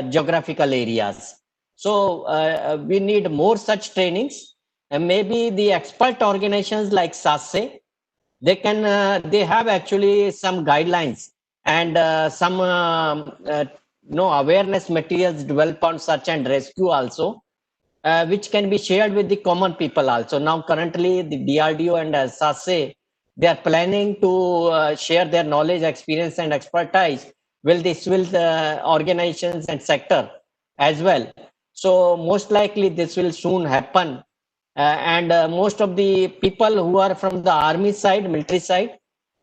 geographical areas. So we need more such trainings, and maybe the expert organizations like SASE, they have actually some guidelines and some awareness materials developed on search and rescue also, which can be shared with the common people also. Now currently the DRDO and SASE, they are planning to share their knowledge, experience and expertise with the civil organizations and sector as well. So most likely this will soon happen. And most of the people who are from the army side, military side,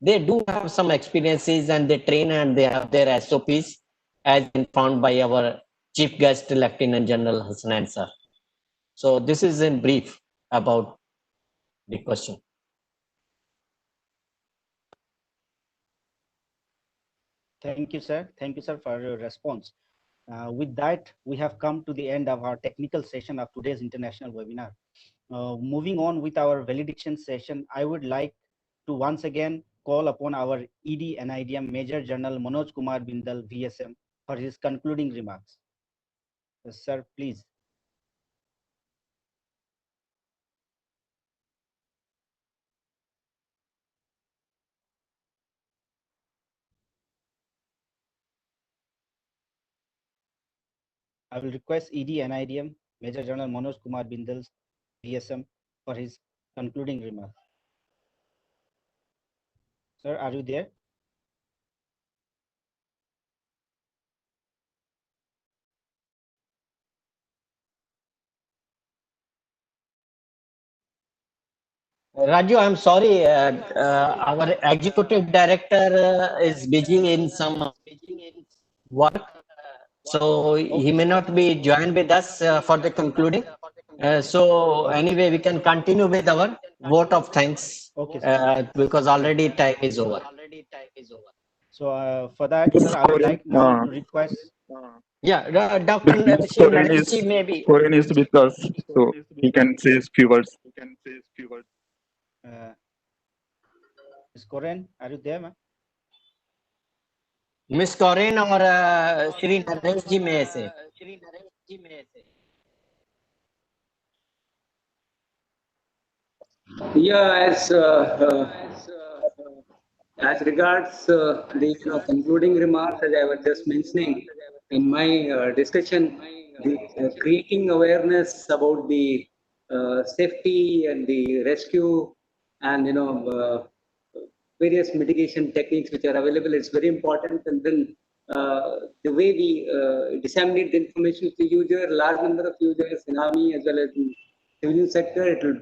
they do have some experiences and they train and they have their SOPs as informed by our chief guest, Lieutenant General Hassanan sir. So this is in brief about the question. Thank you, sir. Thank you, sir, for your response. With that, we have come to the end of our technical session of today's international webinar. Moving on with our validation session, I would like to once again call upon our ED NIDM Major General Manoj Kumar Bindal, VSM, for his concluding remarks. Sir, please. I will request ED NIDM Major General Manoj Kumar Bindal, VSM, for his concluding remarks. Sir, are you there? Raju, I'm sorry, our executive director is busy in some work, so he may not be joined with us for the concluding. So anyway, we can continue with our vote of thanks, because already time is over. So for that, sir, I would like now to request Yeah, Dr. Miss Shri Corinne Nareshji maybe. is with us, so he can say a few words. Ms. Corinne, are you there, ma'am? Miss Corinne or Shri Nareshji may say. Yeah, as regards the concluding remarks, as I was just mentioning in my discussion, the creating awareness about the safety and the rescue and various mitigation techniques which are available is very important. And then the way we disseminate the information to the user, large number of users in army as well as in civilian sector, it will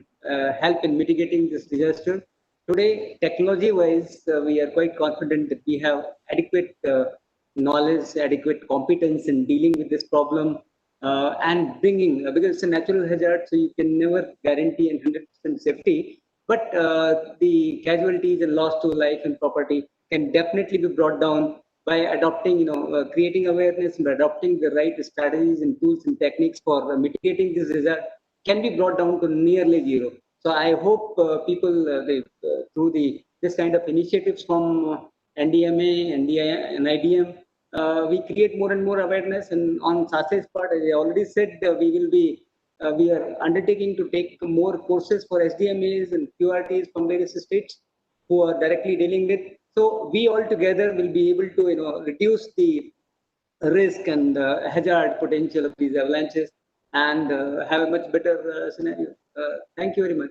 help in mitigating this disaster. Today, technology-wise, we are quite confident that we have adequate knowledge, adequate competence in dealing with this problem and bringing, because it's a natural hazard, so you can never guarantee 100% safety. But the casualties and loss to life and property can definitely be brought down by adopting, creating awareness and adopting the right strategies and tools and techniques for mitigating this hazard can be brought down to nearly zero. So I hope people through this kind of initiatives from NDMA, NIDM, we create more and more awareness. And on SASE's part, as I already said, we are undertaking to take more courses for SDMAs and QRTs from various states who are directly dealing with. So we all together will be able to reduce the risk and hazard potential of these avalanches and have a much better scenario. Thank you very much.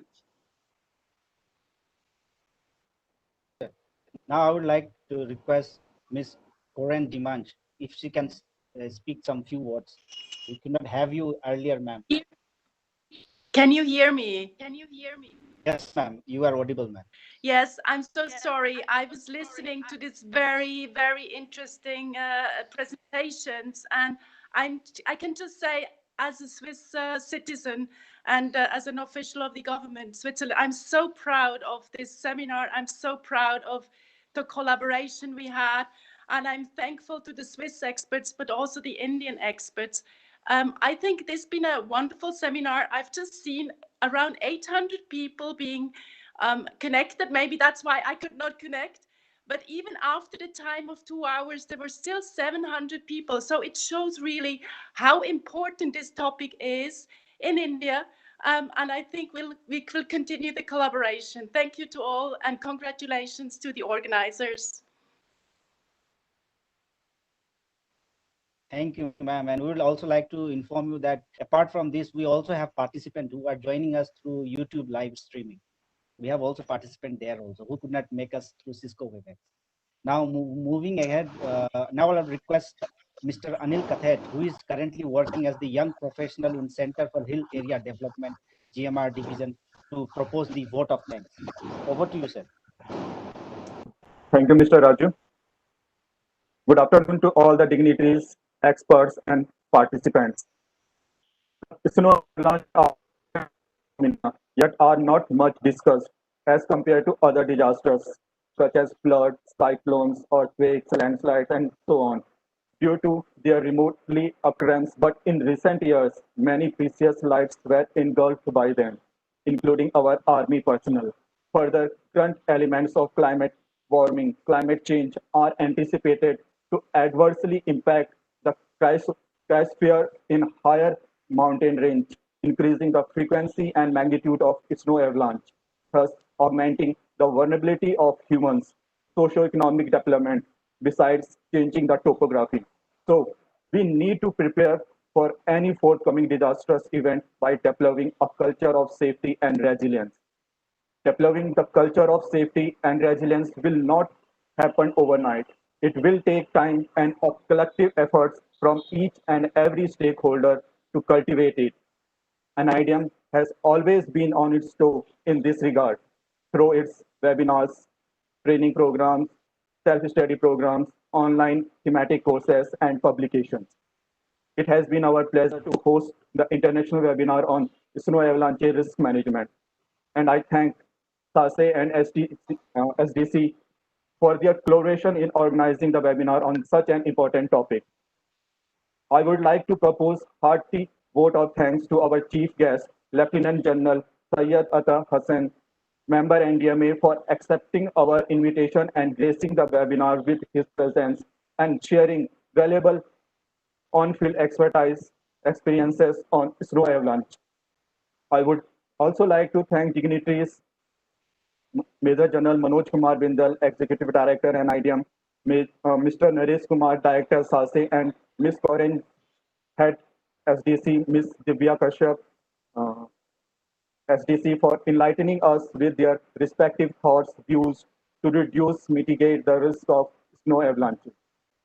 Now I would like to request Ms. Corinne Dimanche if she can speak some few words. We could not have you earlier, ma'am. Can you hear me? Yes, ma'am. You are audible, ma'am. Yes, I'm so sorry. I was listening to this very, very interesting presentations, and I can just say, as a Swiss citizen and as an official of the government, Switzerland, I'm so proud of this seminar. I'm so proud of the collaboration we had, and I'm thankful to the Swiss experts, but also the Indian experts. I think this has been a wonderful seminar. I've just seen around 800 people being connected. Maybe that's why I could not connect. But even after the time of 2 hours, there were still 700 people. So it shows really how important this topic is in India. And I think we will continue the collaboration. Thank you to all and congratulations to the organizers. Thank you, ma'am. And we would also like to inform you that apart from this, we also have participants who are joining us through YouTube live streaming. We have also participants there also who could not make us through Cisco WebEx. Now moving ahead, now I'll request Mr. Anil Kathet, who is currently working as the young professional in Center for Hill Area Development, GMR Division, to propose the vote of thanks. Over to you, sir. Thank you, Mr. Raju. Good afternoon to all the dignitaries, experts, and participants. Snow yet are not much discussed as compared to other disasters such as floods, cyclones, earthquakes, landslides, and so on, due to their remotely occurrence. But in recent years, many precious lives were engulfed by them, including our army personnel. Further, current elements of climate warming, climate change are anticipated to adversely impact the cryosphere in higher mountain range, increasing the frequency and magnitude of snow avalanche, thus augmenting the vulnerability of humans, socio-economic development, besides changing the topography. So we need to prepare for any forthcoming disastrous event by developing a culture of safety and resilience. Developing the culture of safety and resilience will not happen overnight. It will take time and of collective efforts from each and every stakeholder to cultivate it. NIDM has always been on its toe in this regard through its webinars, training programs, self-study programs, online thematic courses, and publications. It has been our pleasure to host the international webinar on Snow Avalanche Risk Management. And I thank SASE and SDC for their collaboration in organizing the webinar on such an important topic. I would like to propose hearty vote of thanks to our chief guest, Lieutenant General Syed Atta Hassan, member NDMA, for accepting our invitation and gracing the webinar with his presence and sharing valuable on-field expertise experiences on Snow Avalanche. I would also like to thank dignitaries Major General Manoj Kumar Bindal, Executive Director NIDM, Mr. Naresh Kumar, Director SASE, and Ms. Corinne, Head SDC, Ms. Divya Kashyap, SDC, for enlightening us with their respective thoughts, views to reduce, mitigate the risk of snow avalanches.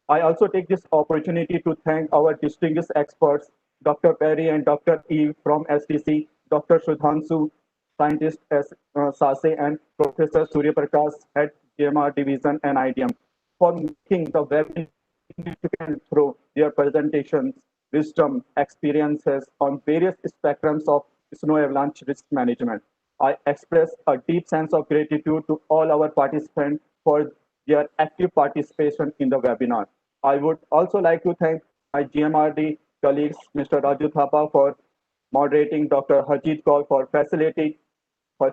I also take this opportunity to thank our distinguished experts, Dr. Perry and Dr. Eve from SDC, Dr. Shudhanshu, scientist at SASE, and Professor Surya Prakash at GMR Division and IDM, for making the webinar significant through their presentations, wisdom, experiences on various spectrums of snow avalanche risk management. I express a deep sense of gratitude to all our participants for their active participation in the webinar. I would also like to thank my GMRD colleagues, Mr. Raju Thapa for moderating, Dr. Harjeet Kaur for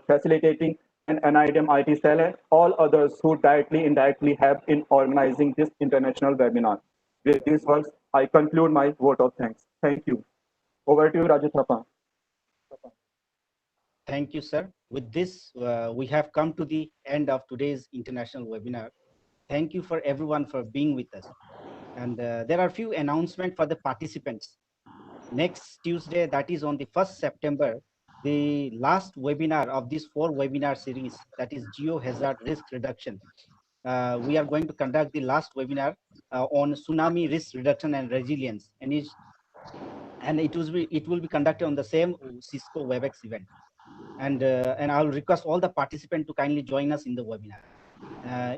facilitating, and NIDM IT cell, and all others who directly indirectly have in organizing this international webinar. With these words, I conclude my vote of thanks. Thank you. Over to you, Raju Thapa. Thank you, sir. With this, we have come to the end of today's international webinar. Thank you for everyone for being with us. And there are a few announcements for the participants. Next Tuesday, that is on the 1st September, the last webinar of this 4-webinar series, that is Geohazard Risk Reduction. We are going to conduct the last webinar on tsunami risk reduction and resilience, and it will be conducted on the same Cisco WebEx event. And I'll request all the participants to kindly join us in the webinar.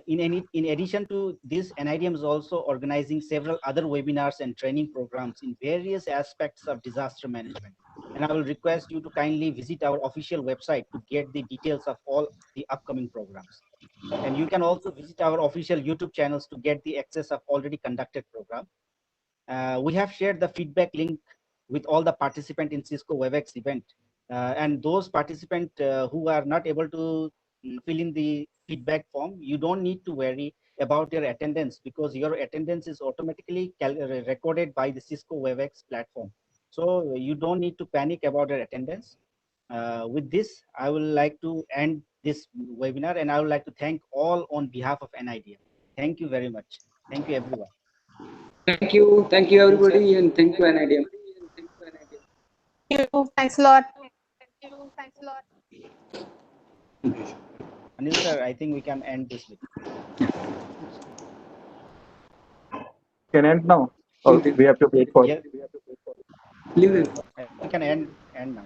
In addition to this, NIDM is also organizing several other webinars and training programs in various aspects of disaster management. And I will request you to kindly visit our official website to get the details of all the upcoming programs. And you can also visit our official YouTube channels to get the access of already conducted program. We have shared the feedback link with all the participants in Cisco WebEx event. And those participants who are not able to fill in the feedback form, you don't need to worry about your attendance, because your attendance is automatically recorded by the Cisco WebEx platform. So you don't need to panic about your attendance. With this, I would like to end this webinar, and I would like to thank all on behalf of NIDM. Thank you very much. Thank you, everyone. Thank you everybody, and thank you NIDM. Thank you. Thanks a lot. Anil sir, I think we can end this with. Can end now? Or we have to wait for? Yeah. Leave it. We can end now.